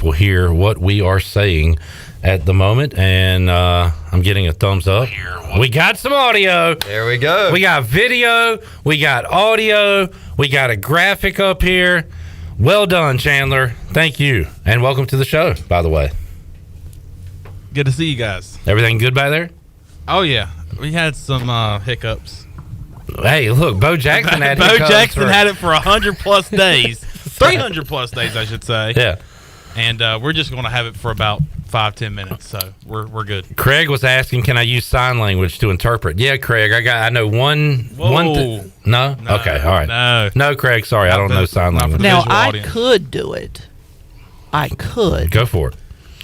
will hear what we are saying at the moment. And I'm getting a thumbs up. We got some audio. There we go. We got video. We got audio. We got a graphic up here. Well done, Chandler. Thank you. And welcome to the show, by the way. Good to see you guys. Everything good back there? Oh, yeah. We had some hiccups. Hey, look, Bo Jackson had Bo Jackson had it for 100+ days. 300+ days, I should say. Yeah. And we're just going to have it for about 5-10 minutes, so we're good. Craig was asking, can I use sign language to interpret? Yeah, Craig, I know one No? Okay, all right. No, Craig, sorry, I don't know sign language. Now, I could do it. I could. Go for it.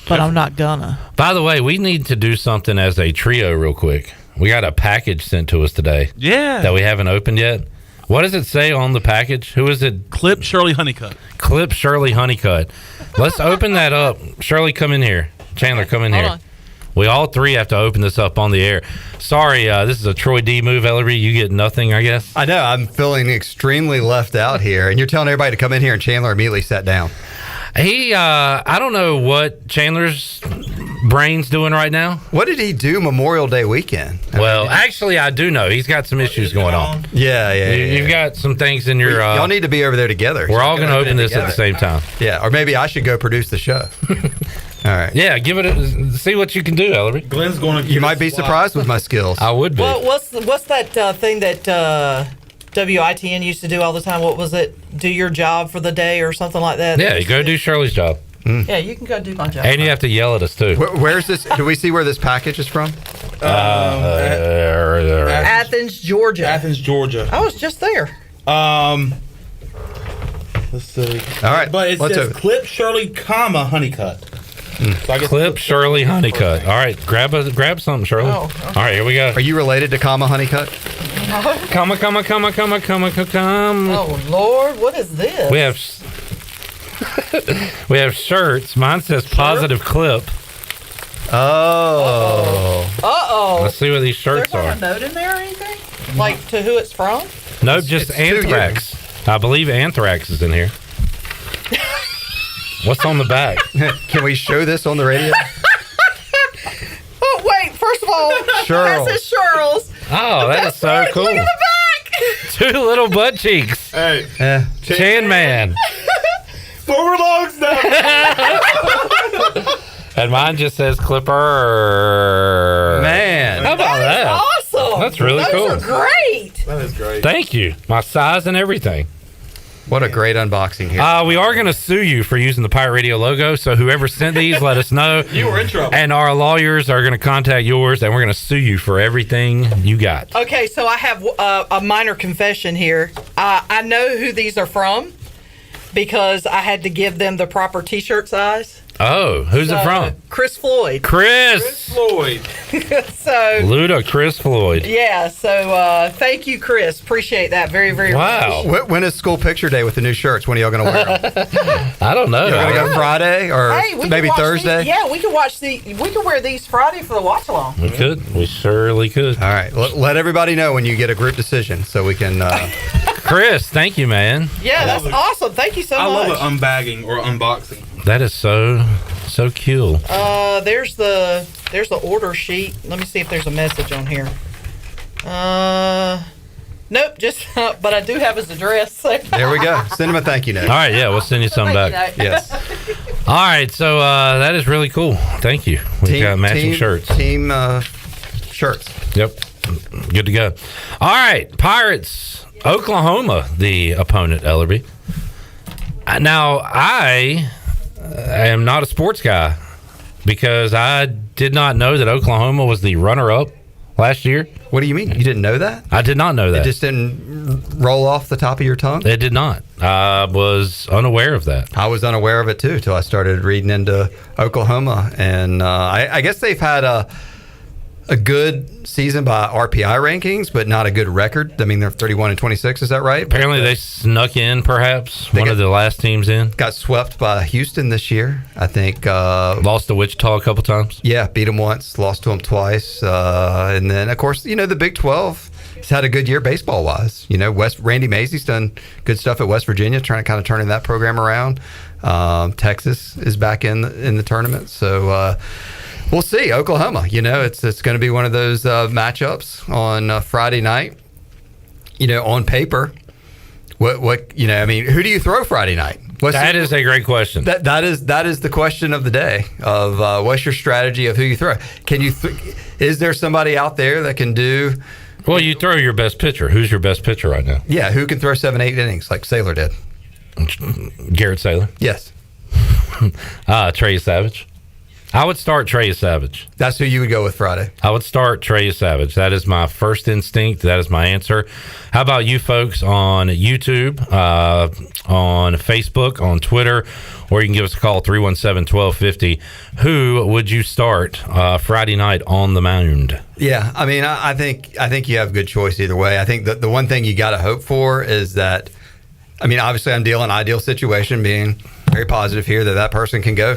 But I'm not gonna. By the way, we need to do something as a trio real quick. We got a package sent to us today. Yeah. That we haven't opened yet. What does it say on the package? Who is it? Clip Shirley Honeycutt. Clip Shirley Honeycutt. Let's open that up. Shirley, come in here. Chandler, come in here. On. We all three have to open this up on the air. Sorry, this is a Troy D move, Ellerbe. You get nothing, I guess. I know. I'm feeling extremely left out here. And you're telling everybody to come in here, and Chandler immediately sat down. I don't know what Chandler's brain's doing right now. What did he do Memorial Day weekend? Actually, I do know. He's got some issues going on. Yeah. You've got some things in your... y'all need to be over there together. We're all going to open this at the same time. Yeah, or maybe I should go produce the show. All right. Yeah, see what you can do, Ellerbe. Glenn's going to... You might be surprised with my skills. I would be. Well, what's that thing that WITN used to do all the time? What was it? Do your job for the day or something like that? Yeah, you go do Shirley's job. Yeah, you can go do my job. And you have to yell at us, too. Where's this? Do we see where this package is from? Athens, Georgia. Athens, Georgia. I was just there. Let's see. All right. But it says Clip Shirley, Honeycutt. So I guess Clip Shirley Honeycutt. All right, grab something, Shirley. Oh, okay. All right, here we go. Are you related to Honeycutt? Come. Oh, Lord, what is this? We have shirts. Mine says Positive Clip. Oh. Uh-oh. Let's see what these shirts There's are. not a note in there or anything? Like to who it's from? Nope, just Anthrax. I believe Anthrax is in here. What's on the back? Can we show this on the radio? Oh, wait. First of all, Charles. that says Charles. Oh, that is so cool. Look at the back. 2 little butt cheeks. Hey. Chan Man. Forward logs now. And mine just says Clipper. Man. How about that? Awesome. That's really cool. Those are great. That is great. Thank you. My size and everything. What a great unboxing here. We are going to sue you for using the Pirate Radio logo. So whoever sent these, let us know. You were in trouble. And our lawyers are going to contact yours, and we're going to sue you for everything you got. Okay, so I have a minor confession here. I know who these are from because I had to give them the proper T-shirt size. Oh, who's it from? Chris Floyd. Chris Floyd. So Luda, Chris Floyd. Yeah, so thank you, Chris. Appreciate that very, very much. When is school picture day with the new shirts? When are y'all going to wear them? I don't know. You're going to go Friday or maybe Thursday? Yeah, we could wear these Friday for the watch along. We could. We surely could. All right. Let everybody know when you get a group decision so we can. Chris, thank you, man. Yeah, that's awesome. Thank you so much. I love it unbagging or unboxing. That is so cool. There's the order sheet. Let me see if there's a message on here. Nope, but I do have his address. There we go. Send him a thank you note. All right, yeah, we'll send you some back. Yes. All right, so that is really cool. Thank you. We've got matching shirts. Team shirts. Yep. Good to go. All right, Pirates, Oklahoma, the opponent, Ellerbe. Now, I am not a sports guy because I did not know that Oklahoma was the runner-up last year. What do you mean? You didn't know that? I did not know that. It just didn't roll off the top of your tongue? It did not. I was unaware of that. I was unaware of it, too, until I started reading into Oklahoma. And I guess they've had a good season by RPI rankings, but not a good record. I mean, they're 31-26. Is that right? Apparently, they snuck in. Perhaps one of the last teams in. Got swept by Houston this year. I think lost to Wichita a couple times. Yeah, beat them once, lost to them twice, and then of course the Big 12 has had a good year baseball wise. Randy Mazey's done good stuff at West Virginia, trying to kind of turning that program around. Texas is back in the tournament. So we'll see. Oklahoma, it's going to be one of those matchups on Friday night. On paper, what who do you throw Friday night? That is a great question. That is the question of the day. Of what's your strategy of who you throw? Can you? Is there somebody out there that can do? Well, you throw your best pitcher. Who's your best pitcher right now? Yeah, who can throw 7-8 innings like Saylor did? Garrett Saylor. Yes. Trey Savage. I would start Trey Savage. That's who you would go with Friday. I would start Trey Savage. That is my first instinct. That is my answer. How about you folks on YouTube, on Facebook, on Twitter, or you can give us a call, 317-1250. Who would you start Friday night on the mound? Yeah, I mean, I think you have a good choice either way. I think that the one thing you got to hope for is that, I mean, obviously I'm dealing ideal situation, being very positive here, that person can go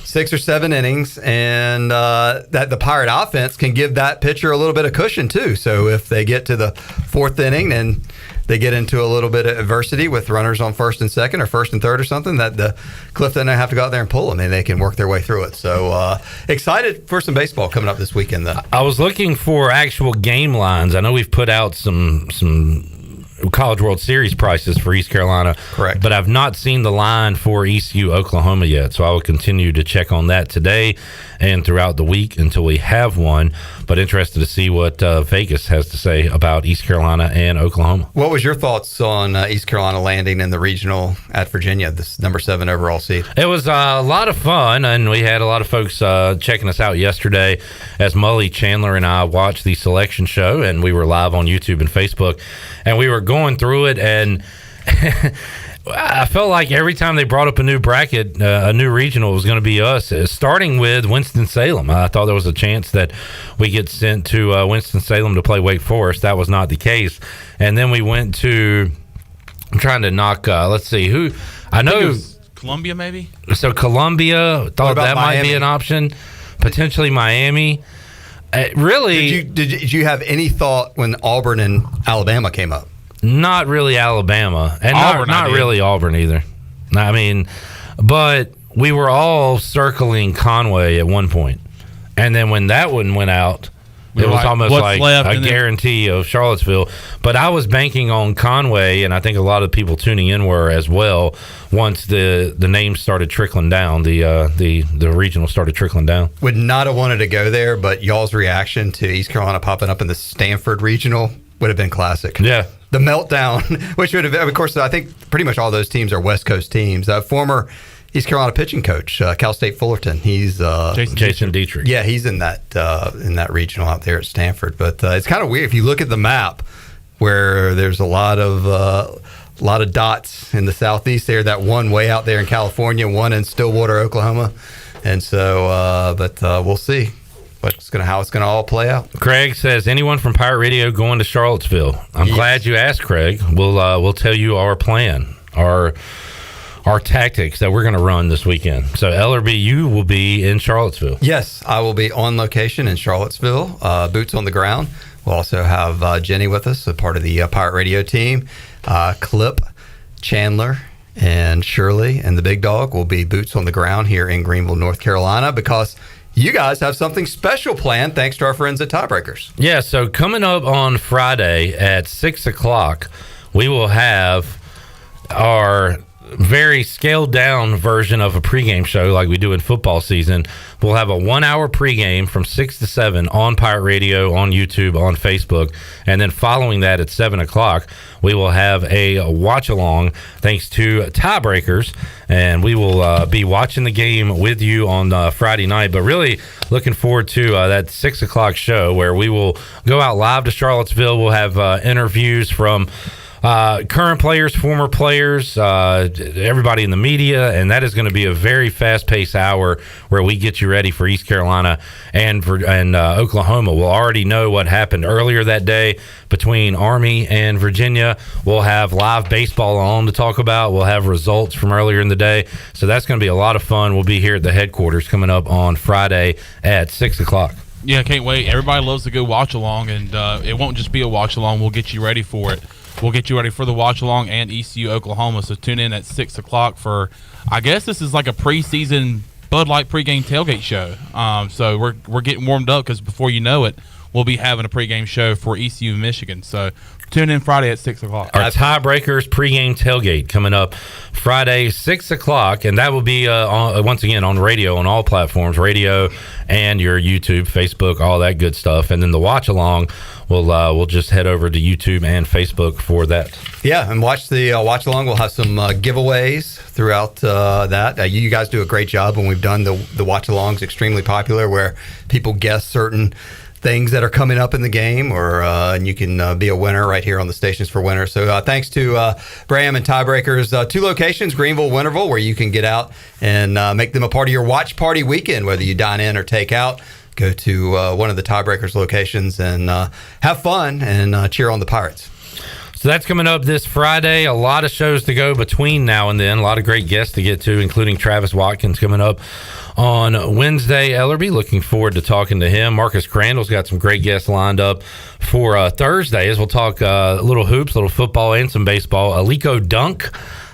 6 or 7 innings, and that the Pirate offense can give that pitcher a little bit of cushion too. So if they get to the 4th inning and they get into a little bit of adversity with runners on 1st and 2nd or 1st and 3rd or something, that the Cliff doesn't have to go out there and pull them, and they can work their way through it. So excited for some baseball coming up this weekend though. I was looking for actual game lines. I know we've put out some College World Series prices for East Carolina. Correct. But I've not seen the line for ECU Oklahoma yet, so I will continue to check on that today and throughout the week until we have one. But interested to see what Vegas has to say about East Carolina and Oklahoma. What was your thoughts on East Carolina landing in the regional at Virginia, this number 7 overall seed? It was a lot of fun, and we had a lot of folks checking us out yesterday as Mully, Chandler, and I watched the selection show, and we were live on YouTube and Facebook, and we were going through it, and I felt like every time they brought up a new bracket, a new regional, it was going to be us, starting with Winston-Salem. I thought there was a chance that we get sent to Winston-Salem to play Wake Forest. That was not the case. And then we went to, I'm trying to knock, let's see, who, I know. Columbia, maybe? So Columbia, thought that Miami? might be an option. Potentially Miami. Really. Did you have any thought when Auburn and Alabama came up? Not really Alabama, and Auburn, not really Auburn either. I mean, but we were all circling Conway at one point, and then when that one went out, it was almost like a guarantee of Charlottesville. But I was banking on Conway, and I think a lot of people tuning in were as well. Once the names started trickling down, the regional started trickling down. Would not have wanted to go there, but y'all's reaction to East Carolina popping up in the Stanford regional would have been classic. Yeah. The meltdown, which would have, of course, I think pretty much all those teams are West Coast teams. Former East Carolina pitching coach, Cal State Fullerton. He's Jason Dietrich. Yeah, he's in that regional out there at Stanford. But it's kind of weird if you look at the map, where there's a lot of dots in the southeast there. That one way out there in California, one in Stillwater, Oklahoma, and so. But we'll see how it's gonna all play out. Craig says, anyone from Pirate Radio going to Charlottesville? I'm glad you asked, Craig. We'll tell you our plan, our tactics that we're going to run this weekend. So Ellerbe, you will be in Charlottesville. Yes, I will be on location in Charlottesville, boots on the ground. We'll also have Jenny with us, a part of the Pirate Radio team. Clip, Chandler, and Shirley and the big dog will be boots on the ground here in Greenville, North Carolina, because you guys have something special planned thanks to our friends at Tiebreakers. Yeah, so coming up on Friday at 6 o'clock, we will have our very scaled down version of a pregame show like we do in football season. We'll have a 1 hour pregame from 6 to 7 on Pirate Radio, on YouTube, on Facebook, and then following that at 7 o'clock we will have a watch along thanks to Tiebreakers, and we will be watching the game with you on Friday night. But really looking forward to that 6 o'clock show where we will go out live to Charlottesville. We'll have interviews from current players, former players, everybody in the media, and that is going to be a very fast-paced hour where we get you ready for East Carolina and Oklahoma. We'll already know what happened earlier that day between Army and Virginia. We'll have live baseball on to talk about. We'll have results from earlier in the day, so that's going to be a lot of fun. We'll be here at the headquarters coming up on Friday at 6 o'clock. Yeah, can't wait. Everybody loves to go watch along, and it won't just be a watch along. We'll get you ready for it. we'll get you ready for the watch along and ECU Oklahoma. So tune in at 6 o'clock for, I guess this is like a preseason Bud Light pregame tailgate show. So we're getting warmed up because before you know it, we'll be having a pregame show for ECU Michigan. So tune in Friday at 6 o'clock. Our Tiebreakers pregame tailgate coming up Friday, 6 o'clock. And that will be, once again, on radio, on all platforms, radio and your YouTube, Facebook, all that good stuff. And then the watch-along, we'll just head over to YouTube and Facebook for that. Yeah, and watch the watch-along. We'll have some giveaways throughout that. You guys do a great job when we've done the watch-alongs, extremely popular, where people guess certain things that are coming up in the game, or and you can be a winner right here on the Stations for Winners. So thanks to Bram and Tiebreakers. 2 locations, Greenville, Winterville, where you can get out and make them a part of your watch party weekend, whether you dine in or take out. Go to one of the Tiebreakers locations and have fun and cheer on the Pirates. So that's coming up this Friday. A lot of shows to go between now and then. A lot of great guests to get to, including Travis Watkins coming up on Wednesday. Ellerbe, looking forward to talking to him. Marcus Crandall's got some great guests lined up for Thursday, as we'll talk a little hoops, little football, and some baseball. Aliko Dunk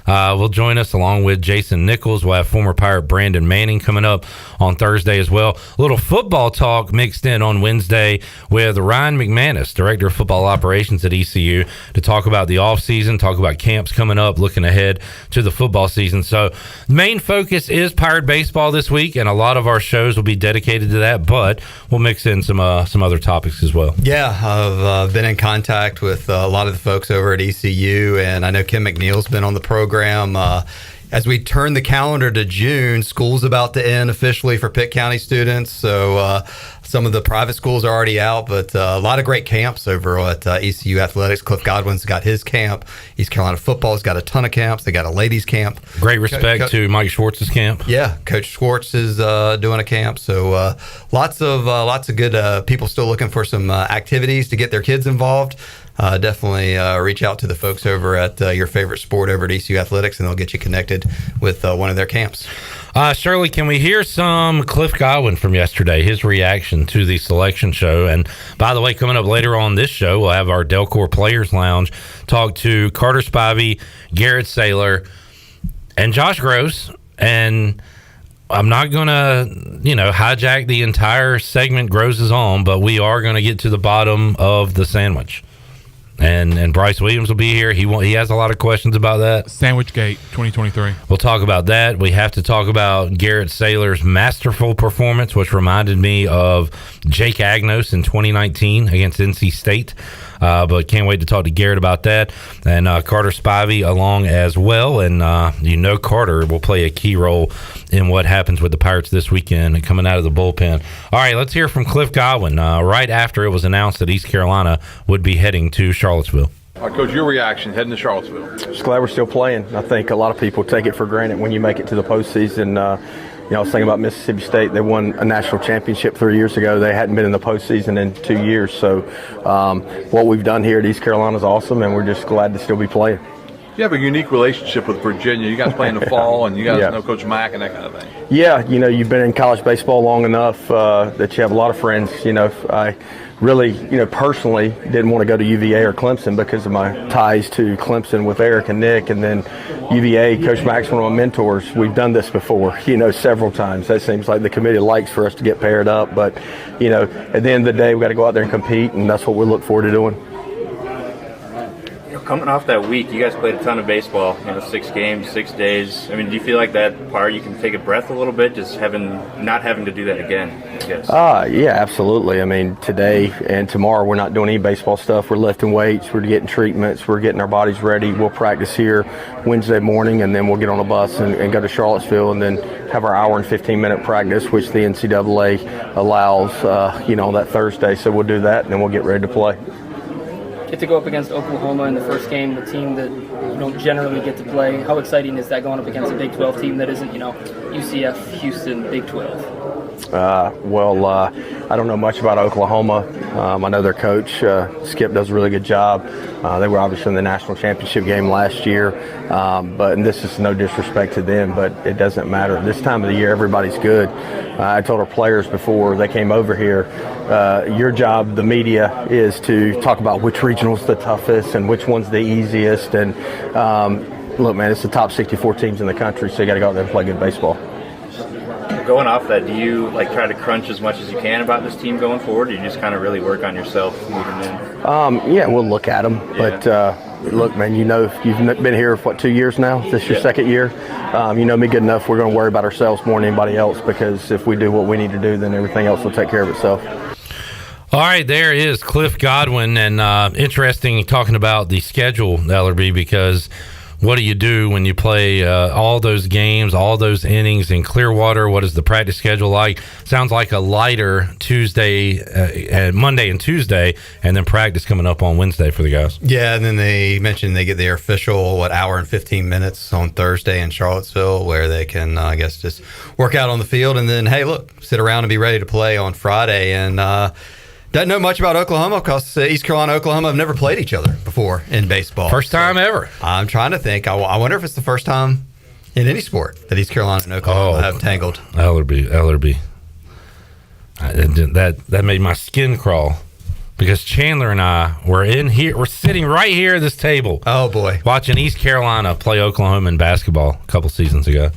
will join us along with Jason Nichols. We'll have former Pirate Brandon Manning coming up on Thursday as well. A little football talk mixed in on Wednesday with Ryan McManus, Director of Football Operations at ECU, to talk about the offseason, talk about camps coming up, looking ahead to the football season. So the main focus is Pirate baseball this week, and a lot of our shows will be dedicated to that, but we'll mix in some other topics as well. Yeah, I've been in contact with a lot of the folks over at ECU, and I know Kim McNeil's been on the program. As we turn the calendar to June, school's about to end officially for Pitt County students. So some of the private schools are already out, but a lot of great camps over at ECU Athletics. Cliff Godwin's got his camp. East Carolina football's got a ton of camps. They got a ladies camp. Great respect to Mike Schwartz's camp. Yeah, Coach Schwartz is doing a camp. So lots of good people still looking for some activities to get their kids involved. Definitely reach out to the folks over at your favorite sport over at ECU Athletics, and they'll get you connected with one of their camps. Shirley, can we hear some Cliff Godwin from yesterday, his reaction to the selection show? And by the way, coming up later on this show, we'll have our Delcor Players Lounge talk to Carter Spivey, Garrett Saylor, and Josh Gross. And I'm not going to, hijack the entire segment Gross is on, but we are going to get to the bottom of the sandwich. And Bryce Williams will be here. He has a lot of questions about that. Sandwich Gate 2023. We'll talk about that. We have to talk about Garrett Saylor's masterful performance, which reminded me of Jake Agnos in 2019 against NC State. But can't wait to talk to Garrett about that. And Carter Spivey along as well. And Carter will play a key role in what happens with the Pirates this weekend and coming out of the bullpen. All right, let's hear from Cliff Godwin right after it was announced that East Carolina would be heading to Charlottesville. All right, Coach, your reaction heading to Charlottesville? Just glad we're still playing. I think a lot of people take it for granted when you make it to the postseason. I was thinking about Mississippi State. They won a national championship 3 years ago. They hadn't been in the postseason in 2 years. So what we've done here at East Carolina is awesome, and we're just glad to still be playing. You have a unique relationship with Virginia. You guys play in the fall, and you guys know Coach Mack and that kind of thing. Yeah, you've been in college baseball long enough that you have a lot of friends. I really, personally didn't want to go to UVA or Clemson because of my ties to Clemson with Eric and Nick, and then UVA, Coach Mack's one of my mentors. We've done this before, several times. That seems like the committee likes for us to get paired up, but, at the end of the day, we got to go out there and compete, and that's what we look forward to doing. Coming off that week, you guys played a ton of baseball, 6 games, 6 days. Do you feel like that part you can take a breath a little bit, just not having to do that again, I guess? Yeah, absolutely. Today and tomorrow we're not doing any baseball stuff. We're lifting weights, we're getting treatments, we're getting our bodies ready. We'll practice here Wednesday morning, and then we'll get on a bus and go to Charlottesville and then have our hour and 15-minute practice, which the NCAA allows, on that Thursday. So we'll do that, and then we'll get ready to play. Get to go up against Oklahoma in the first game, a team that you don't generally get to play. How exciting is that going up against a Big 12 team that isn't, UCF, Houston, Big 12? I don't know much about Oklahoma. I know their coach, Skip, does a really good job. They were obviously in the national championship game last year, and this is no disrespect to them, but it doesn't matter. This time of the year, everybody's good. I told our players before they came over here, your job, the media, is to talk about which regional's the toughest and which one's the easiest. And look, man, it's the top 64 teams in the country, so you got to go out there and play good baseball. Going off that, do you try to crunch as much as you can about this team going forward, or do you just kind of really work on yourself moving in? Yeah, we'll look at them. But look, man, if you've been here for 2 years now, this is your second year, you know me good enough. We're going to worry about ourselves more than anybody else, because if we do what we need to do, then everything else will take care of itself. All right, there is Cliff Godwin, and interesting talking about the schedule, Ellerbe, because what do you do when you play all those games, all those innings in Clearwater? What is the practice schedule like? Sounds like a lighter Tuesday, and Monday and Tuesday, and then practice coming up on Wednesday for the guys. Yeah, and then they mentioned they get their official, hour and 15 minutes on Thursday in Charlottesville, where they can, I guess, just work out on the field, and then, hey, look, sit around and be ready to play on Friday. And doesn't know much about Oklahoma because East Carolina and Oklahoma have never played each other before in baseball. First time ever. I'm trying to think. I wonder if it's the first time in any sport that East Carolina and Oklahoma have tangled. Ellerbe. That made my skin crawl, because Chandler and I were in here. We're sitting right here at this table. Oh, boy. Watching East Carolina play Oklahoma in basketball a couple seasons ago.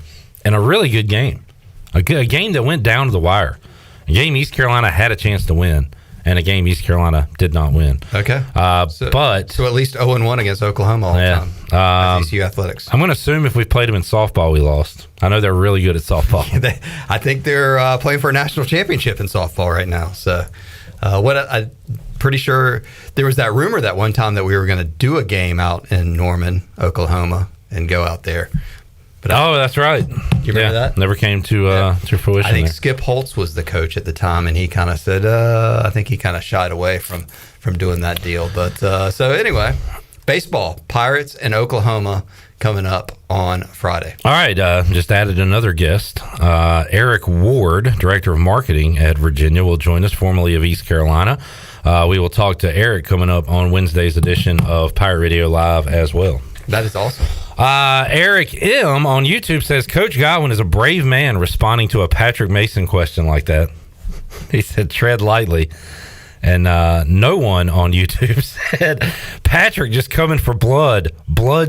And a really good game. A game that went down to the wire. A game East Carolina had a chance to win, and a game East Carolina did not win. Okay. So at least 0-1 against Oklahoma all the time. ECU Athletics. I'm going to assume if we played them in softball, we lost. I know they're really good at softball. I think they're playing for a national championship in softball right now. So I'm pretty sure there was that rumor that one time that we were going to do a game out in Norman, Oklahoma, and go out there. But that's right. You remember that? Never came to fruition. I think Skip Holtz was the coach at the time, and he kind of said, I think he kind of shied away from doing that deal. But so anyway, baseball, Pirates and Oklahoma coming up on Friday. All right, just added another guest. Eric Ward, Director of Marketing at Virginia, will join us, formerly of East Carolina. We will talk to Eric coming up on Wednesday's edition of Pirate Radio Live as well. That is awesome. Eric M. on YouTube says, Coach Godwin is a brave man responding to a Patrick Mason question like that. He said, tread lightly. And no one on YouTube said, Patrick just coming for blood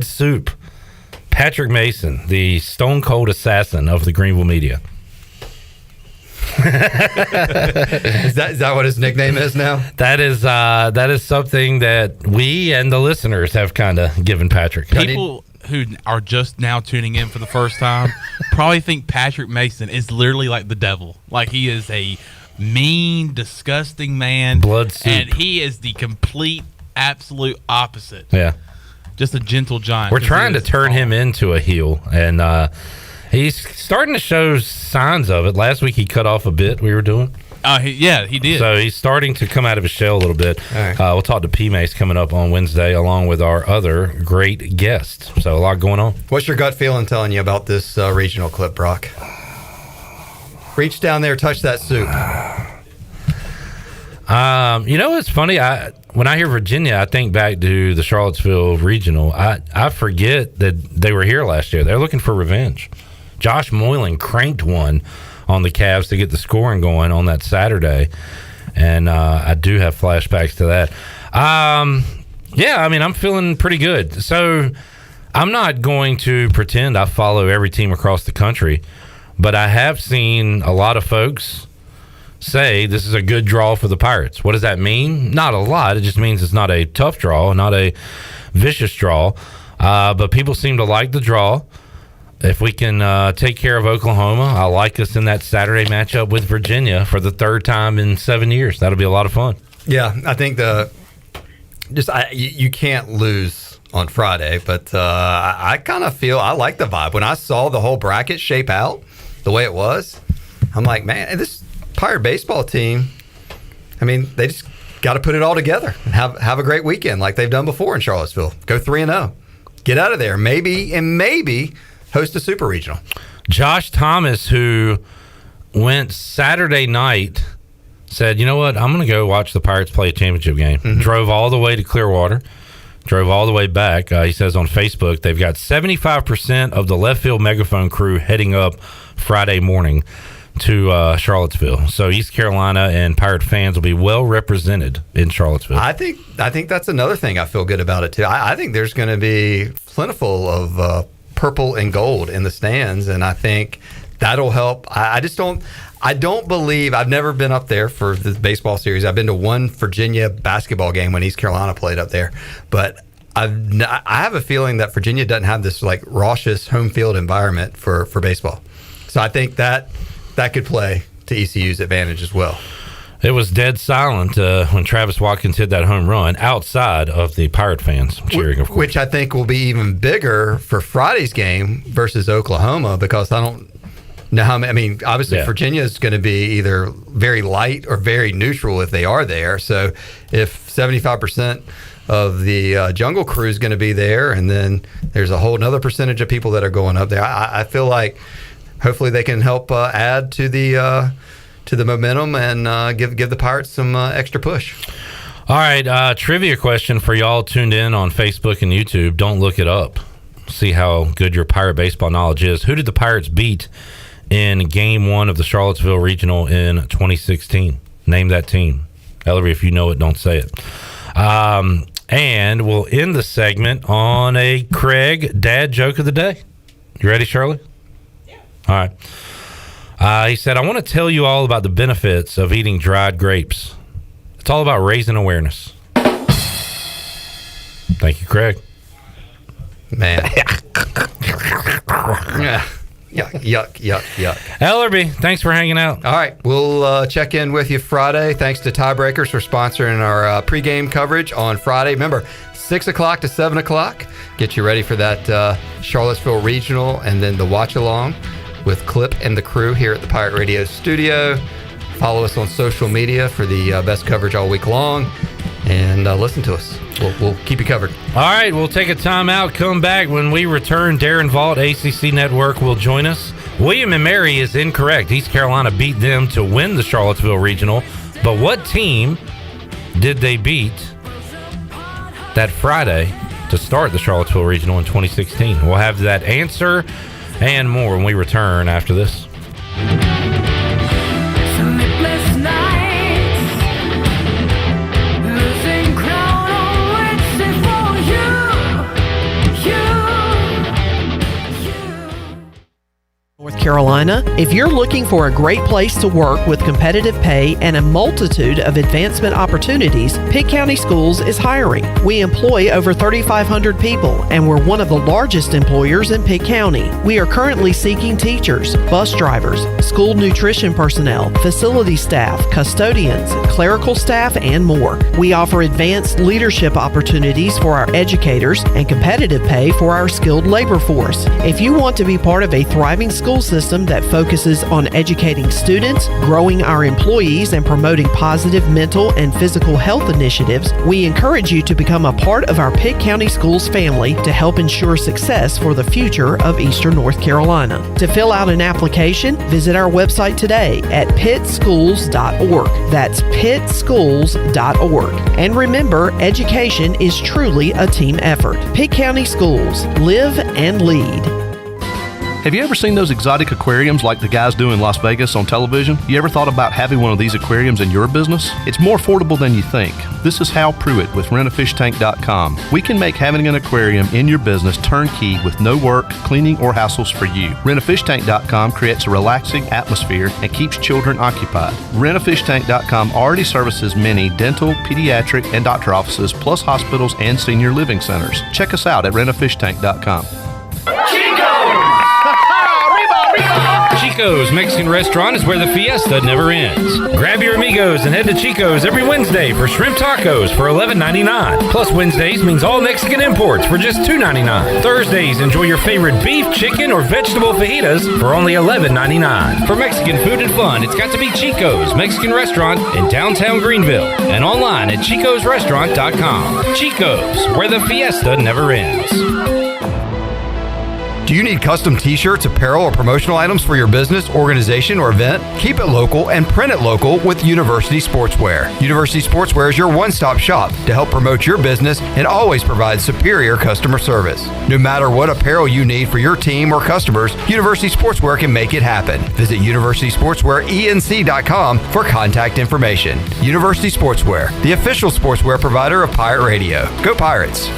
soup. Patrick Mason, the stone cold assassin of the Greenville media. Is that what his nickname is now? That is something that we and the listeners have kind of given Patrick. People who are just now tuning in for the first time probably think Patrick Mason is literally like the devil. Like, he is a mean, disgusting man. Blood soup. And he is the complete, absolute opposite. Yeah. Just a gentle giant. We're trying to turn him into a heel, and he's starting to show signs of it. Last week he cut off a bit we were doing. He did. So he's starting to come out of his shell a little bit. All right. We'll talk to P-Mace coming up on Wednesday, along with our other great guests. So a lot going on. What's your gut feeling telling you about this regional clip, Brock? Reach down there, touch that soup. It's funny. When I hear Virginia, I think back to the Charlottesville regional. I forget that they were here last year. They're looking for revenge. Josh Moylan cranked one on the Cavs to get the scoring going on that Saturday, and I do have flashbacks to that. I'm feeling pretty good. So I'm not going to pretend I follow every team across the country, but I have seen a lot of folks say this is a good draw for the Pirates. What does that mean? Not a lot. It just means it's not a tough draw, not a vicious draw. But people seem to like the draw. If we can take care of Oklahoma, I like us in that Saturday matchup with Virginia for the third time in 7 years. That'll be a lot of fun. Yeah, I think you can't lose on Friday, but I kind of feel I like the vibe. When I saw the whole bracket shape out the way it was, I'm like, man, this Pirate baseball team, they just got to put it all together and have a great weekend like they've done before in Charlottesville. Go 3-0. Get out of there. Maybe host a super regional. Josh Thomas, who went Saturday night, said, you know what, I'm going to go watch the Pirates play a championship game. Drove all the way to Clearwater, drove all the way back. He says on Facebook they've got 75% of the left field megaphone crew heading up Friday morning to Charlottesville. So East Carolina and Pirate fans will be well represented in Charlottesville. I think that's another thing I feel good about it too. I think there's going to be plentiful of purple and gold in the stands, and I think that'll help. I don't believe, I've never been up there for the baseball series. I've been to one Virginia basketball game when East Carolina played up there, but I have a feeling that Virginia doesn't have this like raucous home field environment for baseball. So I think that could play to ECU's advantage as well. It was dead silent when Travis Watkins hit that home run outside of the Pirate fans cheering, of course. Which I think will be even bigger for Friday's game versus Oklahoma, because I don't know how many. I mean, obviously Virginia is going to be either very light or very neutral if they are there. So if 75% of the Jungle Crew is going to be there, and then there's a whole other percentage of people that are going up there, I feel like hopefully they can help add to the momentum and give the Pirates some extra push. All right, trivia question for y'all tuned in on Facebook and YouTube. Don't look it up. See how good your Pirate baseball knowledge is. Who did the Pirates beat in Game 1 of the Charlottesville Regional in 2016? Name that team. Ellerbe, if you know it, don't say it. And we'll end the segment on a Craig dad joke of the day. You ready, Shirley? Yeah. All right. He said, I want to tell you all about the benefits of eating dried grapes. It's all about raising awareness. Thank you, Craig. Man. Yuck. Ellerbe, thanks for hanging out. All right, we'll check in with you Friday. Thanks to Tiebreakers for sponsoring our pregame coverage on Friday. Remember, 6 o'clock to 7 o'clock. Get you ready for that Charlottesville Regional, and then the watch-along with Clip and the crew here at the Pirate Radio studio. Follow us on social media for the best coverage all week long, and listen to us. We'll keep you covered. All right, we'll take a time out, come back. When we return, Darren Vault, ACC Network, will join us. William and Mary is incorrect. East Carolina beat them to win the Charlottesville Regional, but what team did they beat that Friday to start the Charlottesville Regional in 2016? We'll have that answer and more when we return after this. North Carolina, if you're looking for a great place to work with competitive pay and a multitude of advancement opportunities, Pitt County Schools is hiring. We employ over 3,500 people, and we're one of the largest employers in Pitt County. We are currently seeking teachers, bus drivers, school nutrition personnel, facility staff, custodians, clerical staff, and more. We offer advanced leadership opportunities for our educators and competitive pay for our skilled labor force. If you want to be part of a thriving school system that focuses on educating students, growing our employees, and promoting positive mental and physical health initiatives, we encourage you to become a part of our Pitt County Schools family to help ensure success for the future of Eastern North Carolina. To fill out an application, visit our website today at pittschools.org. That's pittschools.org. And remember, education is truly a team effort. Pitt County Schools. Live and lead. Have you ever seen those exotic aquariums like the guys do in Las Vegas on television? You ever thought about having one of these aquariums in your business? It's more affordable than you think. This is Hal Pruitt with rentafishtank.com. We can make having an aquarium in your business turnkey with no work, cleaning, or hassles for you. Rentafishtank.com creates a relaxing atmosphere and keeps children occupied. Rentafishtank.com already services many dental, pediatric, and doctor offices, plus hospitals and senior living centers. Check us out at rentafishtank.com. Chico's Mexican Restaurant is where the fiesta never ends. Grab your amigos and head to Chico's every Wednesday for shrimp tacos for $11.99. Plus Wednesdays means all Mexican imports for just $2.99. Thursdays, enjoy your favorite beef, chicken, or vegetable fajitas for only $11.99. For Mexican food and fun, it's got to be Chico's Mexican Restaurant in downtown Greenville and online at chicosrestaurant.com. Chico's, where the fiesta never ends. Do Do you need custom t-shirts, apparel, or promotional items for your business, organization, or event? Keep it local and print it local with University Sportswear. University Sportswear is your one-stop shop to help promote your business and always provide superior customer service. No matter what apparel you need for your team or customers, University Sportswear can make it happen. Visit universitysportswearenc.com for contact information. University Sportswear, the official sportswear provider of Pirate Radio. Go Pirates!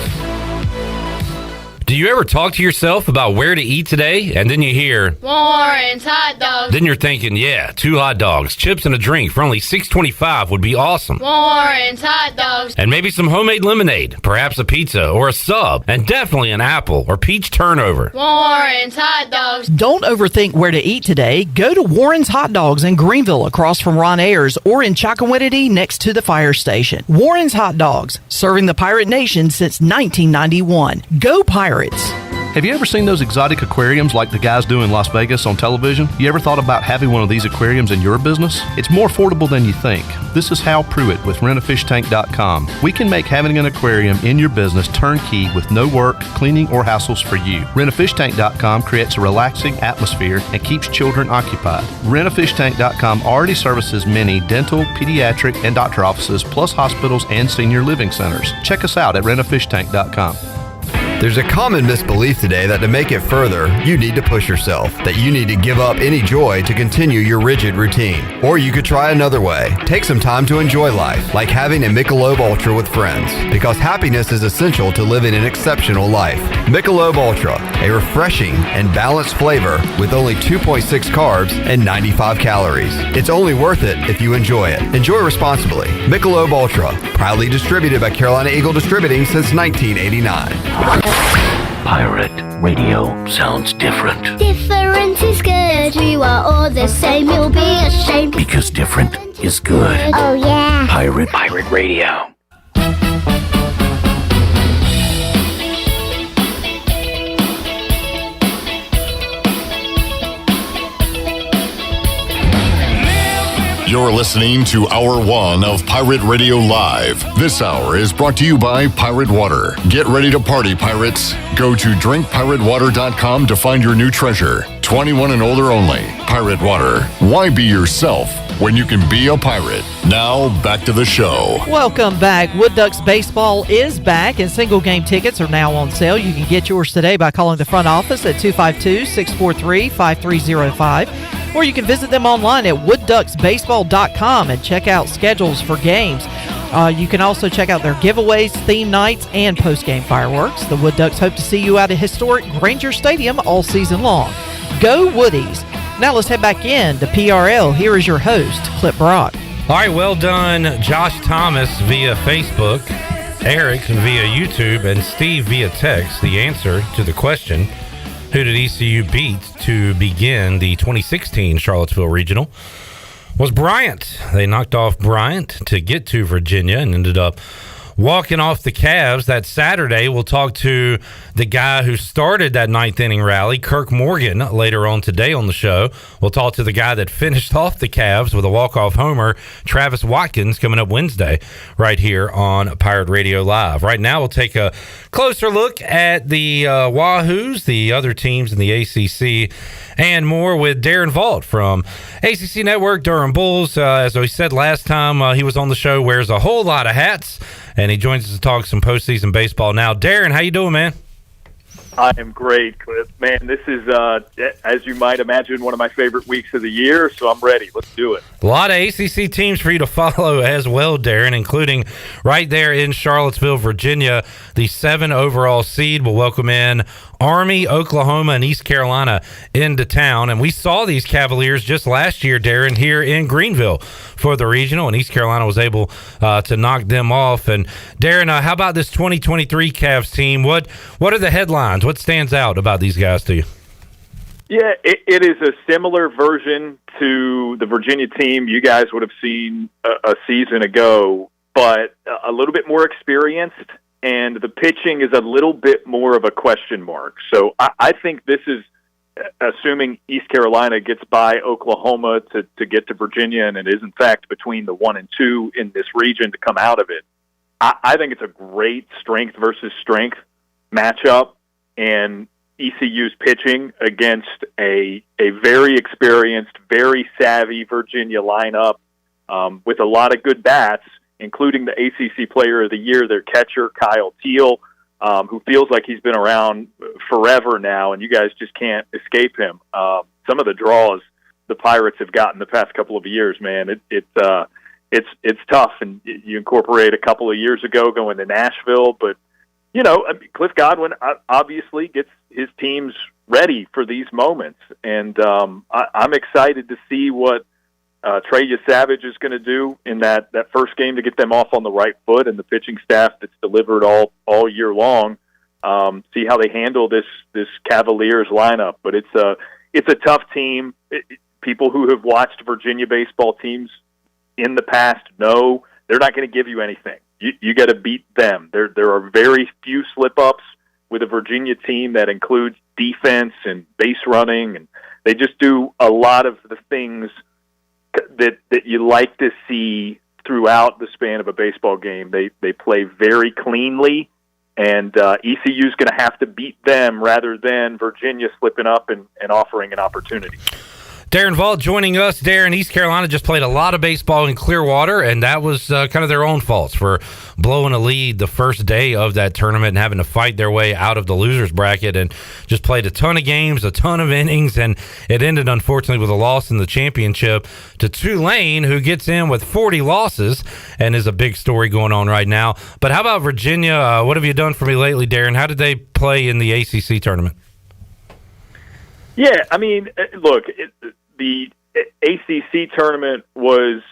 Do you ever talk to yourself about where to eat today, and then you hear Warren's Hot Dogs? Then you're thinking, yeah, 2 hot dogs, chips, and a drink for only $6.25 would be awesome. Warren's Hot Dogs. And maybe some homemade lemonade, perhaps a pizza or a sub, and definitely an apple or peach turnover. Warren's Hot Dogs. Don't overthink where to eat today. Go to Warren's Hot Dogs in Greenville across from Ron Ayers or in Chocowinity next to the fire station. Warren's Hot Dogs, serving the Pirate Nation since 1991. Go Pirates! Have you ever seen those exotic aquariums like the guys do in Las Vegas on television? You ever thought about having one of these aquariums in your business? It's more affordable than you think. This is Hal Pruitt with rentafishtank.com. We can make having an aquarium in your business turnkey with no work, cleaning, or hassles for you. Rentafishtank.com creates a relaxing atmosphere and keeps children occupied. Rentafishtank.com already services many dental, pediatric, and doctor offices, plus hospitals and senior living centers. Check us out at rentafishtank.com. There's a common misbelief today that to make it further, you need to push yourself, that you need to give up any joy to continue your rigid routine. Or you could try another way. Take some time to enjoy life, like having a Michelob Ultra with friends, because happiness is essential to living an exceptional life. Michelob Ultra, a refreshing and balanced flavor with only 2.6 carbs and 95 calories. It's only worth it if you enjoy it. Enjoy responsibly. Michelob Ultra, proudly distributed by Carolina Eagle Distributing since 1989. Pirate radio sounds different. Different is good. You are all the same, you'll be ashamed. Because different is good. Oh yeah. Pirate radio. You're listening to Hour 1 of Pirate Radio Live. This hour is brought to you by Pirate Water. Get ready to party, pirates. Go to drinkpiratewater.com to find your new treasure. 21 and older only. Pirate Water. Why be yourself when you can be a pirate? Now, back to the show. Welcome back. Wood Ducks Baseball is back, and single game tickets are now on sale. You can get yours today by calling the front office at 252-643-5305. Or you can visit them online at woodducksbaseball.com and check out schedules for games. You can also check out their giveaways, theme nights, and post-game fireworks. The Wood Ducks hope to see you at a historic Granger Stadium all season long. Go Woodies! Now let's head back in to PRL. Here is your host, Clip Brock. All right, well done, Josh Thomas via Facebook, Eric via YouTube, and Steve via text. The answer to the question, who did ECU beat to begin the 2016 Charlottesville Regional, was Bryant. They knocked off Bryant to get to Virginia and ended up walking off the Cavs that Saturday. We'll talk to the guy who started that ninth inning rally, Kirk Morgan, later on today on the show. We'll talk to the guy that finished off the Cavs with a walk-off homer, Travis Watkins, coming up Wednesday right here on Pirate Radio Live. Right now, we'll take a closer look at the Wahoos, the other teams in the ACC, and more with Darren Vault from ACC Network, Durham Bulls. As we said last time he was on the show, wears a whole lot of hats, and he joins us to talk some postseason baseball now. Darren, how you doing, man? I am great, Cliff. Man, this is, as you might imagine, one of my favorite weeks of the year, so I'm ready. Let's do it. A lot of ACC teams for you to follow as well, Darren, including right there in Charlottesville, Virginia, the 7 overall seed will welcome in Army, Oklahoma, and East Carolina into town. And we saw these Cavaliers just last year, Darren, here in Greenville for the regional, and East Carolina was able to knock them off. And Darren, how about this 2023 Cavs team? What are the headlines? What stands out about these guys to you? Yeah, it is a similar version to the Virginia team you guys would have seen a season ago, but a little bit more experienced, and the pitching is a little bit more of a question mark. So I think this is, assuming East Carolina gets by Oklahoma to get to Virginia, and it is, in fact, between the 1 and 2 in this region to come out of it, I think it's a great strength versus strength matchup. And ECU's pitching against a very experienced, very savvy Virginia lineup with a lot of good bats, including the ACC Player of the Year, their catcher, Kyle Teal, who feels like he's been around forever now, and you guys just can't escape him. Some of the draws the Pirates have gotten the past couple of years, man, it's tough. And you incorporate a couple of years ago going to Nashville, but Cliff Godwin obviously gets his teams ready for these moments, and I'm excited to see what Trey Savage is going to do in that first game to get them off on the right foot, and the pitching staff that's delivered all year long. See how they handle this Cavaliers lineup, but it's a tough team. People who have watched Virginia baseball teams in the past know they're not going to give you anything. You got to beat them. There are very few slip-ups with a Virginia team that includes defense and base running, and they just do a lot of the things that you like to see throughout the span of a baseball game. They play very cleanly, and ECU is going to have to beat them rather than Virginia slipping up and offering an opportunity. Darren Vault joining us. Darren, East Carolina just played a lot of baseball in Clearwater, and that was kind of their own faults for blowing a lead the first day of that tournament and having to fight their way out of the losers bracket, and just played a ton of games, a ton of innings, and it ended, unfortunately, with a loss in the championship to Tulane, who gets in with 40 losses and is a big story going on right now. But how about Virginia? What have you done for me lately, Darren? How did they play in the ACC tournament? Yeah, I mean, look, the ACC tournament was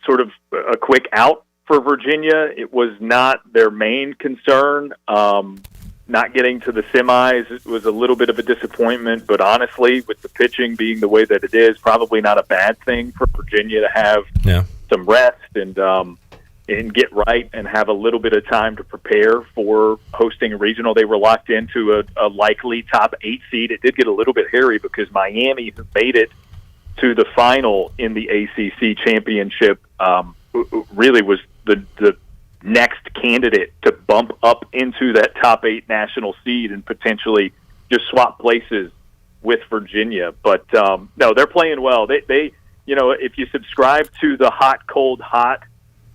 sort of a quick out for Virginia. It was not their main concern. Not getting to the semis was a little bit of a disappointment, but honestly, with the pitching being the way that it is, probably not a bad thing for Virginia to have some rest and get right and have a little bit of time to prepare for hosting a regional. They were locked into a likely top 8 seed. It did get a little bit hairy because Miami, who made it to the final in the ACC championship, really was the next candidate to bump up into that top 8 national seed and potentially just swap places with Virginia. But no, they're playing well. They if you subscribe to the hot, cold, hot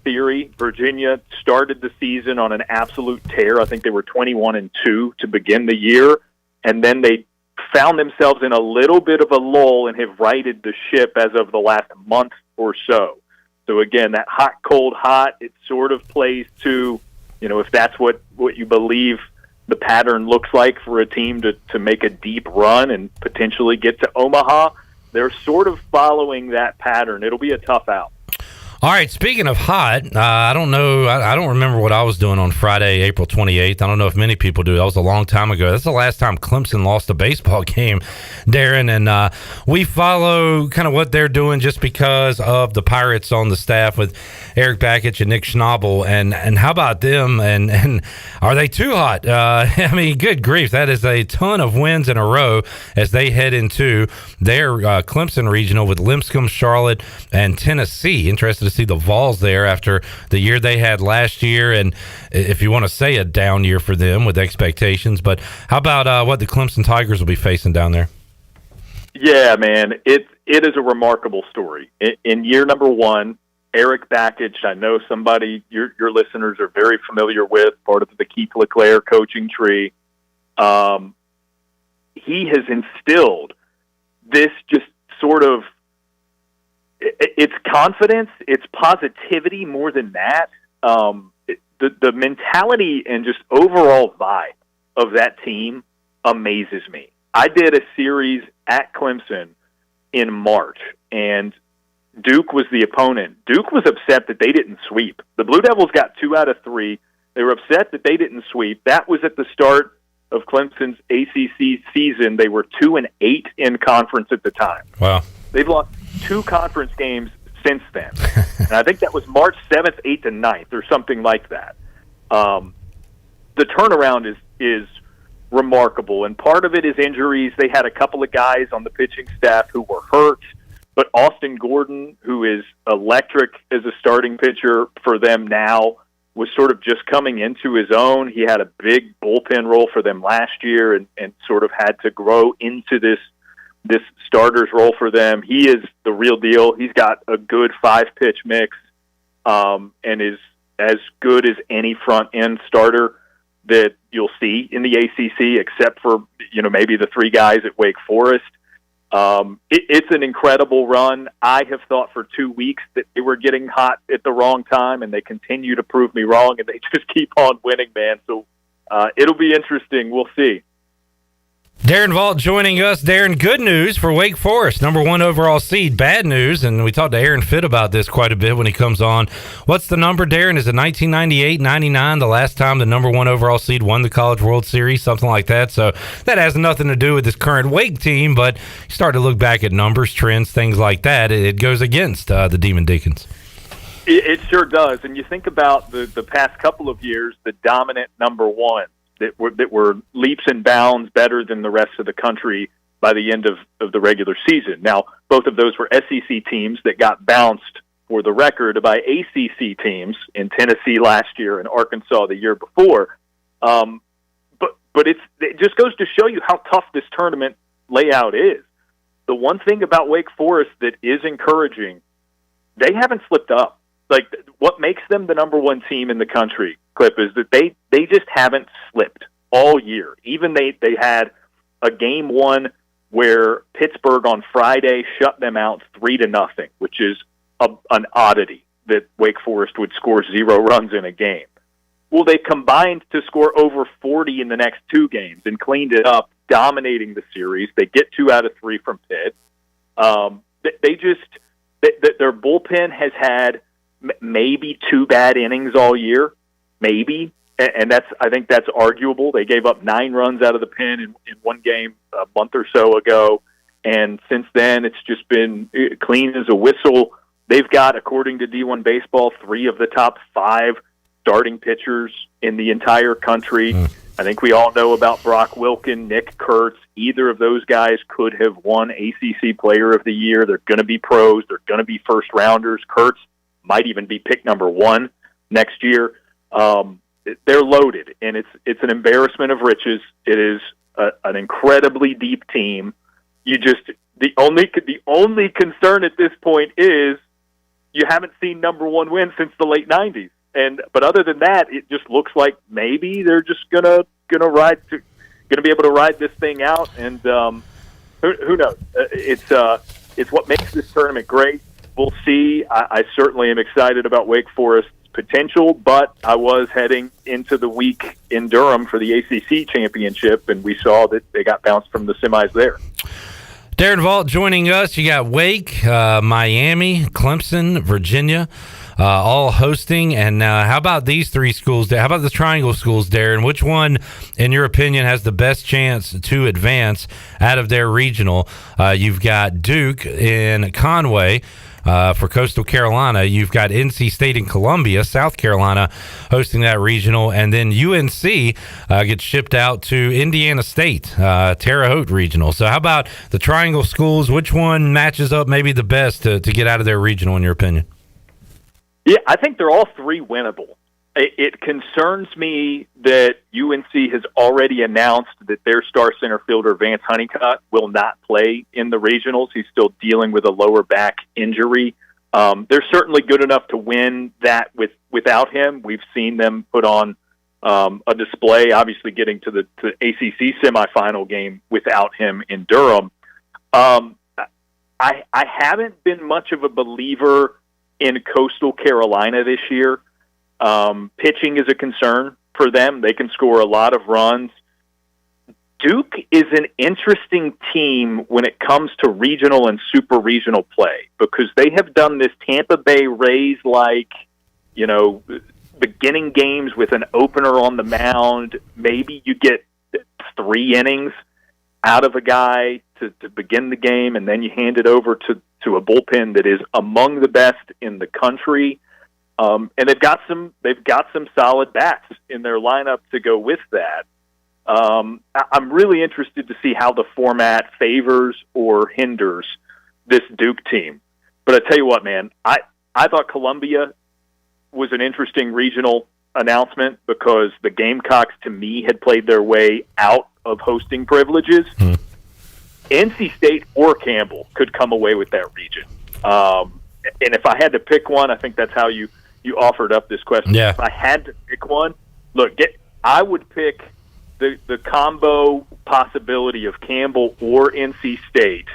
theory, Virginia started the season on an absolute tear. I think they were 21-2 to begin the year, and then they found themselves in a little bit of a lull and have righted the ship as of the last month or so. So again, that hot, cold, hot, it sort of plays to, if that's what you believe the pattern looks like for a team to make a deep run and potentially get to Omaha, they're sort of following that pattern. It'll be a tough out. All right, speaking of hot, I don't know. I don't remember what I was doing on Friday, April 28th. I don't know if many people do. That was a long time ago. That's the last time Clemson lost a baseball game, Darren. And we follow kind of what they're doing just because of the Pirates on the staff with Eric Bakich and Nick Schnabel. And how about them? And are they too hot? I mean, good grief. That is a ton of wins in a row as they head into their Clemson regional with Lipscomb, Charlotte, and Tennessee. Interested to see the Vols there after the year they had last year, and if you want to say a down year for them with expectations. But how about what the Clemson Tigers will be facing down there? Yeah, man, it is a remarkable story. In year number 1, Eric Bakich, I know somebody your listeners are very familiar with, part of the Keith LeClaire coaching tree. He has instilled this just sort of, it's confidence, it's positivity more than that. The mentality and just overall vibe of that team amazes me. I did a series at Clemson in March, and Duke was the opponent. Duke was upset that they didn't sweep. The Blue Devils got 2 out of 3. They were upset that they didn't sweep. That was at the start of Clemson's ACC season. They were 2-8 in conference at the time. Wow. They've lost 2 conference games since then. And I think that was March 7th, 8th, and 9th, or something like that. The turnaround is remarkable, and part of it is injuries. They had a couple of guys on the pitching staff who were hurt, but Austin Gordon, who is electric as a starting pitcher for them now, was sort of just coming into his own. He had a big bullpen role for them last year and sort of had to grow into this starter's role for them. He is the real deal. He's got a good 5-pitch mix and is as good as any front-end starter that you'll see in the ACC, except for, maybe the 3 guys at Wake Forest. It's an incredible run. I have thought for 2 weeks that they were getting hot at the wrong time, and they continue to prove me wrong, and they just keep on winning, man. So it'll be interesting. We'll see. Darren Vault joining us. Darren, good news for Wake Forest, number 1 overall seed. Bad news, and we talked to Aaron Fitt about this quite a bit when he comes on. What's the number, Darren? Is it 1998-99, the last time the number 1 overall seed won the College World Series, something like that? So that has nothing to do with this current Wake team, but you start to look back at numbers, trends, things like that. It goes against the Demon Deacons. It sure does. And you think about the past couple of years, the dominant number 1. That were leaps and bounds better than the rest of the country by the end of the regular season. Now, both of those were SEC teams that got bounced, for the record, by ACC teams in Tennessee last year and Arkansas the year before. But it just goes to show you how tough this tournament layout is. The one thing about Wake Forest that is encouraging, they haven't slipped up. Like, what makes them the number 1 team in the country, Clip, is that they just haven't slipped all year. Even they had a game 1 where Pittsburgh on Friday shut them out 3-0, which is an oddity that Wake Forest would score 0 runs in a game. Well, they combined to score over 40 in the next 2 games and cleaned it up, dominating the series. They get 2 out of 3 from Pitt. Their bullpen has had maybe 2 bad innings all year, maybe, and I think that's arguable. They gave up 9 runs out of the pen in one game a month or so ago, and since then it's just been clean as a whistle. They've got, according to D1 Baseball, 3 of the top 5 starting pitchers in the entire country. I think we all know about Brock Wilken, Nick Kurtz. Either of those guys could have won ACC Player of the Year. They're going to be pros. They're going to be first-rounders. Kurtz might even be pick number 1 next year. They're loaded, and it's an embarrassment of riches. It is an incredibly deep team. The only concern at this point is you haven't seen number 1 win since the late 90s. But other than that, it just looks like maybe they're just gonna be able to ride this thing out. And who knows? It's what makes this tournament great. We'll see. I certainly am excited about Wake Forest's potential, but I was heading into the week in Durham for the ACC championship, and we saw that they got bounced from the semis there. Darren Vault joining us. You got Wake, Miami, Clemson, Virginia, all hosting. And how about these 3 schools? How about the Triangle schools, Darren? Which one, in your opinion, has the best chance to advance out of their regional? You've got Duke in Conway. For Coastal Carolina, you've got NC State and Columbia, South Carolina, hosting that regional, and then UNC gets shipped out to Indiana State, Terre Haute regional. So how about the Triangle schools? Which one matches up maybe the best to get out of their regional, in your opinion? Yeah, I think they're all 3 winnable. It concerns me that UNC has already announced that their star center fielder, Vance Honeycutt, will not play in the regionals. He's still dealing with a lower back injury. They're certainly good enough to win that without him. We've seen them put on a display, obviously getting to the ACC semifinal game without him in Durham. I haven't been much of a believer in Coastal Carolina this year. Pitching is a concern for them. They can score a lot of runs. Duke is an interesting team when it comes to regional and super regional play because they have done this Tampa Bay Rays-like, beginning games with an opener on the mound. Maybe you get 3 innings out of a guy to begin the game, and then you hand it over to a bullpen that is among the best in the country. And they've got some solid bats in their lineup to go with that. I'm really interested to see how the format favors or hinders this Duke team. But I tell you what, man, I thought Columbia was an interesting regional. announcement because the Gamecocks, to me, had played their way out of hosting privileges. NC State or Campbell could come away with that region. And if I had to pick one, I think that's how you offered up this question. Yeah. If I had to pick one, I would pick the combo possibility of Campbell or NC State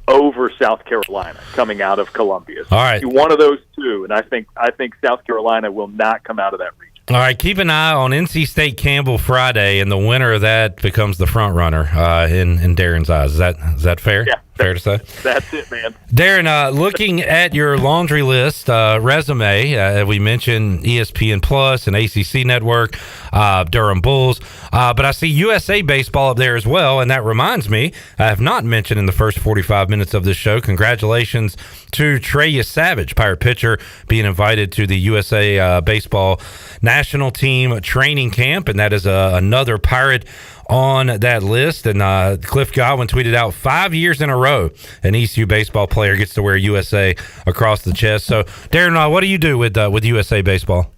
over South Carolina coming out of Columbia. All right. One of those two, and I think South Carolina will not come out of that region. All right, keep an eye on NC State Campbell Friday, and the winner of that becomes the front runner in Darren's eyes. Is that fair? Yeah, fair to say. That's it, man. Darren, looking at your laundry list resume, we mentioned ESPN Plus and ACC Network, Durham Bulls, but I see USA Baseball up there as well, and that reminds me, I have not mentioned in the first 45 minutes of this show, congratulations to Trey Savage, Pirate pitcher, being invited to the USA Baseball National Team training camp, and that is another Pirate on that list. And Cliff Godwin tweeted out 5 years in a row an ECU baseball player gets to wear USA across the chest. So, Darren, what do you do with USA Baseball?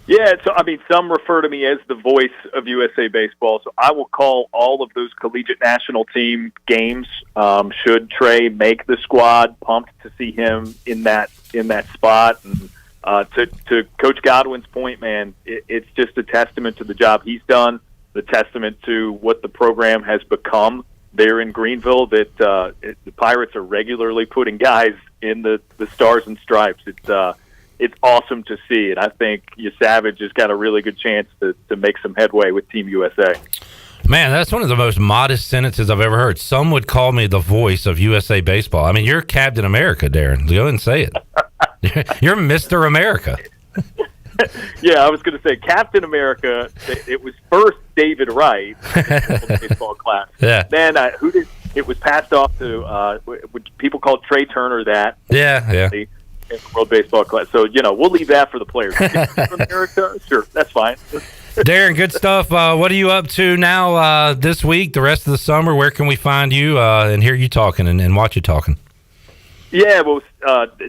Yeah, so some refer to me as the voice of USA Baseball, so I will call all of those collegiate national team games. Should Trey make the squad, pumped to see him in that spot. And to Coach Godwin's point, man, it's just a testament to the job he's done, the testament to what the program has become there in Greenville, that the Pirates are regularly putting guys in the Stars and Stripes. It's awesome to see, and I think Savage has got a really good chance to make some headway with Team USA. Man, that's one of the most modest sentences I've ever heard. Some would call me the voice of USA Baseball. I mean, you're Captain America, Darren. Go ahead and say it. You're Mr. America. Yeah, I was going to say Captain America. It was first David Wright in the baseball class. Yeah. Then it was passed off to people called Trey Turner. That in the World Baseball class. So we'll leave that for the players. America, sure, that's fine. Darren, good stuff. What are you up to now this week, the rest of the summer? Where can we find you and hear you talking and watch you talking? Yeah, well,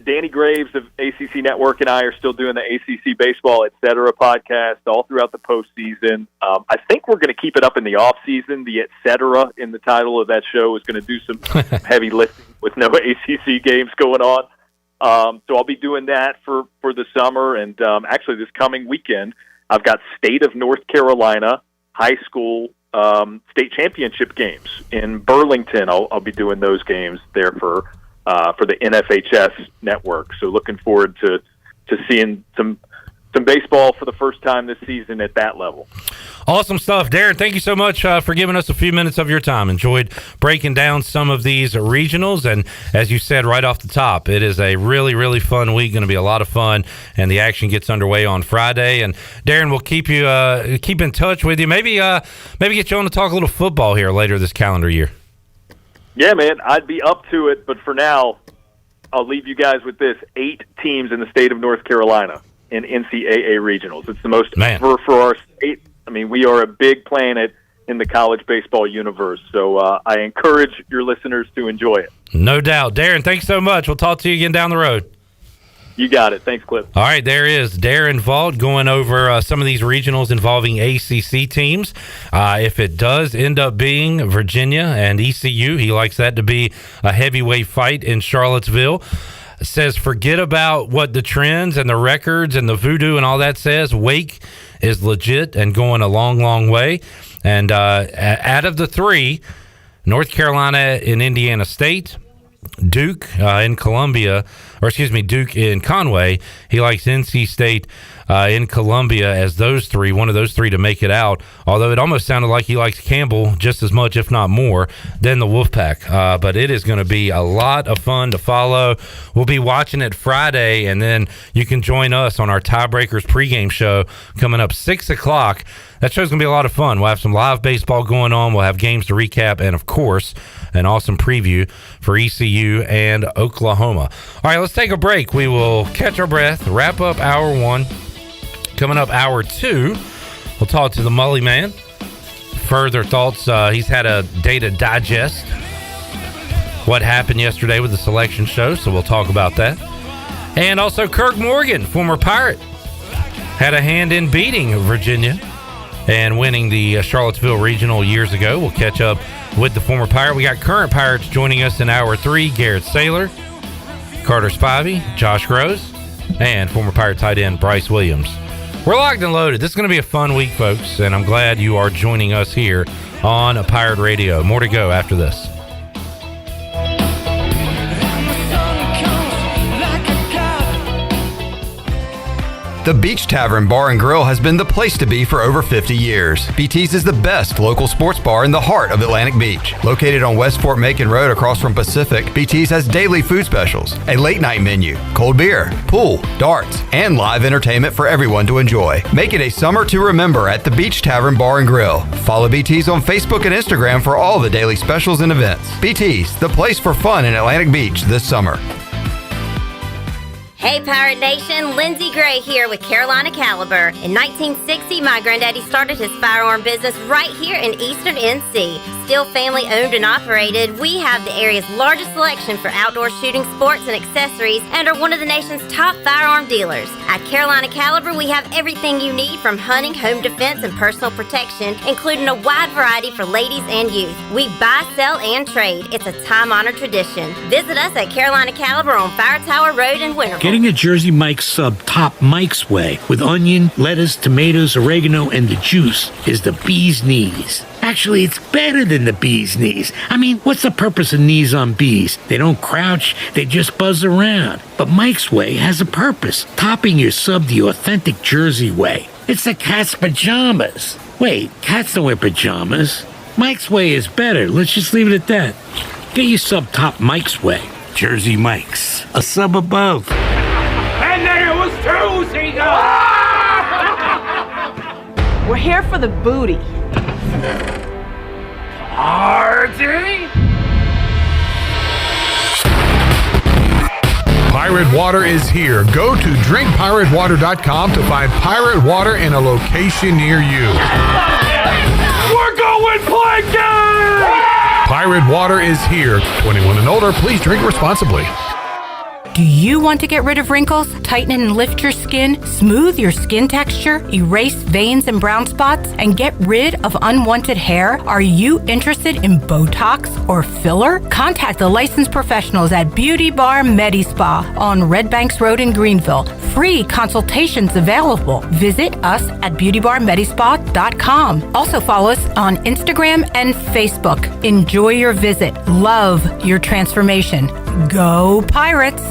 Danny Graves of ACC Network and I are still doing the ACC Baseball, etc. podcast all throughout the postseason. I think we're going to keep it up in the off season. The etc. in the title of that show is going to do some heavy lifting with no ACC games going on. So I'll be doing that for the summer, and actually this coming weekend, I've got State of North Carolina high school state championship games in Burlington. I'll be doing those games there for the NFHS network. So looking forward to seeing some baseball for the first time this season at that level. Awesome stuff. Darren, thank you so much for giving us a few minutes of your time. Enjoyed breaking down some of these regionals, and as you said right off the top, it is a really, really fun week, going to be a lot of fun, and the action gets underway on Friday. And Darren, we'll keep in touch with you. Maybe get you on to talk a little football here later this calendar year. Yeah, man, I'd be up to it, but for now, I'll leave you guys with this. 8 teams in the state of North Carolina in NCAA regionals. It's the most ever for our state. I mean, we are a big planet in the college baseball universe, so I encourage your listeners to enjoy it. No doubt. Darren, thanks so much. We'll talk to you again down the road. You got it. Thanks, Cliff. All right, there is Darren Vault going over some of these regionals involving ACC teams. If it does end up being Virginia and ECU, he likes that to be a heavyweight fight in Charlottesville. Says forget about what the trends and the records and the voodoo and all that says. Wake is legit and going a long, long way. And out of the 3, North Carolina and Indiana State, Duke in Columbia, or excuse me, Duke in Conway. He likes NC State in Columbia as one of those 3 to make it out. Although it almost sounded like he likes Campbell just as much, if not more, than the Wolfpack. But it is going to be a lot of fun to follow. We'll be watching it Friday, and then you can join us on our Tiebreakers pregame show coming up 6 o'clock. That show's going to be a lot of fun. We'll have some live baseball going on. We'll have games to recap, and, of course, an awesome preview for ECU and Oklahoma. All right, let's take a break. We will catch our breath, wrap up Hour 1. Coming up Hour 2, we'll talk to the Mully man. Further thoughts. He's had a day to digest what happened yesterday with the selection show, so we'll talk about that. And also Kirk Morgan, former Pirate, had a hand in beating Virginia and winning the Charlottesville Regional years ago. We'll catch up with the former Pirate. We got current Pirates joining us in Hour 3, Garrett Saylor, Carter Spivey, Josh Groves, and former Pirate tight end Bryce Williams. We're locked and loaded. This is going to be a fun week, folks, and I'm glad you are joining us here on Pirate Radio. More to go after this. The Beach Tavern Bar and Grill has been the place to be for over 50 years. BT's is the best local sports bar in the heart of Atlantic Beach. Located on West Fort Macon Road across from Pacific, BT's has daily food specials, a late night menu, cold beer, pool, darts, and live entertainment for everyone to enjoy. Make it a summer to remember at the Beach Tavern Bar and Grill. Follow BT's on Facebook and Instagram for all the daily specials and events. BT's, the place for fun in Atlantic Beach this summer. Hey Pirate Nation, Lindsay Gray here with Carolina Caliber. In 1960, my granddaddy started his firearm business right here in Eastern NC. Still family owned and operated, we have the area's largest selection for outdoor shooting sports and accessories and are one of the nation's top firearm dealers. At Carolina Caliber, we have everything you need from hunting, home defense, and personal protection, including a wide variety for ladies and youth. We buy, sell, and trade. It's a time-honored tradition. Visit us at Carolina Caliber on Fire Tower Road in Winterville. Getting a Jersey Mike's sub top Mike's way with onion, lettuce, tomatoes, oregano, and the juice is the bee's knees. Actually, it's better than the bee's knees. I mean, what's the purpose of knees on bees? They don't crouch, they just buzz around. But Mike's Way has a purpose, topping your sub the authentic Jersey way. It's the cat's pajamas. Wait, cats don't wear pajamas. Mike's Way is better. Let's just leave it at that. Get your sub top Mike's Way. Jersey Mike's. A sub above. And then it was two seagulls! We're here for the booty. Party! Pirate Water is here. Go to drinkpiratewater.com to find pirate water in a location near you. We're going plankton! Pirate Water is here. 21 and older, please drink responsibly. Do you want to get rid of wrinkles, tighten and lift your skin, smooth your skin texture, erase veins and brown spots, and get rid of unwanted hair? Are you interested in Botox or filler? Contact the licensed professionals at Beauty Bar MediSpa on Red Banks Road in Greenville. Free consultations available. Visit us at beautybarmedispa.com. Also follow us on Instagram and Facebook. Enjoy your visit. Love your transformation. Go Pirates!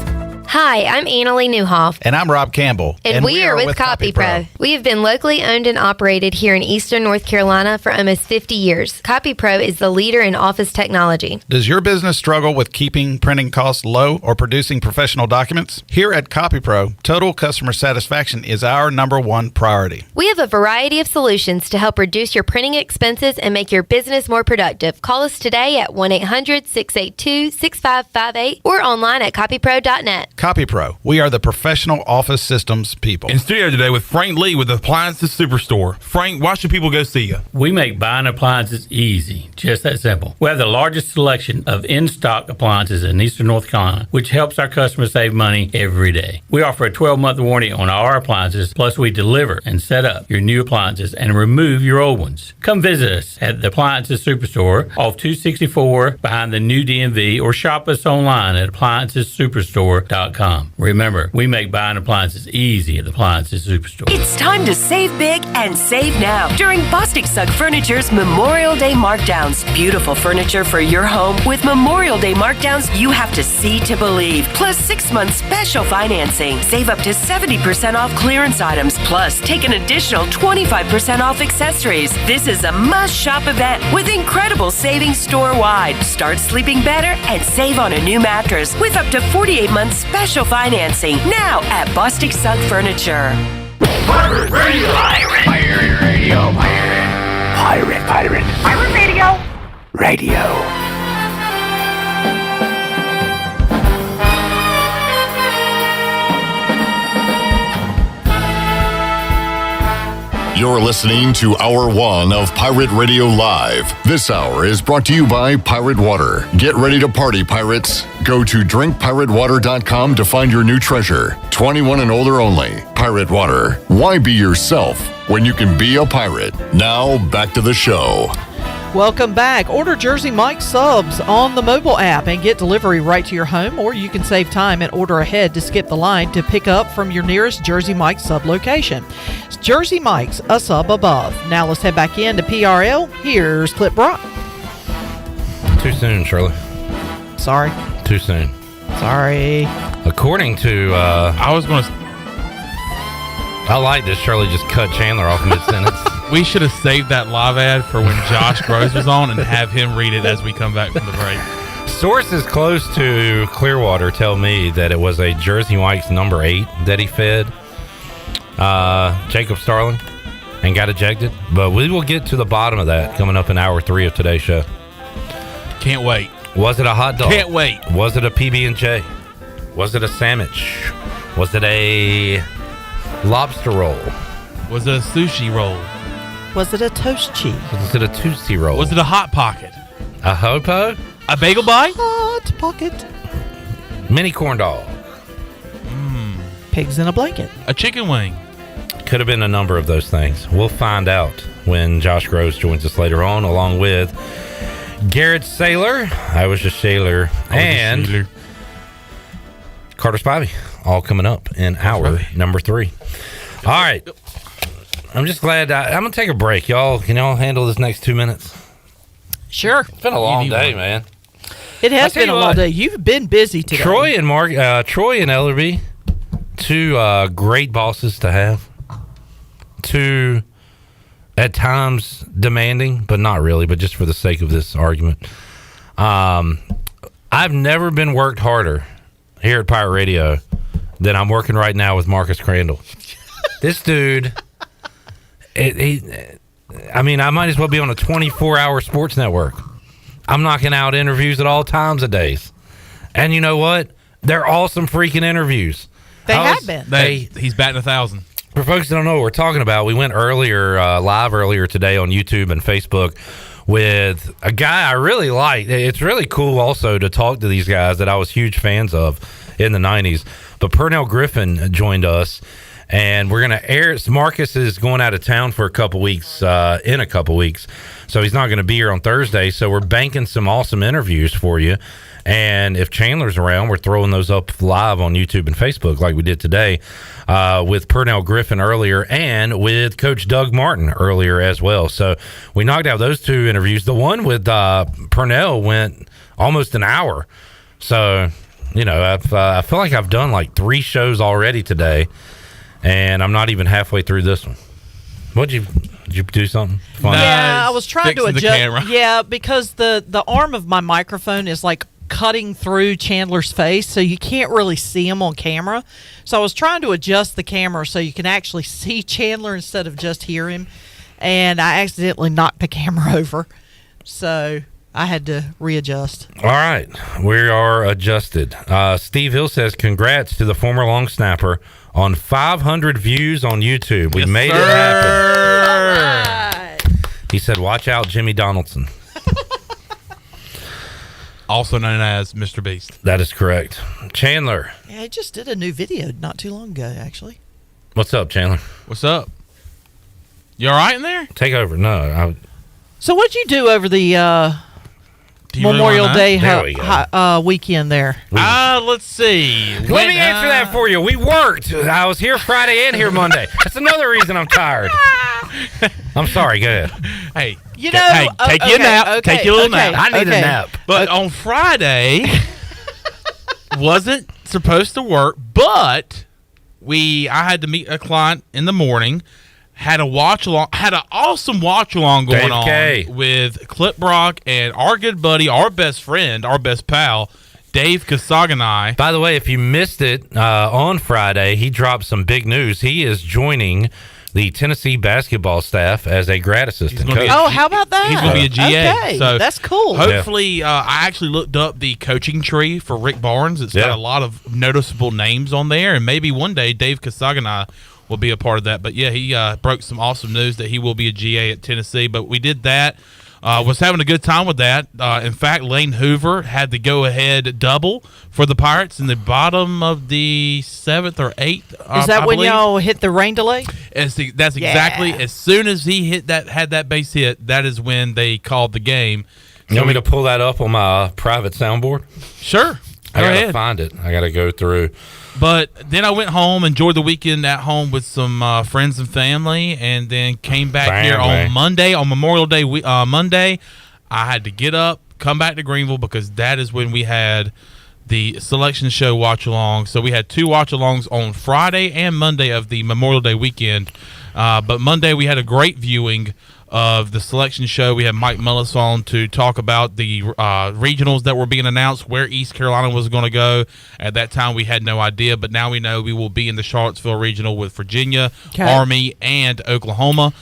Hi, I'm Annalie Newhoff. And I'm Rob Campbell. And we are with CopyPro. We have been locally owned and operated here in Eastern North Carolina for almost 50 years. CopyPro is the leader in office technology. Does your business struggle with keeping printing costs low or producing professional documents? Here at CopyPro, total customer satisfaction is our #1 priority. We have a variety of solutions to help reduce your printing expenses and make your business more productive. Call us today at 1-800-682-6558 or online at copypro.net. CopyPro. We are the professional office systems people. In studio today with Frank Lee with Appliances Superstore. Frank, why should people go see you? We make buying appliances easy, just that simple. We have the largest selection of in-stock appliances in Eastern North Carolina, which helps our customers save money every day. We offer a 12-month warranty on our appliances, plus we deliver and set up your new appliances and remove your old ones. Come visit us at the Appliances Superstore off 264 behind the new DMV or shop us online at appliancessuperstore.com. Remember, we make buying appliances easy at the Appliances Superstore. It's time to save big and save now during Bostic Sugg Furniture's Memorial Day markdowns. Beautiful furniture for your home with Memorial Day markdowns you have to see to believe. Plus 6-month special financing. Save up to 70% off clearance items. Plus take an additional 25% off accessories. This is a must-shop event with incredible savings store-wide. Start sleeping better and save on a new mattress with up to 48 months special financing now at Bostic Sugg Furniture. Pirate Radio! Pirate Radio! Pirate Radio! Radio. You're listening to Hour 1 of Pirate Radio Live. This hour is brought to you by Pirate Water. Get ready to party, pirates. Go to drinkpiratewater.com to find your new treasure. 21 and older only. Pirate Water. Why be yourself when you can be a pirate? Now, back to the show. Welcome back. Order Jersey Mike subs on the mobile app and get delivery right to your home, or you can save time and order ahead to skip the line to pick up from your nearest Jersey Mike sub location. It's Jersey Mike's, a sub above. Now let's head back into PRL. Here's Clip Brock. Too soon, Shirley. Sorry. Too soon. Sorry. According to... I was going to... I like this. Shirley just cut Chandler off mid-sentence. We should have saved that live ad for when Josh Groves was on and have him read it as we come back from the break. Sources close to Clearwater tell me that it was a Jersey Mike's number 8 that he fed Jacob Starling and got ejected. But we will get to the bottom of that coming up in hour 3 of today's show. Can't wait. Was it a hot dog? Can't wait. Was it a PB&J? Was it a sandwich? Was it a lobster roll? Was it a sushi roll? Was it a toast cheese? Was it a Tootsie Roll? Was it a Hot Pocket? A Hopo? A Bagel Bite? Hot Pocket. Mini corn dog. Pigs in a blanket. A chicken wing. Could have been a number of those things. We'll find out when Josh Groves joins us later on, along with Garrett Saylor. I was just Saylor. And Carter Spivey. All coming up in hour number 3. All right. I'm just glad I'm going to take a break. Y'all, can y'all handle this next 2 minutes? Sure. It's been a long day, man. It has been a long day. You've been busy today. Troy and Ellerbe, 2 great bosses to have. 2 at times demanding, but not really, but just for the sake of this argument. I've never been worked harder here at Pirate Radio than I'm working right now with Marcus Crandall. This dude... I mean, I might as well be on a 24-hour sports network. I'm knocking out interviews at all times of days. And you know what? They're awesome freaking interviews. They have been. He's batting 1,000. For folks that don't know what we're talking about, we went live earlier today on YouTube and Facebook with a guy I really like. It's really cool also to talk to these guys that I was huge fans of in the 90s. But Pernell Griffin joined us. And we're going to air it. Marcus is going out of town for a couple weeks, so he's not going to be here on Thursday. So we're banking some awesome interviews for you. And if Chandler's around, we're throwing those up live on YouTube and Facebook like we did today with Pernell Griffin earlier and with Coach Doug Martin earlier as well. So we knocked out those 2 interviews. The one with Pernell went almost an hour. So, you know, I feel like I've done like 3 shows already today. And I'm not even halfway through this one. Did you do something funny? Yeah, I was trying to adjust. The camera. Yeah, because the arm of my microphone is like cutting through Chandler's face, so you can't really see him on camera. So I was trying to adjust the camera so you can actually see Chandler instead of just hear him. And I accidentally knocked the camera over. So I had to readjust. All right. We are adjusted. Steve Hill says, congrats to the former long snapper on 500 views on YouTube. We made it happen. Right. He said, watch out, Jimmy Donaldson. Also known as Mr. Beast. That is correct. Chandler. Yeah, I just did a new video not too long ago, actually. What's up, Chandler? What's up? You all right in there? Take over. No. So what'd you do over the Memorial Day weekend there? Let's see. Let me answer that for you. We worked. I was here Friday and here Monday. That's another reason I'm tired. I'm sorry. Go ahead. Hey, take your nap. Okay, take your little nap. I need a nap. But on Friday, wasn't supposed to work, but I had to meet a client in the morning. Had an awesome watch along going on with Clip Brock and our good buddy, our best friend, our best pal, Dave Casaganai. By the way, if you missed it on Friday, he dropped some big news. He is joining the Tennessee basketball staff as a grad assistant coach. How about that? He's going to be a GA. Okay, so that's cool. Hopefully, I actually looked up the coaching tree for Rick Barnes. It's got a lot of noticeable names on there, and maybe one day Dave Casaganai will be a part of that. But yeah, he broke some awesome news that he will be a GA at Tennessee. But we did that. Was having a good time with that. In fact, Lane Hoover had the go-ahead double for the Pirates in the bottom of the 7th or 8th. Is that when y'all hit the rain delay? That's exactly as soon as he had that base hit. That is when they called the game. You want me to pull that up on my private soundboard? Sure. I gotta find it. I gotta go through. But then I went home, enjoyed the weekend at home with some friends and family, and then came back here on Monday, on Memorial Day Monday. I had to get up, come back to Greenville, because that is when we had the selection show watch-along. So we had 2 watch-alongs on Friday and Monday of the Memorial Day weekend. But Monday we had a great viewing of the selection show. We had Mike Mullis on to talk about the regionals that were being announced, where East Carolina was going to go. At that time, we had no idea, but now we know we will be in the Charlottesville regional with Virginia, Army, and Oklahoma.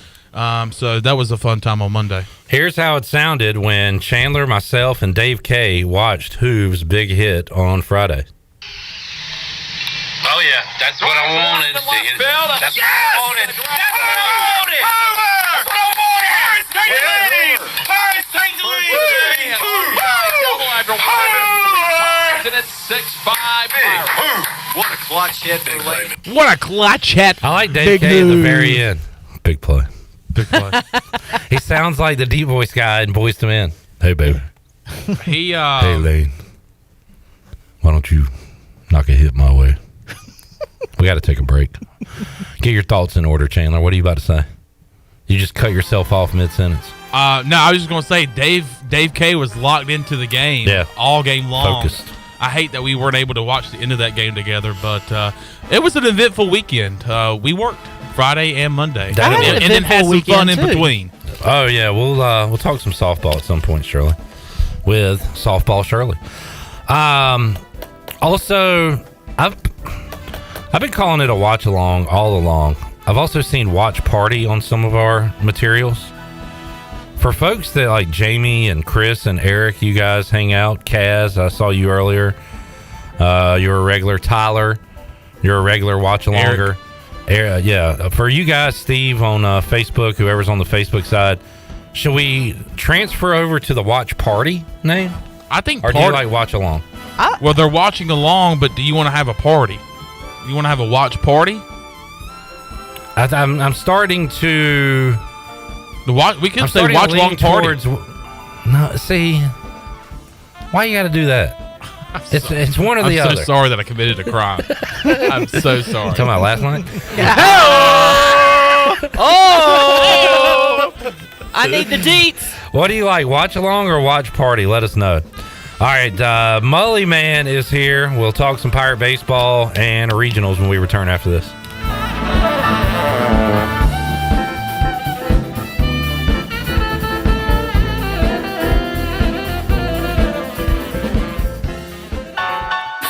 So that was a fun time on Monday. Here's how it sounded when Chandler, myself, and Dave K watched Hoove's big hit on Friday. Oh, yeah, that's what I wanted. That's what I wanted. That's what I wanted. Pirates take the lead. Double after Pirates. And it's 6-5 Pirates. What a clutch hit for Lane. What a clutch hit. I like Dave K at the very end. Big play. Big play. He sounds like the deep voice guy in Boyz II Men. Hey, baby. Hey, Lane. Why don't you knock a hit my way? We got to take a break. Get your thoughts in order, Chandler. What are you about to say? You just cut yourself off mid-sentence. No, I was just going to say Dave K was locked into the game all game long. Focused. I hate that we weren't able to watch the end of that game together, but it was an eventful weekend. We worked Friday and Monday, and then had some fun in between. Oh yeah, we'll talk some softball at some point, Shirley, with Softball Shirley. Also, I've been calling it a watch along all along. I've also seen watch party on some of our materials. For folks that like Jamie and Chris and Eric, you guys hang out. Kaz, I saw you earlier. You're a regular. Tyler, you're a regular watch alonger. Yeah. For you guys, Steve on Facebook, whoever's on the Facebook side, should we transfer over to the watch party name? I think. Or do you like watch along? Well, they're watching along, but do you want to have a party? You want to have a watch party? I'm starting to. We could say watch along party. No, see, why you got to do that? It's one or the other. I'm so sorry that I committed a crime. I'm so sorry. You talking about last night? Oh! I need the deets. What do you like, watch along or watch party? Let us know. All right, Mully Man is here. We'll talk some Pirate baseball and regionals when we return after this.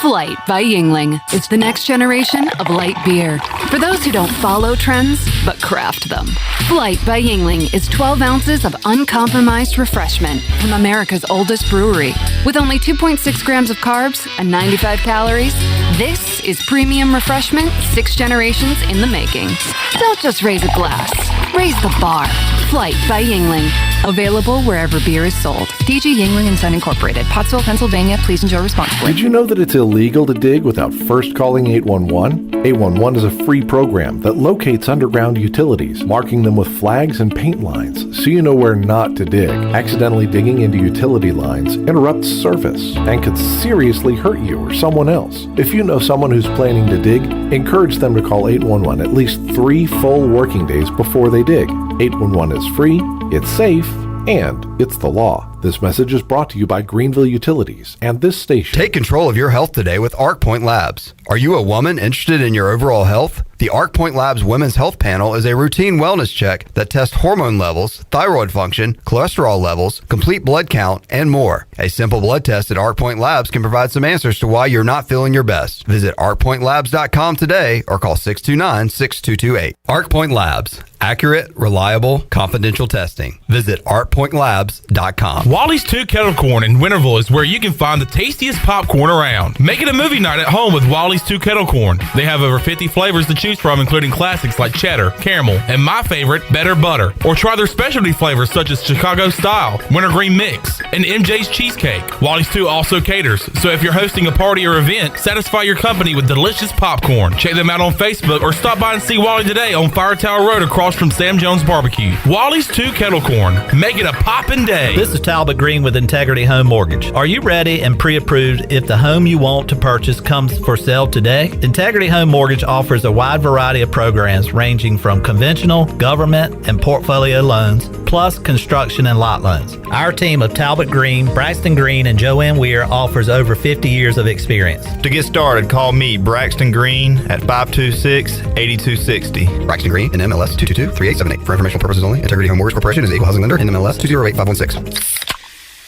Flight by Yingling is the next generation of light beer. For those who don't follow trends, but craft them. Flight by Yingling is 12 ounces of uncompromised refreshment from America's oldest brewery. With only 2.6 grams of carbs and 95 calories, this is premium refreshment 6 generations in the making. Don't just raise a glass, raise the bar. Flight by Yingling. Available wherever beer is sold. DG Yingling & Son Incorporated, Pottsville, Pennsylvania. Please enjoy responsibly. Did you know that it's illegal to dig without first calling 811? 811 is a free program that locates underground utilities, marking them with flags and paint lines so you know where not to dig. Accidentally digging into utility lines interrupts service and could seriously hurt you or someone else. If you know someone who's planning to dig, encourage them to call 811 at least 3 full working days before they dig. 811 is free, it's safe, and it's the law. This message is brought to you by Greenville Utilities and this station. Take control of your health today with ArcPoint Labs. Are you a woman interested in your overall health? The ArcPoint Labs Women's Health Panel is a routine wellness check that tests hormone levels, thyroid function, cholesterol levels, complete blood count, and more. A simple blood test at ArcPoint Labs can provide some answers to why you're not feeling your best. Visit arcpointlabs.com today or call 629-6228. ArcPoint Labs. Accurate, reliable, confidential testing. Visit arcpointlabs.com. Wally's 2 Kettle Corn in Winterville is where you can find the tastiest popcorn around. Make it a movie night at home with Wally's 2 Kettle Corn. They have over 50 flavors to choose from, including classics like cheddar, caramel, and my favorite, better butter. Or try their specialty flavors such as Chicago Style, Wintergreen Mix, and MJ's Cheesecake. Wally's 2 also caters, so if you're hosting a party or event, satisfy your company with delicious popcorn. Check them out on Facebook or stop by and see Wally today on Fire Tower Road across from Sam Jones Barbecue. Wally's 2 Kettle Corn. Make it a poppin' day. This is Talbot Green with Integrity Home Mortgage. Are you ready and pre-approved if the home you want to purchase comes for sale today? Integrity Home Mortgage offers a wide variety of programs ranging from conventional, government, and portfolio loans, plus construction and lot loans. Our team of Talbot Green, Braxton Green, and Joanne Weir offers over 50 years of experience. To get started, call me, Braxton Green, at 526-8260. Braxton Green, NMLS 222-3878. For informational purposes only, Integrity Home Mortgage Corporation is an equal housing lender, NMLS 208-516.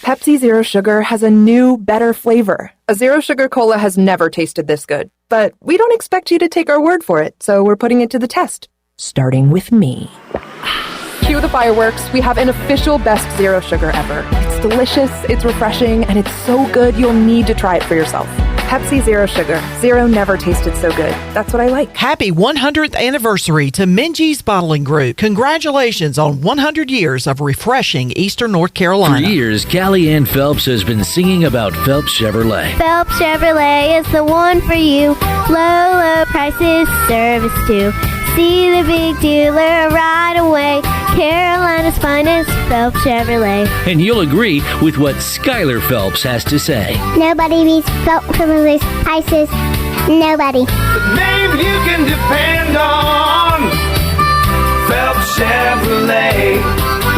Pepsi Zero Sugar has a new, better flavor. A Zero Sugar Cola has never tasted this good. But we don't expect you to take our word for it, so we're putting it to the test. Starting with me. Cue the fireworks. We have an official best Zero Sugar ever. It's delicious, it's refreshing, and it's so good you'll need to try it for yourself. Pepsi Zero Sugar. Zero never tasted so good. That's what I like. Happy 100th anniversary to Minji's Bottling Group. Congratulations on 100 years of refreshing Eastern North Carolina. For years, Callie Ann Phelps has been singing about Phelps Chevrolet. Phelps Chevrolet is the one for you. Low, low prices, service too. See the big dealer right away. Carolina's finest, Phelps Chevrolet. And you'll agree with what Skylar Phelps has to say. Nobody beats Phelps Chevrolet's prices. Nobody. The name you can depend on. Phelps Chevrolet.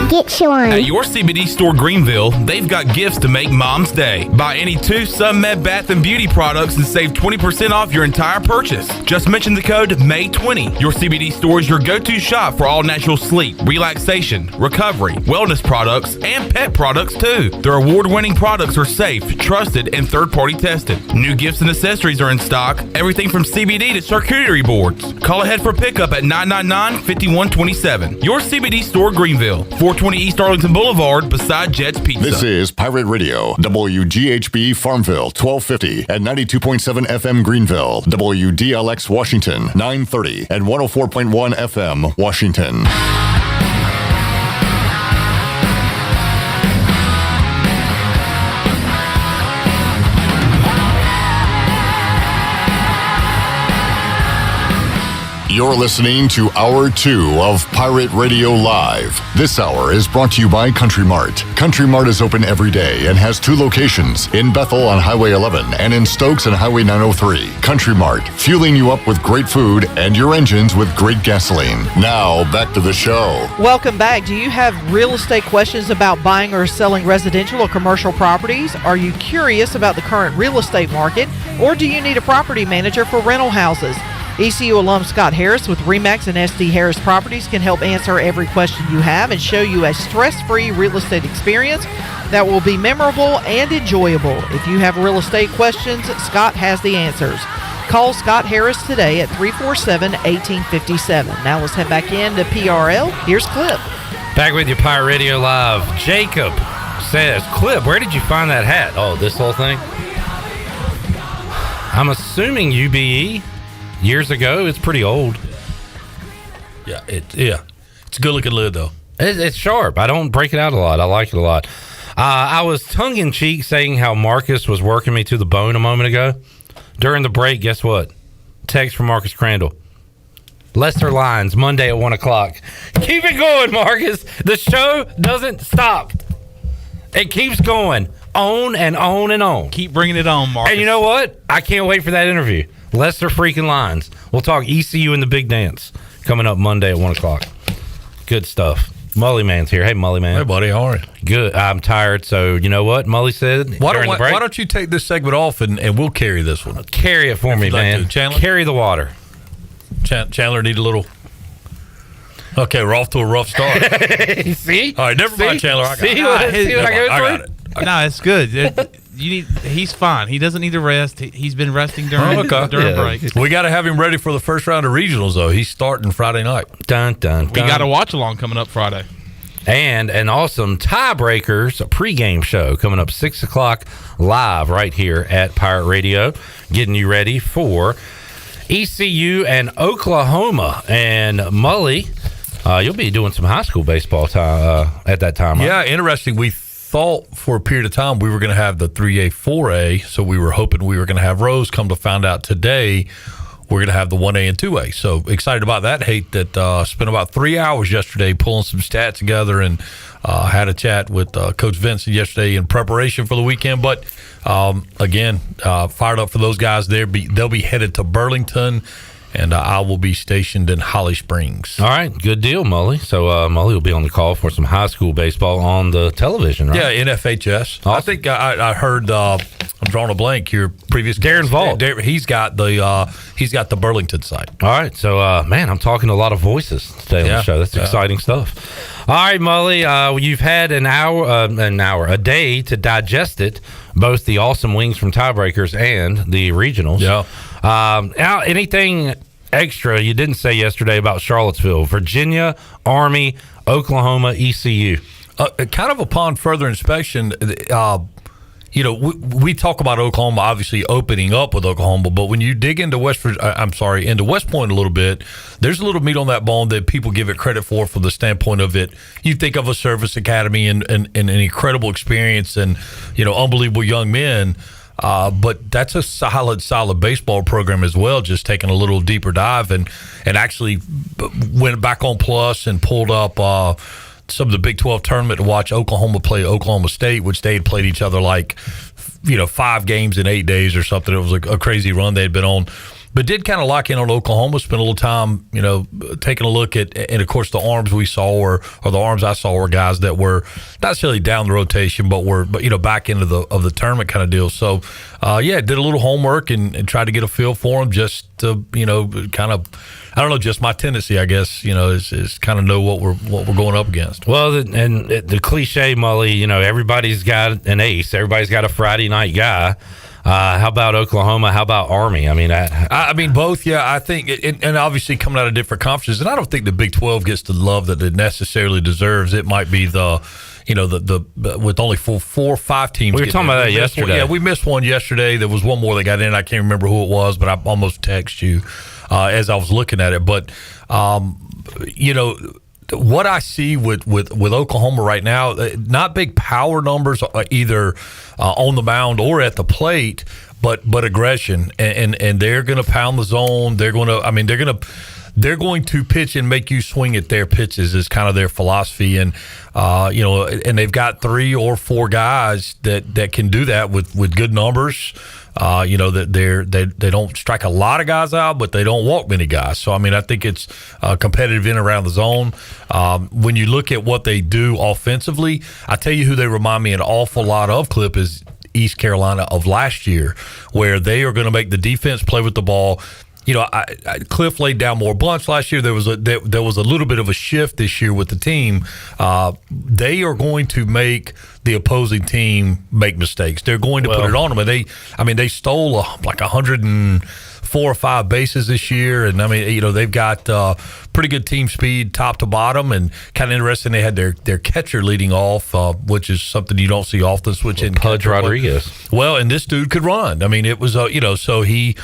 Get you one. At your CBD store Greenville, they've got gifts to make Mom's Day. Buy any 2 SunMed Bath and Beauty products and save 20% off your entire purchase. Just mention the code MAY20. Your CBD store is your go-to shop for all natural sleep, relaxation, recovery, wellness products, and pet products too. Their award-winning products are safe, trusted, and third-party tested. New gifts and accessories are in stock. Everything from CBD to charcuterie boards. Call ahead for pickup at 999-5127. Your CBD store Greenville. 420 East Arlington Boulevard beside Jed's Pizza. This is Pirate Radio, WGHB Farmville, 1250 at 92.7 FM Greenville, WDLX Washington, 930 and 104.1 FM Washington. You're listening to Hour 2 of Pirate Radio Live. This hour is brought to you by Country Mart. Country Mart is open every day and has 2 locations, in Bethel on Highway 11 and in Stokes on Highway 903. Country Mart, fueling you up with great food and your engines with great gasoline. Now, back to the show. Welcome back. Do you have real estate questions about buying or selling residential or commercial properties? Are you curious about the current real estate market? Or do you need a property manager for rental houses? ECU alum Scott Harris with RE/MAX and SD Harris Properties can help answer every question you have and show you a stress-free real estate experience that will be memorable and enjoyable. If you have real estate questions, Scott has the answers. Call Scott Harris today at 347-1857. Now let's head back into PRL. Here's Clip. Back with you, Pirate Radio Live. Jacob says, Clip, where did you find that hat? Oh, this whole thing? I'm assuming UBE. Years ago. It's pretty old. Yeah, it's a good looking lid though. It's sharp. I don't break it out a lot. I like it a lot. I was tongue-in-cheek saying how Marcus was working me to the bone a moment ago. During the break, guess what? Text from Marcus Crandall. Lester Lines, Monday at 1 o'clock. Keep it going, Marcus. The show doesn't stop. It keeps going on and on and on. Keep bringing it on, Marcus. And you know what? I can't wait for that interview. Lester freaking Lines. We'll talk ECU and the Big Dance coming up Monday at 1 o'clock. Good stuff. Mully Man's here. Hey, Mully Man. Hey, buddy. How are you? Good. I'm tired, so you know what Mully said why during the break? Why don't you take this segment off and we'll carry this one? Carry it for me, man. Chandler? Carry the water. Chandler need a little... Okay, we're off to a rough start. See? All right, never mind, Chandler. I got it. No, it's good. He's fine. He doesn't need to rest. He's been resting during break. We got to have him ready for the first round of regionals, though. He's starting Friday night. Dun, dun, dun. We got a watch along coming up Friday. and an awesome Tiebreakers pregame show coming up 6 o'clock live right here at Pirate Radio, getting you ready for ECU and Oklahoma. And Mully, you'll be doing some high school baseball time at that time, right? Yeah, interesting. We thought for a period of time we were going to have the 3A, 4A, so we were hoping we were going to have Rose. Come to find out today, we're going to have the 1A and 2A. So excited about that. Hate that spent about 3 hours yesterday pulling some stats together and had a chat with Coach Vincent yesterday in preparation for the weekend. But again, fired up for those guys there. They'll be headed to Burlington, and I will be stationed in Holly Springs. All right, good deal, Mully. So Mully will be on the call for some high school baseball on the television, right? Yeah, NFHS. Awesome. I think I heard. I'm drawing a blank. Your previous Darren Vault. He's got the Burlington site. All right, so man, I'm talking to a lot of voices today on the show. That's exciting stuff. All right, Mully, you've had a day to digest it, both the awesome wings from Tiebreakers and the regionals. Yeah. Now, anything extra you didn't say yesterday about Charlottesville, Virginia, Army, Oklahoma, ECU? Kind of upon further inspection, we talk about Oklahoma obviously opening up with Oklahoma, but when you dig into West Point a little bit, there's a little meat on that bone that people give it credit for from the standpoint of it. You think of a service academy and an incredible experience and, unbelievable young men. But that's a solid baseball program as well, just taking a little deeper dive and actually went back on Plus and pulled up some of the Big 12 tournament to watch Oklahoma play Oklahoma State, which they had played each other 5 games in 8 days or something. It was a crazy run they had been on. But did kind of lock in on Oklahoma, spent a little time, taking a look at, and of course the arms we saw or the arms I saw were guys that were not necessarily down the rotation, but back into the tournament kind of deal. So, did a little homework and tried to get a feel for them, just to, kind of, I don't know, just my tendency, I guess, is kind of know what we're going up against. Well, the cliche, Mully, everybody's got an ace, everybody's got a Friday night guy. How about Oklahoma? How about Army? I mean, both. Yeah, I think, and obviously coming out of different conferences, and I don't think the Big 12 gets the love that it necessarily deserves. It might be the with only 4 or 5 teams. We were talking about that yesterday. We missed one yesterday. There was one more that got in. I can't remember who it was, but I almost texted you as I was looking at it. But what I see with Oklahoma right now, not big power numbers either on the mound or at the plate, but aggression, and they're going to pound the zone. They're going to pitch and make you swing at their pitches is kind of their philosophy, and and they've got 3 or 4 guys that can do that with good numbers. That they don't strike a lot of guys out, but they don't walk many guys. So, I think it's competitive in around the zone. When you look at what they do offensively, I tell you who they remind me an awful lot of, Clip, is East Carolina of last year, where they are going to make the defense play with the ball. Cliff laid down more bunts last year. There was a little bit of a shift this year with the team. They are going to make the opposing team make mistakes. They're going to put it on them. And they stole like 104 or 5 bases this year, and they've got pretty good team speed top to bottom, and kind of interesting. They had their catcher leading off, which is something you don't see often. Switching Pudge Rodriguez. Well, and this dude could run. It was so he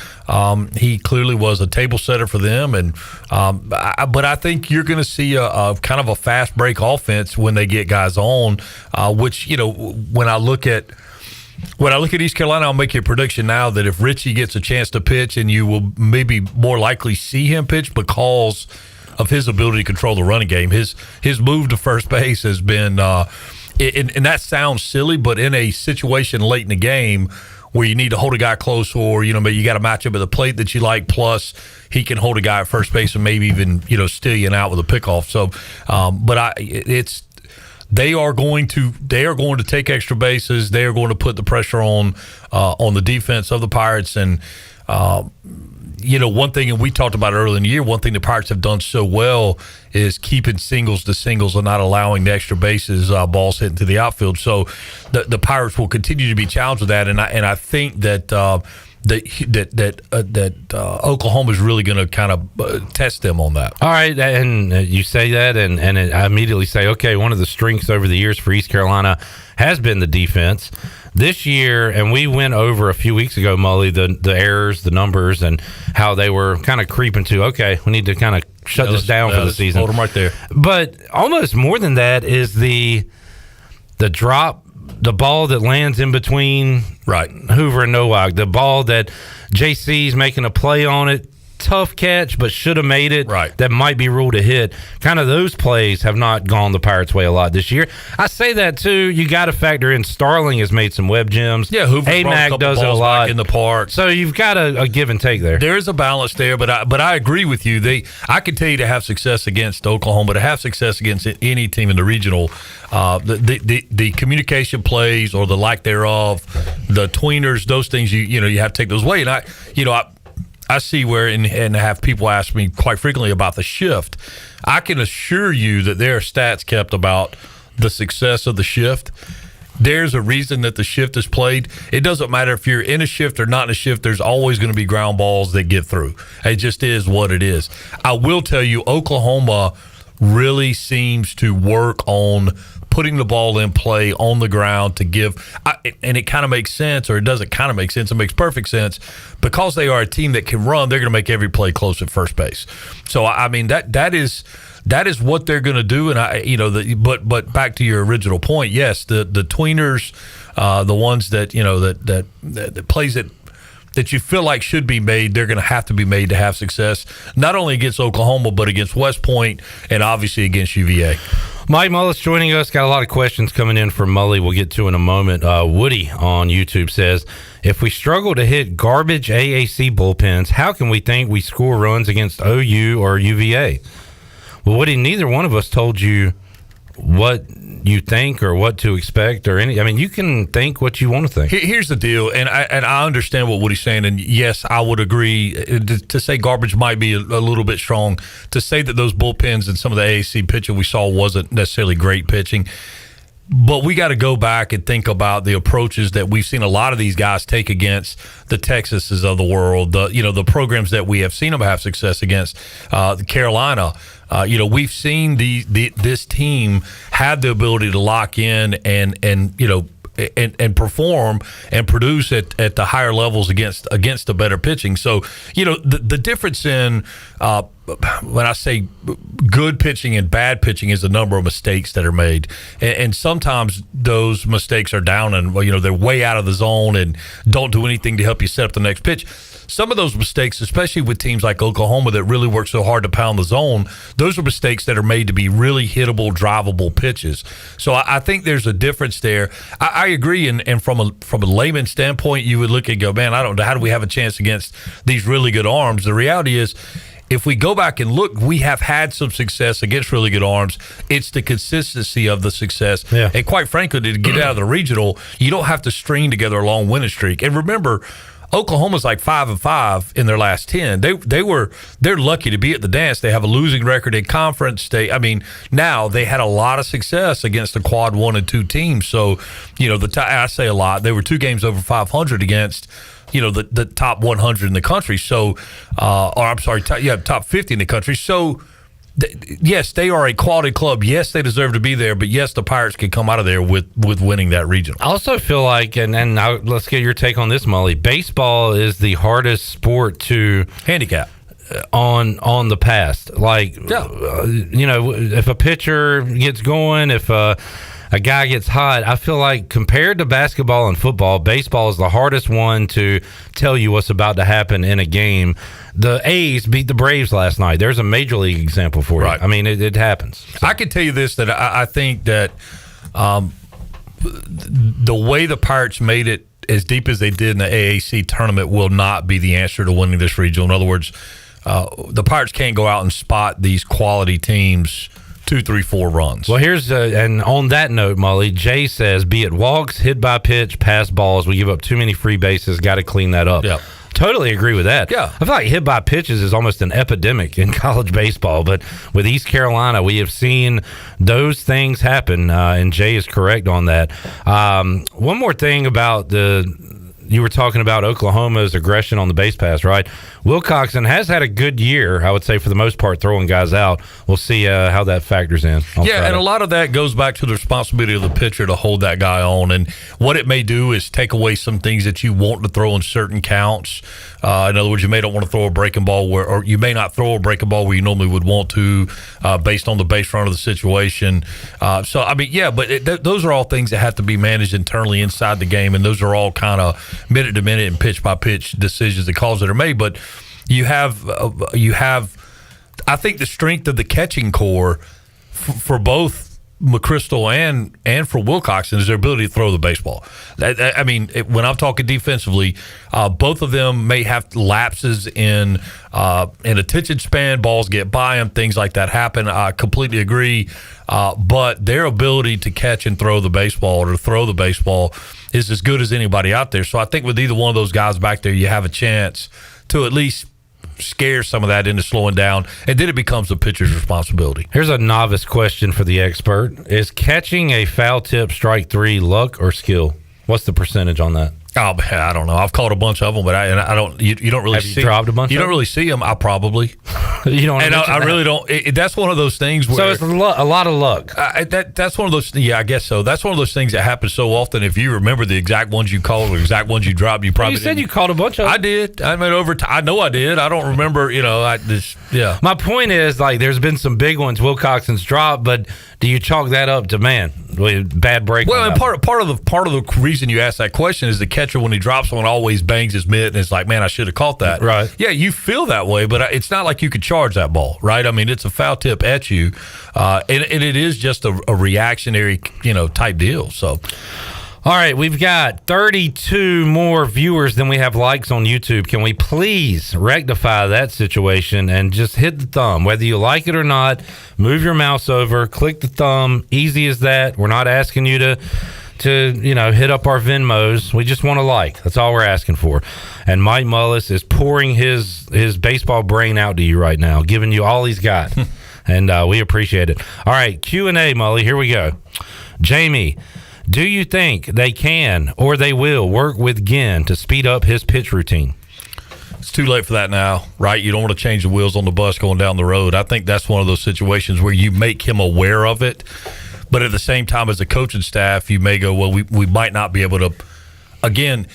clearly was a table setter for them, and but I think you're going to see a kind of a fast break offense when they get guys on, which when I look at East Carolina, I'll make you a prediction now that if Richie gets a chance to pitch, and you will maybe more likely see him pitch because of his ability to control the running game. His move to first base has been, and that sounds silly, but in a situation late in the game where you need to hold a guy close, or you got a matchup at the plate that you like, plus he can hold a guy at first base and maybe even steal you out with a pickoff. So, They are going to take extra bases. They are going to put the pressure on the defense of the Pirates. And one thing, and we talked about earlier in the year, one thing the Pirates have done so well is keeping singles to singles and not allowing the extra bases balls hit into the outfield. So the Pirates will continue to be challenged with that. And I think that that Oklahoma is really going to kind of test them on that. All right, and you say that, and I immediately say, okay, one of the strengths over the years for East Carolina has been the defense. This year, and we went over a few weeks ago, Mully, the errors, the numbers, and how they were kind of creeping to, okay, we need to kind of shut this down for the season. Hold them right there. But almost more than that is the drop, the ball that lands in between Hoover and Nowak, the ball that JC's making a play on it, tough catch, but should have made it. Right. That might be ruled a hit. Kind of those plays have not gone the Pirates' way a lot this year. I say that too. You got to factor in Starling has made some web gems. Yeah, Hoover AMAC does it a lot in the park. So you've got a give and take there. There is a balance there, but I agree with you. I can tell you to have success against Oklahoma, to have success against any team in the regional, the communication plays or the lack thereof, the tweeners, those things you have to take those away. And I see where, and have people ask me quite frequently about the shift. I can assure you that there are stats kept about the success of the shift. There's a reason that the shift is played. It doesn't matter if you're in a shift or not in a shift. There's always going to be ground balls that get through. It just is what it is. I will tell you, Oklahoma really seems to work on putting the ball in play on the ground to give, and it kind of makes sense, or it doesn't kind of make sense. It makes perfect sense because they are a team that can run. They're going to make every play close at first base. So I mean that is what they're going to do. And but back to your original point, yes, the tweeners, the ones that that plays that you feel like should be made, they're going to have to be made to have success, not only against Oklahoma, but against West Point and obviously against UVA. Mike Mullis joining us. Got a lot of questions coming in from Mully we'll get to in a moment. Woody on YouTube says, if we struggle to hit garbage AAC bullpens, how can we think we score runs against OU or UVA? Well, Woody, neither one of us told you what you think or what to expect or any. I mean, you can think what you want to think. Here's the deal, and I understand what Woody's saying, and yes, I would agree. To say garbage might be a little bit strong. To say that those bullpens and some of the AAC pitching we saw wasn't necessarily great pitching. But we got to go back and think about the approaches that we've seen a lot of these guys take against the Texases of the world, the programs that we have seen them have success against, the Carolina. We've seen this team have the ability to lock in and perform and produce at the higher levels against the better pitching. So, the difference in when I say good pitching and bad pitching is the number of mistakes that are made. And sometimes those mistakes are down and, they're way out of the zone and don't do anything to help you set up the next pitch. Some of those mistakes, especially with teams like Oklahoma that really work so hard to pound the zone, those are mistakes that are made to be really hittable, drivable pitches. So I think there's a difference there. I agree, and from a layman standpoint, you would look and go, man, I don't know, how do we have a chance against these really good arms? The reality is, if we go back and look, we have had some success against really good arms. It's the consistency of the success. Yeah. And quite frankly, to get out of the regional, you don't have to string together a long winning streak. And remember, Oklahoma's like 5-5 in their last 10. They're lucky to be at the dance. They have a losing record in conference. Now they had a lot of success against the quad 1 and 2 teams. So, I say a lot. They were 2 games over 500 against the top 100 in the country. So, top 50 in the country. So, yes, they are a quality club. Yes, they deserve to be there. But yes, the Pirates can come out of there with winning that regional. I also feel like, and now let's get your take on this, Mully. Baseball is the hardest sport to handicap on the past. Like, if a pitcher gets going, if a guy gets hot, I feel like compared to basketball and football, baseball is the hardest one to tell you what's about to happen in a game. The A's beat the Braves last night. There's a major league example for you. Right. I mean, it happens. So. I can tell you this, that I think that the way the Pirates made it as deep as they did in the AAC tournament will not be the answer to winning this regional. In other words, the Pirates can't go out and spot these quality teams 2, 3, 4 runs. Well, here's and on that note, Mully, Jay says, be it walks, hit by pitch, pass balls, we give up too many free bases, got to clean that up. Yeah. Totally agree with that. Yeah. I feel like hit by pitches is almost an epidemic in college baseball, but with East Carolina, we have seen those things happen, and Jay is correct on that. One more thing about the you were talking about Oklahoma's aggression on the base pass, right? Wilcoxon has had a good year, I would say, for the most part, throwing guys out. We'll see how that factors in. Yeah, and a lot of that goes back to the responsibility of the pitcher to hold that guy on. And what it may do is take away some things that you want to throw in certain counts. In other words, you may not want to throw a breaking ball or you may not throw a breaking ball where you normally would want to based on the base front of the situation. So, I mean, yeah, but those are all things that have to be managed internally inside the game, and those are all kind of minute to minute and pitch by pitch decisions and calls that are made. But you have, I think, the strength of the catching core for both McChrystal and for Wilcoxon is their ability to throw the baseball. I mean, when I'm talking defensively, both of them may have lapses in attention span. Balls get by them, things like that happen. I completely agree. But their ability to catch and throw the baseball or to throw the baseball is as good as anybody out there. So I think with either one of those guys back there, you have a chance to at least scare some of that into slowing down, and then it becomes the pitcher's responsibility. Here's a novice question for the expert. Is catching a foul tip strike three luck or skill? What's the percentage on that? Oh, I don't know. I've caught a bunch of them, but I don't. You don't really have see. You dropped a bunch. You don't really see them. I probably. You don't. And I really don't. That's one of those things where. So it's a lot of luck. That's one of those. Yeah, I guess so. That's one of those things that happens so often. If you remember the exact ones you called or the exact ones you dropped, you probably. You said you called a bunch of them. I did. I mean, I know I did. I don't remember. Yeah. My point is, like, there's been some big ones Wilcoxon's dropped, but do you chalk that up to bad break? Well, and part of the reason you ask that question is the catcher, when he drops one, always bangs his mitt and it's like, man, I should have caught that. Right. Yeah, you feel that way, but it's not like you could charge that ball, right? I mean, it's a foul tip at you, and it is just a reactionary, type deal. So. All right, we've got 32 more viewers than we have likes on YouTube. Can we please rectify that situation and just hit the thumb? Whether you like it or not, move your mouse over, click the thumb. Easy as that. We're not asking you to hit up our Venmos. We just want to like. That's all we're asking for. And Mike Mullis is pouring his baseball brain out to you right now, giving you all he's got. And we appreciate it. All right, Q&A, Mully. Here we go. Jamie, do you think they can or they will work with Ginn to speed up his pitch routine? It's too late for that now, right? You don't want to change the wheels on the bus going down the road. I think that's one of those situations where you make him aware of it, but at the same time, as a coaching staff, you may go, well, we might not be able to. Again,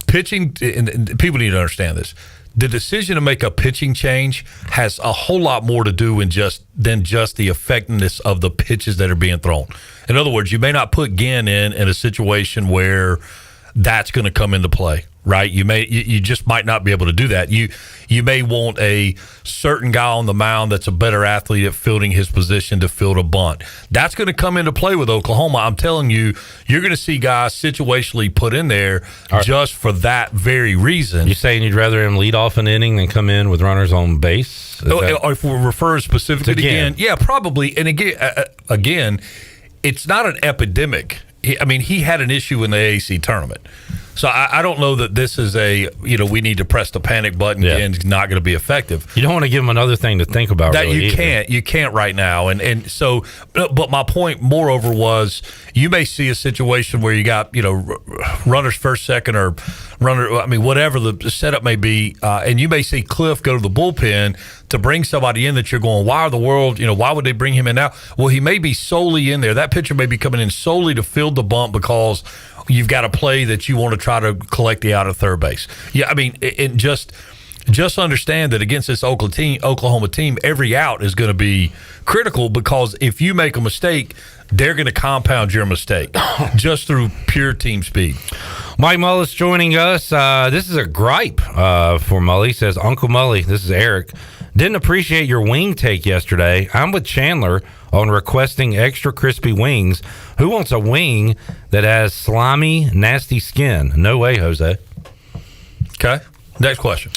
pitching, and people need to understand this. The decision to make a pitching change has a whole lot more to do than just the effectiveness of the pitches that are being thrown. In other words, you may not put Ginn in a situation where that's going to come into play, right? You just might not be able to do that. You may want a certain guy on the mound that's a better athlete at fielding his position to field a bunt. That's going to come into play with Oklahoma. I'm telling you, you're going to see guys situationally put in there just for that very reason. You saying you'd rather him lead off an inning than come in with runners on base? Or if we're referring specifically to Ginn, yeah, probably. And again, it's not an epidemic. I mean, he had an issue in the AAC tournament. So I don't know that this is we need to press the panic button and it's not going to be effective. You don't want to give him another thing to think about. That really you can't right now. And so, but my point moreover was you may see a situation where you got, runners first, second, or runner, whatever the setup may be. And you may see Cliff go to the bullpen to bring somebody in that you're going, why would they bring him in now? Well, he may be solely in there. That pitcher may be coming in solely to field the bump because you've got a play that you want to try to collect the out of third base. Yeah, and just understand that against this Oklahoma team, every out is going to be critical because if you make a mistake, they're going to compound your mistake just through pure team speed. Mike Mullis joining us. This is a gripe for Mully. Says, Uncle Mully, this is Eric. Didn't appreciate your wing take yesterday. I'm with Chandler on requesting extra crispy wings. Who wants a wing that has slimy, nasty skin? No way, Jose. Okay. Next question.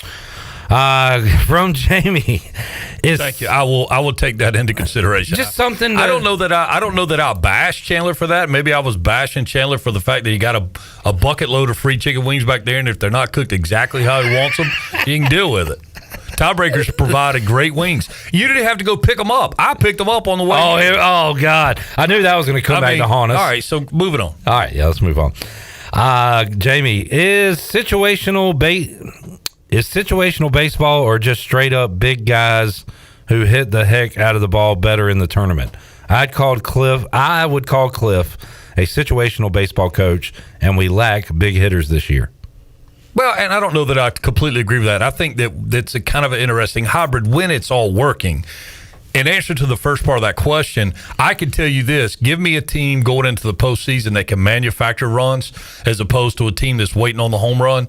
From Jamie. Thank you. I will take that into consideration. Just something. I don't know that I'll bash Chandler for that. Maybe I was bashing Chandler for the fact that he got a bucket load of free chicken wings back there, and if they're not cooked exactly how he wants them, you can deal with it. Tiebreakers provided great wings. You didn't have to go pick them up. I picked them up on the way. Oh God! I knew that was going to come back to haunt us. All right, so moving on. All right, yeah, let's move on. Jamie, is situational baseball or just straight up big guys who hit the heck out of the ball better in the tournament? I would call Cliff a situational baseball coach, and we lack big hitters this year. Well, and I don't know that I completely agree with that. I think that that's a kind of an interesting hybrid when it's all working. In answer to the first part of that question, I can tell you this. Give me a team going into the postseason that can manufacture runs as opposed to a team that's waiting on the home run.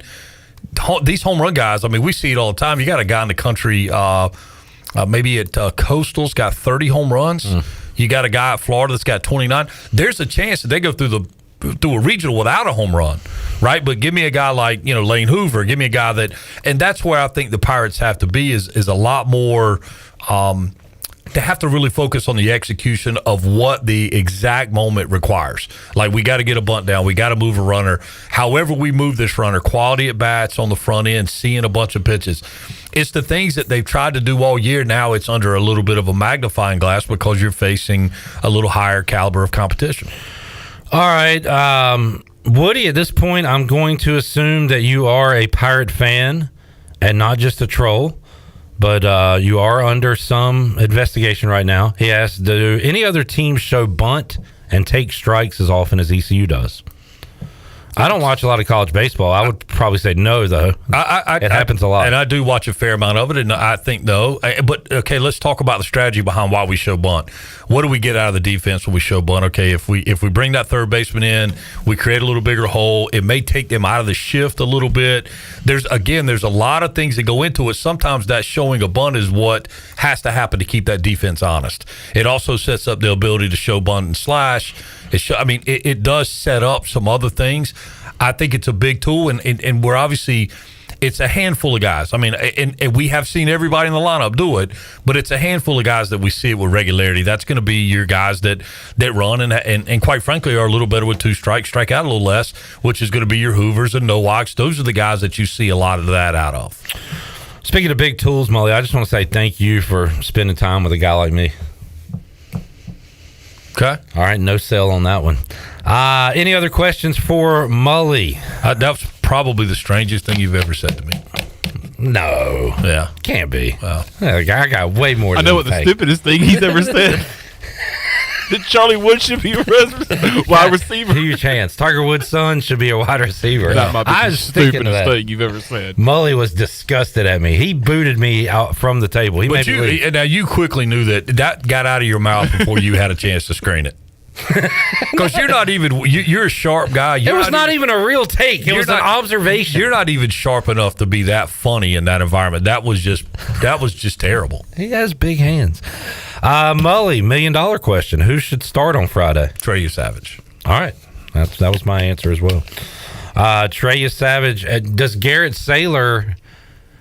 These home run guys, I mean, we see it all the time. You got a guy in the country, maybe at Coastal's got 30 home runs. You got a guy at Florida that's got 29. There's a chance that they go through a regional without a home run, right? But give me a guy like, Lane Hoover. Give me a guy that, and that's where I think the Pirates have to be is a lot more. They have to really focus on the execution of what the exact moment requires. Like, we got to get a bunt down. We got to move a runner. However we move this runner, quality at bats on the front end, seeing a bunch of pitches. It's the things that they've tried to do all year. Now it's under a little bit of a magnifying glass because you're facing a little higher caliber of competition. All right. Woody, at this point, I'm going to assume that you are a Pirate fan and not just a troll. But you are under some investigation right now. He asked, do any other teams show bunt and take strikes as often as ECU does? I don't watch a lot of college baseball. I would probably say no, though. It happens a lot. And I do watch a fair amount of it, and I think no. But, okay, let's talk about the strategy behind why we show bunt. What do we get out of the defense when we show bunt? Okay, if we bring that third baseman in, we create a little bigger hole. It may take them out of the shift a little bit. There's a lot of things that go into it. Sometimes that showing a bunt is what has to happen to keep that defense honest. It also sets up the ability to show bunt and slash. It does set up some other things. I think it's a big tool, and we're obviously it's a handful of guys. I mean, and we have seen everybody in the lineup do it, but it's a handful of guys that we see it with regularity. That's going to be your guys that run and quite frankly are a little better with two strikes, strike out a little less, which is going to be your Hoovers and Nowaks. Those are the guys that you see a lot of that out of. Speaking of big tools, Mully, I just want to say thank you for spending time with a guy like me. Okay. All right, no sell on that one. Any other questions for Mully? That was probably the strangest thing you've ever said to me. No. Yeah. Can't be. Well, I got way more than I know what the stupidest thing he's ever said. That Charlie Wood should be a wide receiver. Huge hands. Tiger Woods' son should be a wide receiver. That might be the stupidest thing you've ever said. Mully was disgusted at me. He booted me out from the table. Now you quickly knew that got out of your mouth before you had a chance to screen it. Because you're a sharp guy. It was not even a real take. It was an observation. You're not even sharp enough to be that funny in that environment. That was just terrible. He has big hands. Mully, $1 million question. Who should start on Friday? Trey Savage. All right. That was my answer as well. Trey Savage. Does Garrett Saylor...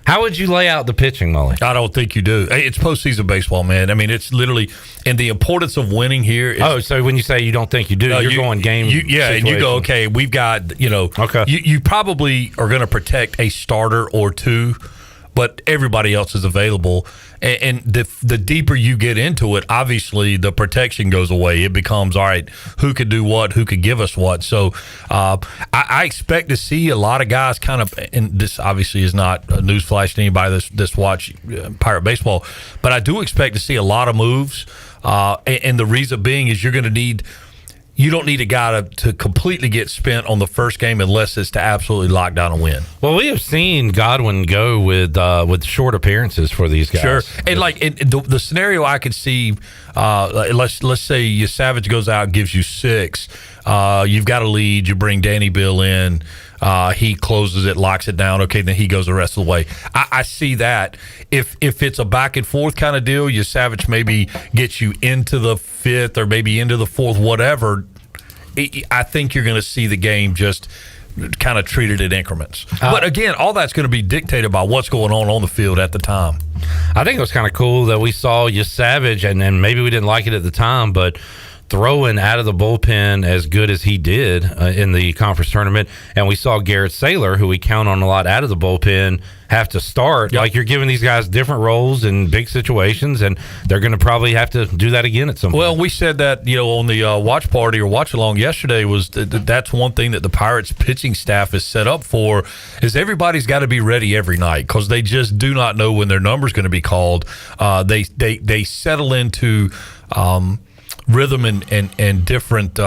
How would you lay out the pitching, Mully? I don't think you do. It's postseason baseball, man. I mean, it's literally, and the importance of winning here is... so when you say you don't think you do, you're going game and you go, okay, we've got, okay. You probably are going to protect a starter or two, but everybody else is available. And the deeper you get into it, obviously the protection goes away. It becomes, all right, who could do what, who could give us what. So I expect to see a lot of guys kind of, and this obviously is not a newsflash to anybody that's watch Pirate baseball, but I do expect to see a lot of moves. And the reason being is you don't need a guy to completely get spent on the first game unless it's to absolutely lock down a win. Well, we have seen Godwin go with short appearances for these guys. Sure, and the scenario I could see, let's say Savage goes out and gives you 6. You've got a lead. You bring Danny Bill in. He closes it, locks it down. Okay, then he goes the rest of the way. I see that. If it's a back and forth kind of deal, Savage maybe gets you into the 5th or maybe into the 4th, whatever. I think you're going to see the game just kind of treated in increments. But again, all that's going to be dictated by what's going on the field at the time. I think it was kind of cool that we saw Savage, and maybe we didn't like it at the time, but throwing out of the bullpen as good as he did in the conference tournament, and we saw Garrett Saylor, who we count on a lot out of the bullpen, have to start. Like, you're giving these guys different roles in big situations, and they're going to probably have to do that again at some point. Well, we said that, on the watch party or watch along yesterday, was that's one thing that the Pirates pitching staff is set up for, is everybody's got to be ready every night, because they just do not know when their number's going to be called. They settle into rhythm and different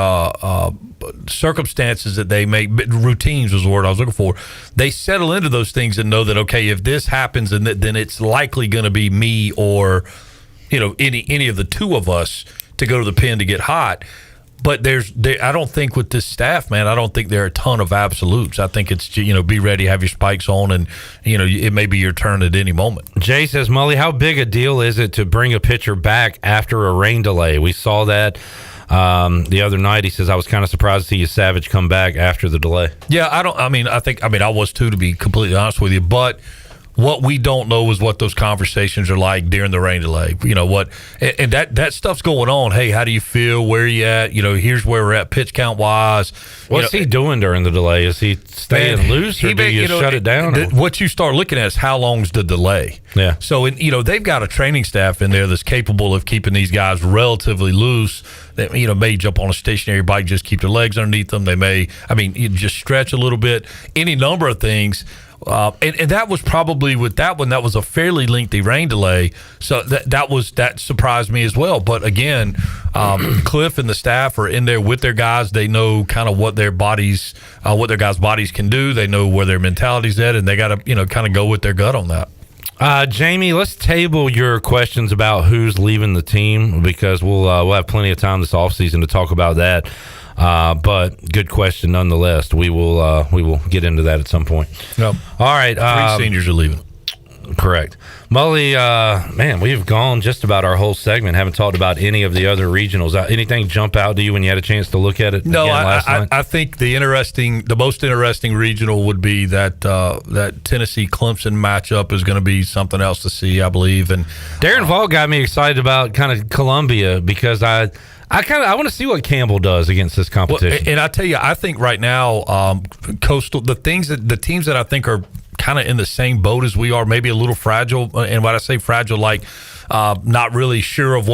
circumstances that they make. Routines was the word I was looking for. They settle into those things and know that, okay, if this happens, and then it's likely going to be me or any of the two of us to go to the pen to get hot. But I don't think with this staff, man, I don't think there are a ton of absolutes. I think it's, be ready, have your spikes on, and, it may be your turn at any moment. Jay says, Mully, how big a deal is it to bring a pitcher back after a rain delay? We saw that the other night. He says, I was kind of surprised to see Savage come back after the delay. Yeah, I was too, to be completely honest with you. But what we don't know is what those conversations are like during the rain delay. And that stuff's going on. Hey, how do you feel? Where are you at? Here's where we're at pitch count wise. What's he doing during the delay? Is he staying loose, or do you shut it down? What you start looking at is how long's the delay. Yeah. So, they've got a training staff in there that's capable of keeping these guys relatively loose. That may jump on a stationary bike, just keep their legs underneath them. They may, just stretch a little bit. Any number of things. And that was probably with that one, that was a fairly lengthy rain delay, so that surprised me as well. But again, Cliff and the staff are in there with their guys. They know kind of what their guys' bodies can do. They know where their mentality's at, and they got to kind of go with their gut on that. Jamie, let's table your questions about who's leaving the team, because we'll have plenty of time this offseason to talk about that. But good question nonetheless. We will get into that at some point. Yep. All right. 3 seniors are leaving. Correct. Mully, man, we've gone just about our whole segment. Haven't talked about any of the other regionals. Anything jump out to you when you had a chance to look at it? No, last night? I think the most interesting regional would be that Tennessee Clemson matchup is going to be something else to see, I believe. And Darren Vault got me excited about kind of Columbia, because I want to see what Campbell does against this competition. Well, and I tell you, I think right now, Coastal, the teams that I think are kind of in the same boat as we are, maybe a little fragile. And when I say fragile, like not really sure of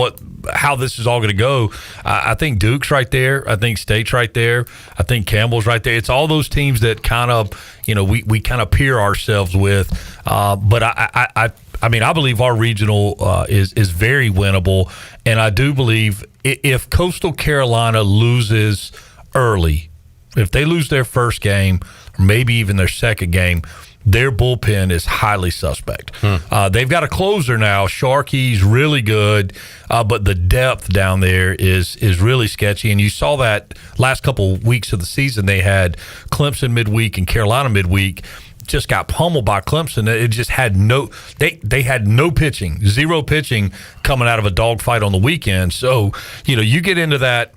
how this is all going to go. I think Duke's right there. I think State's right there. I think Campbell's right there. It's all those teams that kind of, we kind of peer ourselves with. But I believe our regional is very winnable, and I do believe if Coastal Carolina loses early, if they lose their first game, or maybe even their second game, their bullpen is highly suspect. They've got a closer now. Sharkey's really good, but the depth down there is really sketchy. And you saw that last couple weeks of the season. They had Clemson midweek and Carolina midweek. Just got pummeled by Clemson. It just had they had no pitching, zero pitching coming out of a dogfight on the weekend. So, you get into that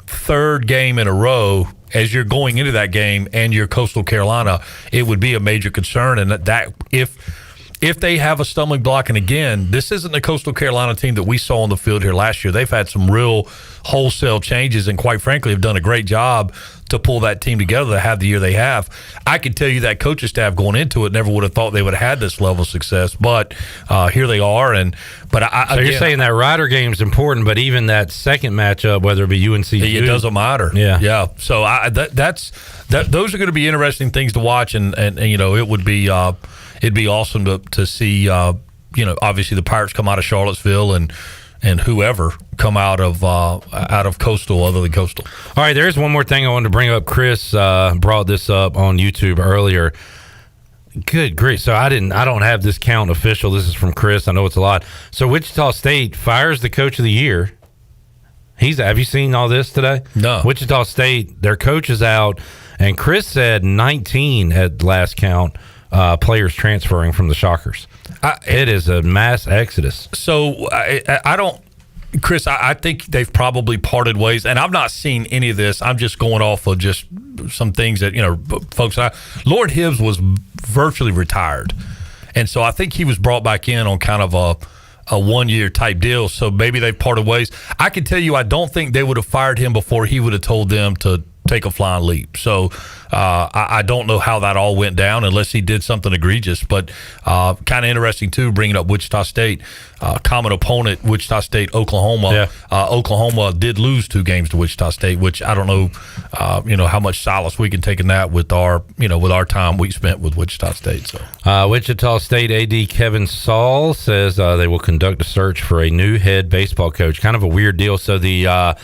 third game in a row as you're going into that game, and you're Coastal Carolina, it would be a major concern. And that if they have a stumbling block, and again, this isn't the Coastal Carolina team that we saw on the field here last year. They've had some real wholesale changes, and quite frankly have done a great job to pull that team together to have the year they have. I can tell you that coaching staff going into it never would have thought they would have had this level of success, but here they are. So you're saying that Rider game is important, but even that second matchup, whether it be UNC, it doesn't matter. Yeah. So those are going to be interesting things to watch, and it would be it'd be awesome to see obviously the Pirates come out of Charlottesville and whoever come out of Coastal other than Coastal. All right, there's one more thing I wanted to bring up. Chris brought this up on YouTube earlier. Good grief. So I don't have this count official. This is from Chris. I know it's a lot. So Wichita State fires the coach of the year. Have you seen all this today? No. Wichita State, their coach is out, and Chris said 19 at last count players transferring from the Shockers. It is a mass exodus. So I don't, Chris, I think they've probably parted ways, and I've not seen any of this. I'm just going off of just some things that, folks, Lord Hibbs was virtually retired. And so I think he was brought back in on kind of a 1-year type deal. So maybe they've parted ways. I can tell you, I don't think they would have fired him before he would have told them to take a flying leap. So I don't know how that all went down unless he did something egregious. But kind of interesting, too, bringing up Wichita State. Common opponent, Wichita State, Oklahoma. Yeah. Oklahoma did lose 2 games to Wichita State, which I don't know, how much solace we can take in that with our time we spent with Wichita State. So Wichita State AD Kevin Saul says they will conduct a search for a new head baseball coach. Kind of a weird deal. So the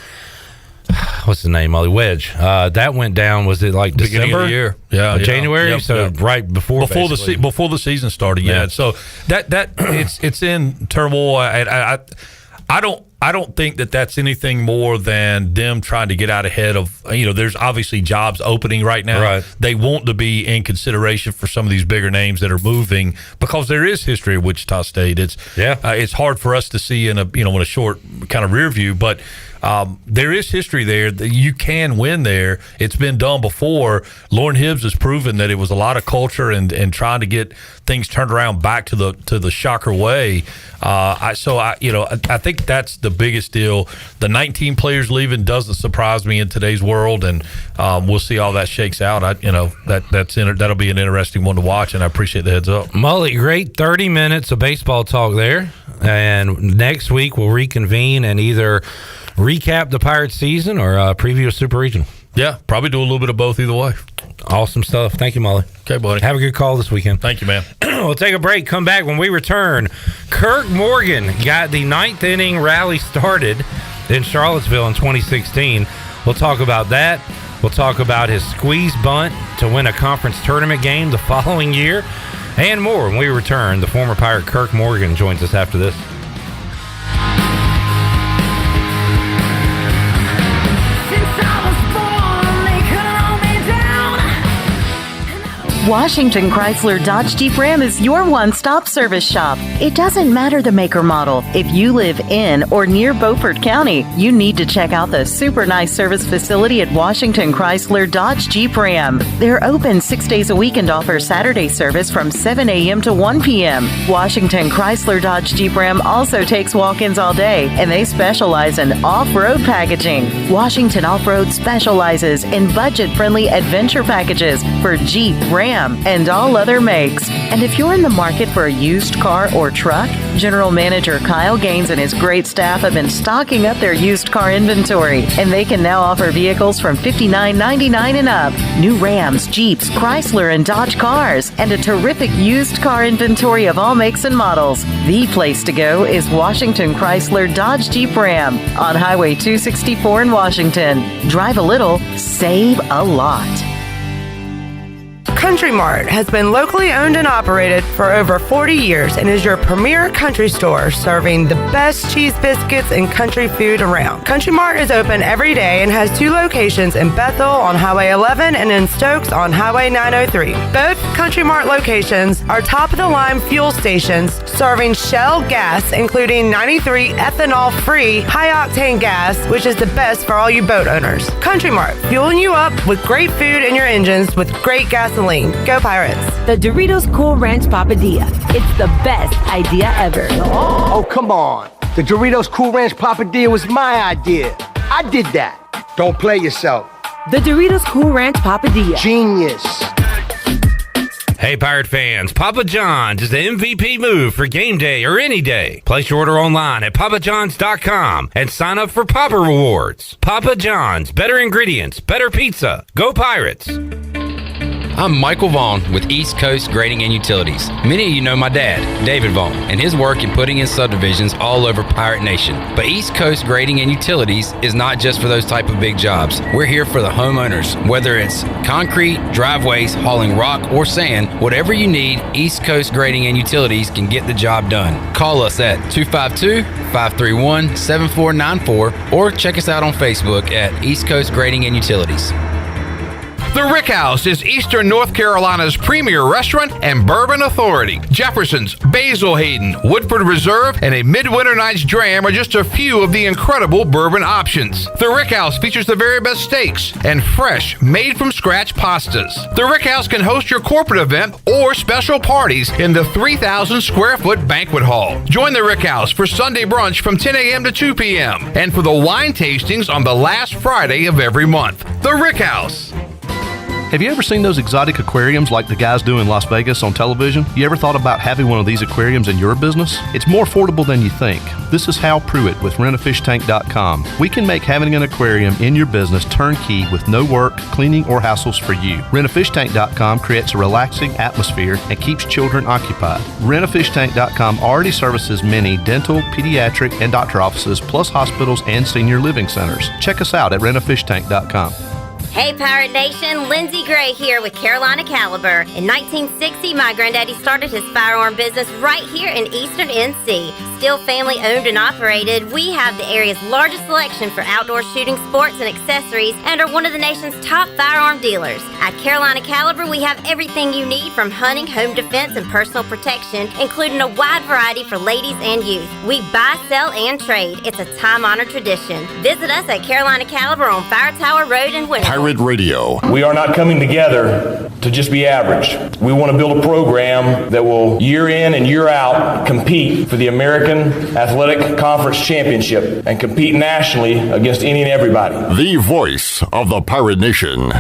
what's the name, Mully? Wedge. That went down. Was it like beginning December? of the year? Yeah, January. Yep, so yep. right before the season started. Yeah. So that it's in turmoil. I don't think that's anything more than them trying to get out ahead of, there's obviously jobs opening right now. Right. They want to be in consideration for some of these bigger names that are moving because there is history at Wichita State. It's hard for us to see in a short kind of rear view, but there is history there. You can win there. It's been done before. Lauren Hibbs has proven that it was a lot of culture and trying to get things turned around back to the Shocker way. I think that's the biggest deal. The 19 players leaving doesn't surprise me in today's world, and we'll see how that shakes out. That'll be an interesting one to watch, and I appreciate the heads up. Mully, great 30 minutes of baseball talk there, and next week we'll reconvene and either recap the Pirates season or preview a Super Regional. Yeah, probably do a little bit of both either way. Awesome stuff. Thank you, Mully. Okay, buddy. Have a good call this weekend. Thank you, man. We'll take a break. Come back. When we return, Kirk Morgan got the 9th inning rally started in Charlottesville in 2016. We'll talk about that. We'll talk about his squeeze bunt to win a conference tournament game the following year and more. When we return, the former Pirate Kirk Morgan joins us after this. Washington Chrysler Dodge Jeep Ram is your one-stop service shop. It doesn't matter the make or model. If you live in or near Beaufort County, you need to check out the super nice service facility at Washington Chrysler Dodge Jeep Ram. They're open 6 days a week and offer Saturday service from 7 a.m. to 1 p.m. Washington Chrysler Dodge Jeep Ram also takes walk-ins all day, and they specialize in off-road packaging. Washington Off-Road specializes in budget-friendly adventure packages for Jeep, Ram, and all other makes. And if you're in the market for a used car or truck, General Manager Kyle Gaines and his great staff have been stocking up their used car inventory, and they can now offer vehicles from $59.99 and up. New Rams, Jeeps, Chrysler, and Dodge cars, and a terrific used car inventory of all makes and models. The place to go is Washington Chrysler Dodge Jeep Ram on Highway 264 in Washington. Drive a little, save a lot. Country Mart has been locally owned and operated for over 40 years and is your premier country store serving the best cheese biscuits and country food around. Country Mart is open every day and has 2 locations in Bethel on Highway 11 and in Stokes on Highway 903. Both Country Mart locations are top-of-the-line fuel stations serving Shell gas, including 93 ethanol-free high-octane gas, which is the best for all you boat owners. Country Mart, fueling you up with great food in your engines with great gasoline. Go Pirates. The Doritos Cool Ranch Papadilla. It's the best idea ever. Oh, come on. The Doritos Cool Ranch Papadilla was my idea. I did that. Don't play yourself. The Doritos Cool Ranch Papadilla. Genius. Hey, Pirate fans, Papa John's is the MVP move for game day or any day. Place your order online at papajohns.com and sign up for Papa Rewards. Papa John's, better ingredients, better pizza. Go Pirates. I'm Michael Vaughn with East Coast Grading and Utilities. Many of you know my dad, David Vaughn, and his work in putting in subdivisions all over Pirate Nation. But East Coast Grading and Utilities is not just for those type of big jobs. We're here for the homeowners. Whether it's concrete, driveways, hauling rock, or sand, whatever you need, East Coast Grading and Utilities can get the job done. Call us at 252-531-7494 or check us out on Facebook at East Coast Grading and Utilities. The Rick House is Eastern North Carolina's premier restaurant and bourbon authority. Jefferson's, Basil Hayden, Woodford Reserve, and a Midwinter Night's Dram are just a few of the incredible bourbon options. The Rick House features the very best steaks and fresh, made-from-scratch pastas. The Rick House can host your corporate event or special parties in the 3,000-square-foot banquet hall. Join the Rick House for Sunday brunch from 10 a.m. to 2 p.m. and for the wine tastings on the last Friday of every month. The Rick House. Have you ever seen those exotic aquariums like the guys do in Las Vegas on television? You ever thought about having one of these aquariums in your business? It's more affordable than you think. This is Hal Pruitt with rentafishtank.com. We can make having an aquarium in your business turnkey with no work, cleaning, or hassles for you. Rentafishtank.com creates a relaxing atmosphere and keeps children occupied. Rentafishtank.com already services many dental, pediatric, and doctor offices, plus hospitals and senior living centers. Check us out at rentafishtank.com. Hey Pirate Nation, Lindsay Gray here with Carolina Caliber. In 1960, my granddaddy started his firearm business right here in Eastern NC. Still family owned and operated, we have the area's largest selection for outdoor shooting sports and accessories and are one of the nation's top firearm dealers. At Carolina Caliber, we have everything you need from hunting, home defense, and personal protection, including a wide variety for ladies and youth. We buy, sell, and trade. It's a time-honored tradition. Visit us at Carolina Caliber on Fire Tower Road in Winter. Pirate Radio. We are not coming together to just be average. We want to build a program that will year in and year out compete for the American Athletic Conference Championship and compete nationally against any and everybody. The voice of the Pirate Nation.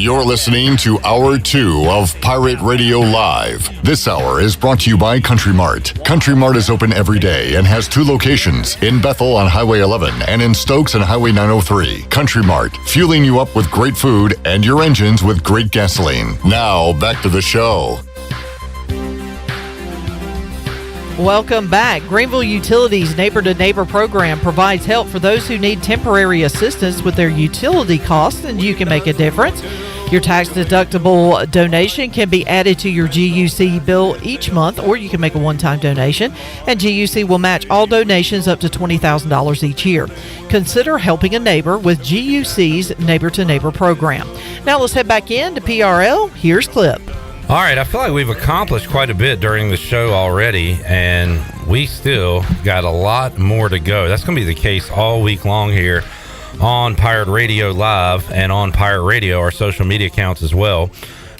You're listening to Hour 2 of Pirate Radio Live. This hour is brought to you by Country Mart. Country Mart is open every day and has 2 locations, in Bethel on Highway 11 and in Stokes on Highway 903. Country Mart, fueling you up with great food and your engines with great gasoline. Now, back to the show. Welcome back. Greenville Utilities Neighbor to Neighbor program provides help for those who need temporary assistance with their utility costs, and you can make a difference. Your tax-deductible donation can be added to your GUC bill each month, or you can make a one-time donation, and GUC will match all donations up to $20,000 each year. Consider helping a neighbor with GUC's Neighbor to Neighbor program. Now let's head back in to PRL. Here's Clip. All right, I feel like we've accomplished quite a bit during the show already, and we still got a lot more to go. That's going to be the case all week long here on Pirate Radio Live and on Pirate Radio, our social media accounts as well,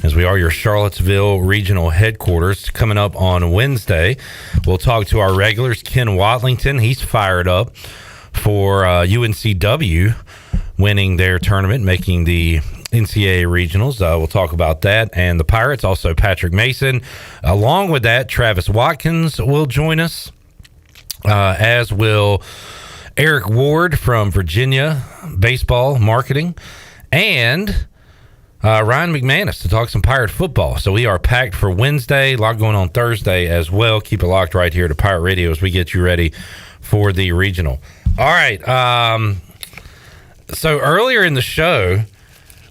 as we are your Charlottesville regional headquarters. Coming up on Wednesday, we'll talk to our regulars, Ken Watlington. He's fired up for UNCW winning their tournament, making the NCAA regionals. We'll talk about that and the Pirates. Also, Patrick Mason. Along with that, Travis Watkins will join us, as will Eric Ward from Virginia Baseball Marketing, and Ryan McManus to talk some Pirate football. So we are packed for Wednesday. A lot going on Thursday as well. Keep it locked right here to Pirate Radio as we get you ready for the regional. All right. So earlier in the show,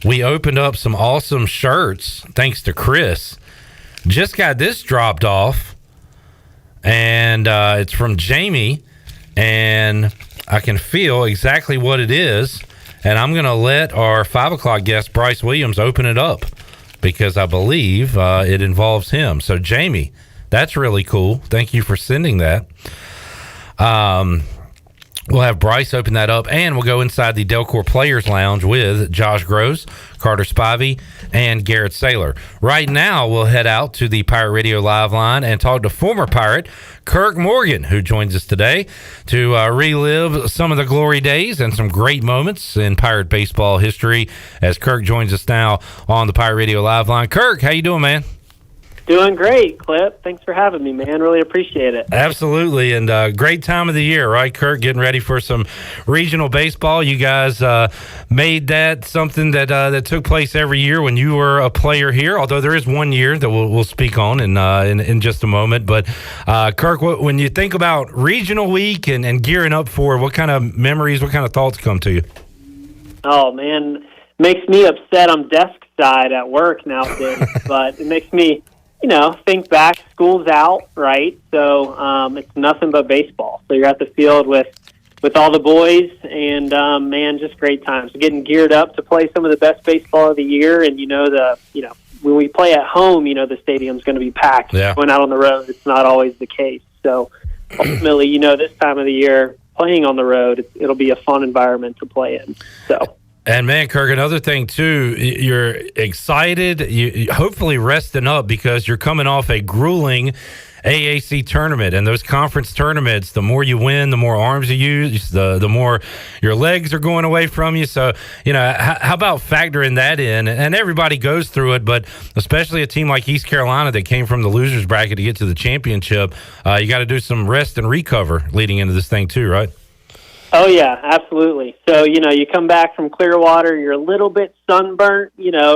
we opened up some awesome shirts thanks to Chris. Just got this dropped off, and it's from Jamie, and I can feel exactly what it is, and I'm going to let our 5 o'clock guest, Bryce Williams, open it up because I believe it involves him. So, Jamie, that's really cool. Thank you for sending that. We'll have Bryce open that up, and we'll go inside the Delcor Players Lounge with Josh Gross, Carter Spivey, and Garrett Saylor. Right now, we'll head out to the Pirate Radio Live line and talk to former Pirate Kirk Morgan, who joins us today to relive some of the glory days and some great moments in Pirate baseball history, as Kirk joins us now on the Pirate Radio Live line. Kirk, how you doing, man? Doing great, Clip. Thanks for having me, man. Really appreciate it. Absolutely, and great time of the year, right, Kirk? Getting ready for some regional baseball. You guys made that something that took place every year when you were a player here, although there is one year that we'll speak on in just a moment. But, Kirk, when you think about regional week and gearing up for it, what kind of memories, what kind of thoughts come to you? Oh, man, makes me upset. I'm desk side at work nowadays, but it makes me think back, school's out, right? So it's nothing but baseball. So you're at the field with all the boys, and man, just great times. Getting geared up to play some of the best baseball of the year, and when we play at home, the stadium's going to be packed. Yeah. Going out on the road, it's not always the case. So ultimately, this time of the year, playing on the road, it'll be a fun environment to play in. So. And man, Kirk, another thing too, you're excited, you hopefully resting up because you're coming off a grueling AAC tournament, and those conference tournaments, the more you win, the more arms you use, the more your legs are going away from you. So, how about factoring that in? And everybody goes through it, but especially a team like East Carolina that came from the losers bracket to get to the championship, you got to do some rest and recover leading into this thing too, right? Oh, yeah, absolutely. So, you come back from Clearwater, you're a little bit sunburnt,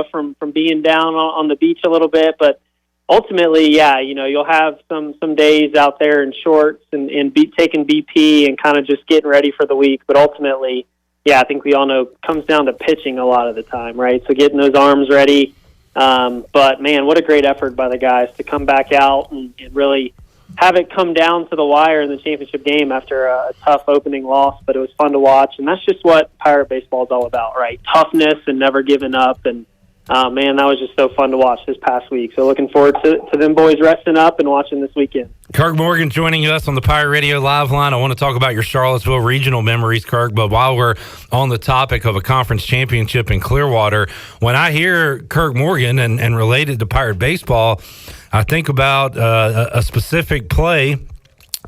from being down on the beach a little bit, but ultimately, yeah, you'll have some days out there in shorts and taking BP and kind of just getting ready for the week. But ultimately, yeah, I think we all know it comes down to pitching a lot of the time, right? So getting those arms ready. But, man, what a great effort by the guys to come back out and really have it come down to the wire in the championship game after a tough opening loss. But it was fun to watch, and that's just what Pirate baseball is all about, right? Toughness and never giving up, and man, that was just so fun to watch this past week. So looking forward to them boys resting up and watching this weekend. Kirk Morgan joining us on the Pirate Radio Live line. I want to talk about your Charlottesville regional memories, Kirk, but while we're on the topic of a conference championship in Clearwater, when I hear Kirk Morgan and related to Pirate baseball, I think about a specific play.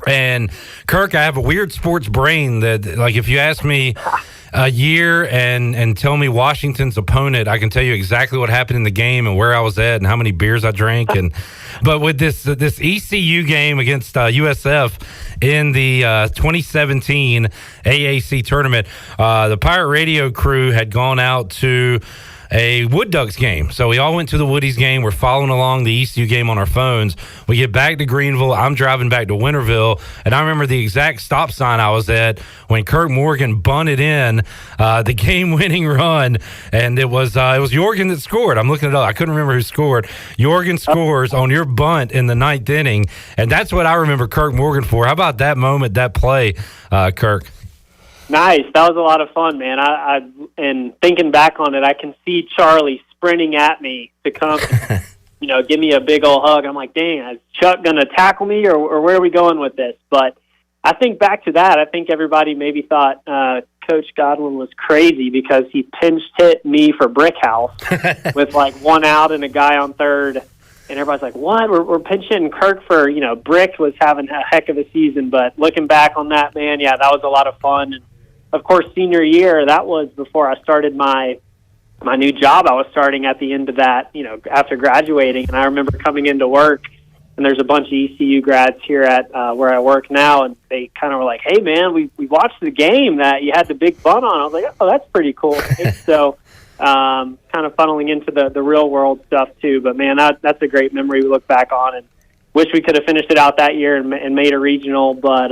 And Kirk, I have a weird sports brain that, like, if you ask me a year and tell me Washington's opponent, I can tell you exactly what happened in the game and where I was at and how many beers I drank. But with this ECU game against USF in the 2017 AAC tournament, the Pirate Radio crew had gone out to a Wood Ducks game. So we all went to the Woodies game. We're following along the ECU game on our phones. We get back to Greenville. I'm driving back to Winterville, and I remember the exact stop sign I was at when Kirk Morgan bunted in the game-winning run, and it was Jorgen that scored. I'm looking it up. I couldn't remember who scored. Jorgen scores on your bunt in the ninth inning, and that's what I remember Kirk Morgan for. How about that moment, that play, Kirk? Nice. That was a lot of fun, man. And thinking back on it, I can see Charlie sprinting at me to come, give me a big old hug. I'm like, dang, is Chuck going to tackle me or where are we going with this? But I think back to that, I think everybody maybe thought Coach Godwin was crazy because he pinch hit me for Brickhouse with like one out and a guy on third. And everybody's like, what? We're pinch hitting Kirk for, Brick was having a heck of a season. But looking back on that, man, yeah, that was a lot of fun. And of course, senior year, that was before I started my new job. I was starting at the end of that, after graduating. And I remember coming into work, and there's a bunch of ECU grads here at where I work now, and they kind of were like, hey, man, we watched the game that you had the big bunt on. I was like, oh, that's pretty cool. So kind of funneling into the real world stuff, too. But, man, that's a great memory we look back on. And wish we could have finished it out that year and made a regional, but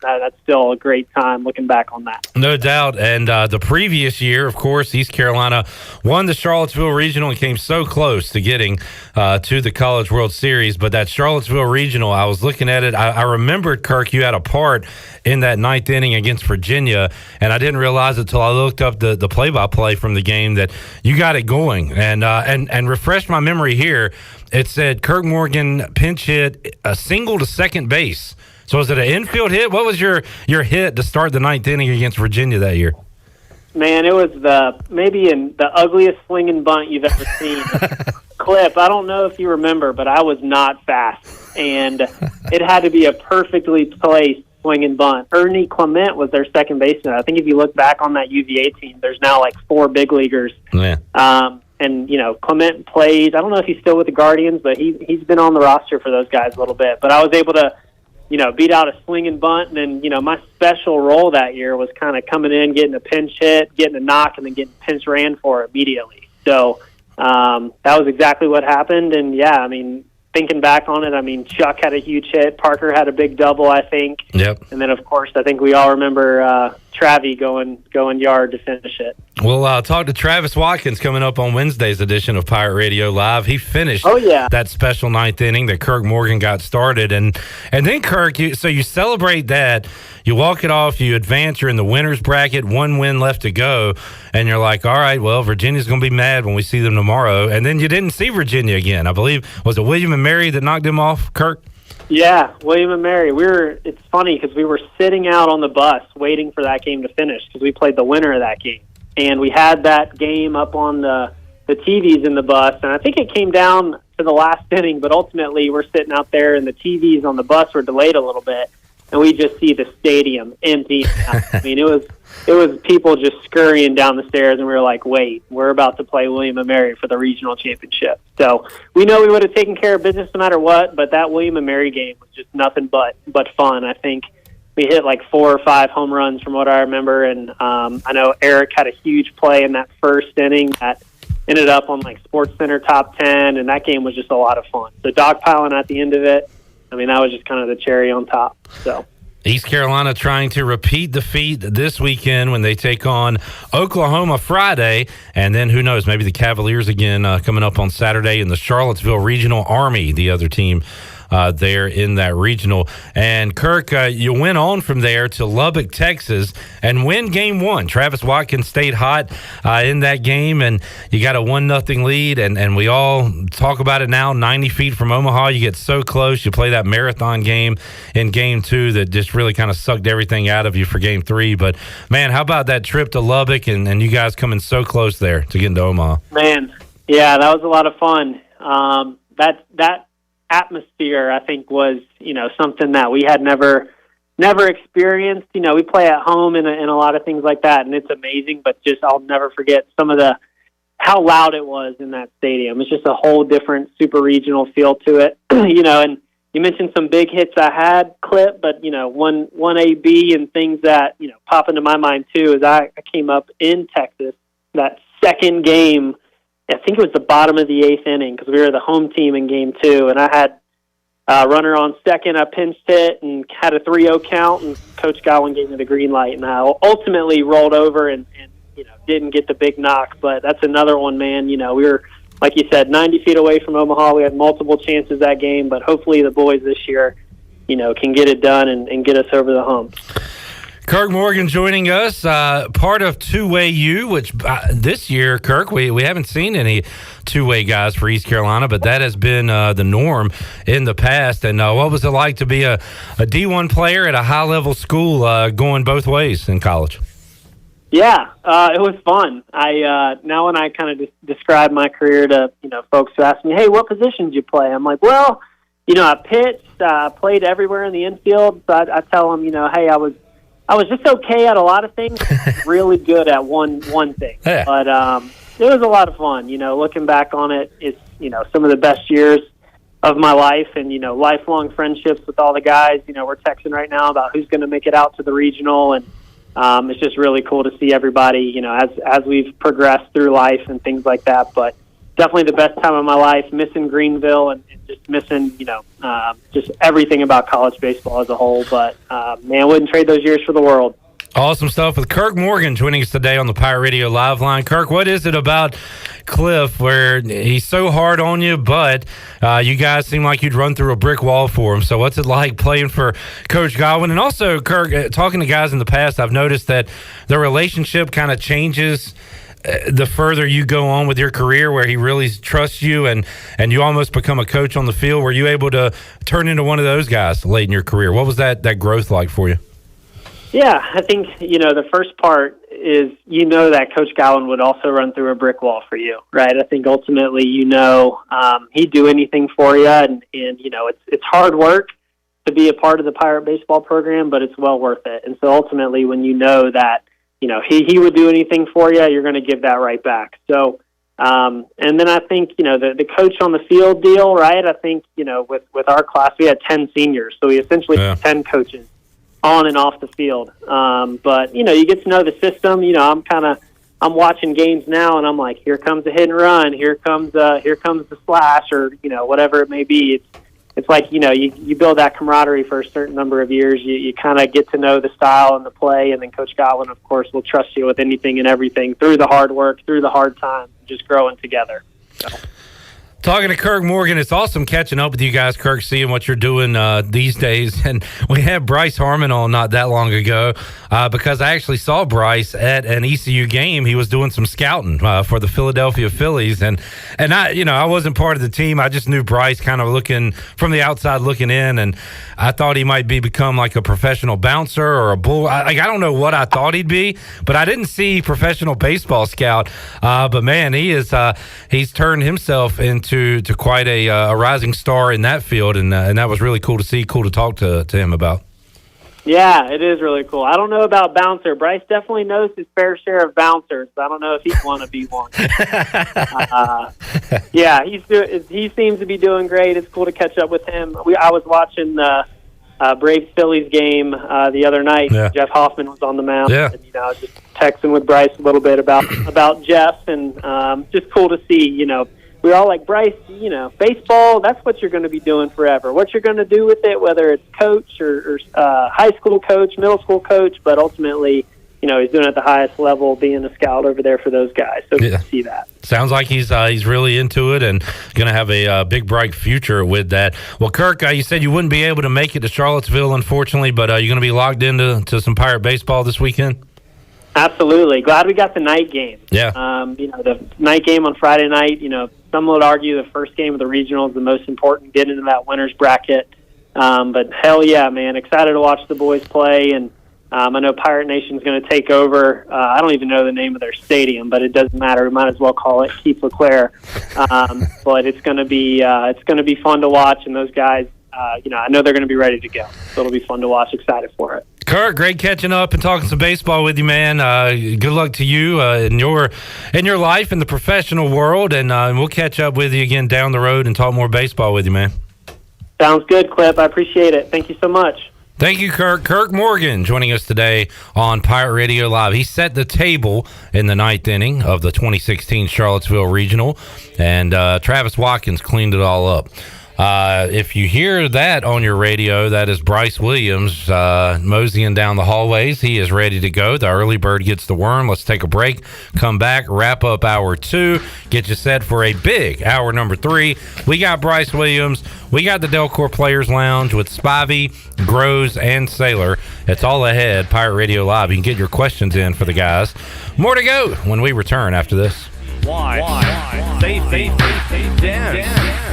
that's still a great time looking back on that. No doubt. And the previous year, of course, East Carolina won the Charlottesville Regional and came so close to getting to the College World Series. But that Charlottesville Regional, I was looking at it. I remembered, Kirk, you had a part in that ninth inning against Virginia, and I didn't realize it until I looked up the play-by-play from the game that you got it going. And refresh my memory here. It said Kirk Morgan pinch hit a single to second base. So was it an infield hit? What was your hit to start the ninth inning against Virginia that year? Man, it was maybe in the ugliest swinging bunt you've ever seen. Clip, I don't know if you remember, but I was not fast. And it had to be a perfectly placed swinging bunt. Ernie Clement was their second baseman. I think if you look back on that UVA team, there's now like 4 big leaguers. Yeah. And, Clement plays. I don't know if he's still with the Guardians, but he's been on the roster for those guys a little bit. But I was able to, beat out a swinging bunt. And then, my special role that year was kind of coming in, getting a pinch hit, getting a knock, and then getting pinch ran for immediately. So that was exactly what happened. And, yeah, thinking back on it, I mean, Chuck had a huge hit. Parker had a big double, I think. Yep. And then, of course, I think we all remember Travie going yard to finish it. We'll talk to Travis Watkins coming up on Wednesday's edition of Pirate Radio Live. He finished that special ninth inning that Kirk Morgan got started. And then, Kirk, you celebrate that. You walk it off. You advance. You're in the winner's bracket. 1 win left to go. And you're like, all right, well, Virginia's going to be mad when we see them tomorrow. And then you didn't see Virginia again. I believe, was it William and Mary that knocked him off, Kirk? Yeah, William and Mary. It's funny because we were sitting out on the bus waiting for that game to finish because we played the winner of that game. And we had that game up on the TVs in the bus. And I think it came down to the last inning, but ultimately we're sitting out there and the TVs on the bus were delayed a little bit. And we just see the stadium empty. I mean, it was people just scurrying down the stairs, and we were like, wait, we're about to play William & Mary for the regional championship. So we know we would have taken care of business no matter what, but that William & Mary game was just nothing but fun. I think we hit like 4 or 5 home runs from what I remember, and I know Eric had a huge play in that first inning that ended up on like SportsCenter top 10, and that game was just a lot of fun. So dogpiling at the end of it, I mean, that was just kind of the cherry on top. So East Carolina trying to repeat the feat this weekend when they take on Oklahoma Friday. And then who knows, maybe the Cavaliers again coming up on Saturday in the Charlottesville Regional. Army, the other team there in that regional. And Kirk, you went on from there to Lubbock, Texas, and win game 1. Travis Watkins stayed hot in that game, and you got a 1-0 lead. And we all talk about it now. 90 feet from Omaha, you get so close. You play that marathon game in game 2 that just really kind of sucked everything out of you for game 3. But man, how about that trip to Lubbock and you guys coming so close there to getting to Omaha? Man, yeah, that was a lot of fun. That atmosphere, I think, was something that we had never experienced. We play at home and a lot of things like that, and it's amazing. But just I'll never forget how loud it was in that stadium. It's just a whole different super regional feel to it. And you mentioned some big hits I had, Clip, but one AB and things that pop into my mind too is I came up in Texas that second game. I think it was the bottom of the 8th inning because we were the home team in game 2, and I had runner on second. I pinched hit and had a 3-0 count, and Coach Godwin gave me the green light, and I ultimately rolled over and didn't get the big knock. But that's another one, man. We were, like you said, 90 feet away from Omaha. We had multiple chances that game, but hopefully the boys this year, can get it done and get us over the hump. Kirk Morgan joining us, part of Two-Way U, which this year, Kirk, we haven't seen any two-way guys for East Carolina, but that has been the norm in the past. And what was it like to be a D1 player at a high-level school going both ways in college? Yeah, it was fun. Now when I kind of describe my career to folks who ask me, hey, what position did you play? I'm like, well, I pitched, played everywhere in the infield. So I tell them, hey, I was just okay at a lot of things, really good at one thing. Yeah. But it was a lot of fun. Looking back on it, it's some of the best years of my life, and lifelong friendships with all the guys. We're texting right now about who's going to make it out to the regional, and it's just really cool to see everybody. As we've progressed through life and things like that. But definitely the best time of my life. Missing Greenville and just missing just everything about college baseball as a whole. But man, wouldn't trade those years for the world. Awesome stuff with Kirk Morgan joining us today on the Pirate Radio Live Line. Kirk, what is it about Cliff where he's so hard on you, but you guys seem like you'd run through a brick wall for him? So what's it like playing for Coach Godwin? And also, Kirk, talking to guys in the past, I've noticed that the relationship kind of changes the further you go on with your career, where he really trusts you and you almost become a coach on the field. Were you able to turn into one of those guys late in your career? What was that growth like for you? Yeah, I think, the first part is, that Coach Godwin would also run through a brick wall for you, right? I think ultimately, he'd do anything for you, and it's hard work to be a part of the Pirate baseball program, but it's well worth it. And so ultimately, when you know that, he would do anything for you, you're going to give that right back. So, and then I think, the coach on the field deal, right? I think, with our class, we had 10 seniors, so we essentially had 10 coaches on and off the field. But, you get to know the system. I'm I'm watching games now, and I'm like, here comes a hit and run, here comes the slash, or whatever it may be. It's like you build that camaraderie for a certain number of years. You kind of get to know the style and the play, and then Coach Godwin, of course, will trust you with anything and everything through the hard work, through the hard times, just growing together. So. Talking to Kirk Morgan, it's awesome catching up with you guys, Kirk, seeing what you're doing these days. And we had Bryce Harmon on not that long ago because I actually saw Bryce at an ECU game. He was doing some scouting for the Philadelphia Phillies. And I wasn't part of the team. I just knew Bryce kind of looking from the outside looking in. And I thought he might become like a professional bouncer or a bull. I don't know what I thought he'd be, but I didn't see professional baseball scout. But, man, he's turned himself into quite a rising star in that field, and that was really cool to see, cool to talk to him about. Yeah, it is really cool. I don't know about bouncer. Bryce definitely knows his fair share of bouncers. I don't know if he'd want to be one. Yeah, he seems to be doing great. It's cool to catch up with him. I was watching the Braves-Phillies game the other night. Yeah. Jeff Hoffman was on the mound. Yeah. And, just texting with Bryce a little bit about Jeff, and just cool to see, we're all like, Bryce, baseball, that's what you're going to be doing forever. What you're going to do with it, whether it's coach or high school coach, middle school coach, but ultimately, he's doing it at the highest level, being a scout over there for those guys. So good to see that. Sounds like he's really into it and going to have a big, bright future with that. Well, Kirk, you said you wouldn't be able to make it to Charlottesville, unfortunately, but you're going to be logged into some Pirate baseball this weekend? Absolutely. Glad we got the night game. Yeah. The night game on Friday night, some would argue the first game of the regional is the most important, get into that winner's bracket. But hell yeah, man, excited to watch the boys play. And I know Pirate Nation's going to take over. I don't even know the name of their stadium, but it doesn't matter. We might as well call it Keith LeClaire. But it's going to be fun to watch, and those guys, I know they're going to be ready to go. So it'll be fun to watch. Excited for it. Kirk, great catching up and talking some baseball with you, man. Good luck to you in your life in the professional world, and we'll catch up with you again down the road and talk more baseball with you, man. Sounds good, Clip. I appreciate it. Thank you so much. Thank you, Kirk. Kirk Morgan joining us today on Pirate Radio Live. He set the table in the ninth inning of the 2016 Charlottesville Regional, and Travis Watkins cleaned it all up. If you hear that on your radio, that is Bryce Williams moseying down the hallways. He is ready to go. The early bird gets the worm. Let's take a break, come back, wrap up hour 2, get you set for a big hour number 3. We got Bryce Williams. We got the Delcor Players Lounge with Spivey, Groves, and Sailor. It's all ahead. Pirate Radio Live. You can get your questions in for the guys. More to go when we return after this. Why? Safety. Dance.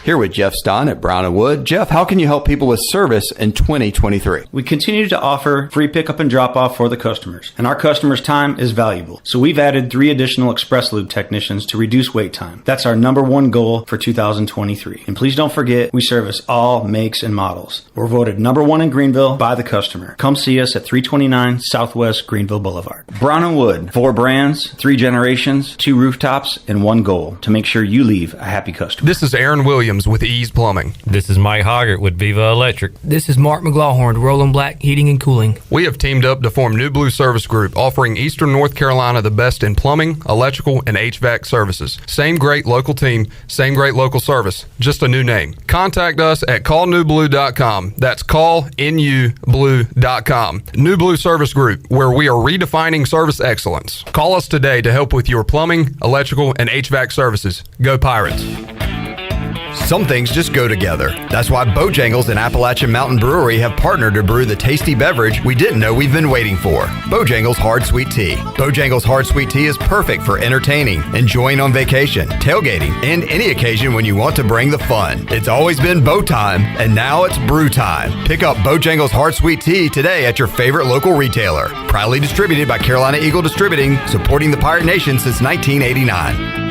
Here with Jeff Stein at Brown & Wood. Jeff, how can you help people with service in 2023? We continue to offer free pickup and drop off for the customers, and our customers' time is valuable. So we've added 3 additional Express Lube technicians to reduce wait time. That's our number 1 goal for 2023. And please don't forget, we service all makes and models. We're voted number 1 in Greenville by the customer. Come see us at 329 Southwest Greenville Boulevard. Brown & Wood, 4 brands, 3 generations, 2 rooftops, and 1 goal to make sure you leave a happy customer. This is Aaron Williams with Ease Plumbing. This is Mike Hoggart with Viva Electric. This is Mark McGlawhorn, Roland Black Heating and Cooling. We have teamed up to form New Blue Service Group, offering Eastern North Carolina the best in plumbing, electrical, and HVAC services. Same great local team, same great local service, just a new name. Contact us at callnewblue.com. That's callnublue.com. New Blue Service Group, where we are redefining service excellence. Call us today to help with your plumbing, electrical, and HVAC services. Go Pirates. Some things just go together. That's why Bojangles and Appalachian Mountain Brewery have partnered to brew the tasty beverage we didn't know we've been waiting for. Bojangles Hard Sweet Tea. Bojangles Hard Sweet Tea is perfect for entertaining, enjoying on vacation, tailgating, and any occasion when you want to bring the fun. It's always been Bo time, and now it's brew time. Pick up Bojangles Hard Sweet Tea today at your favorite local retailer. Proudly distributed by Carolina Eagle Distributing, supporting the Pirate Nation since 1989.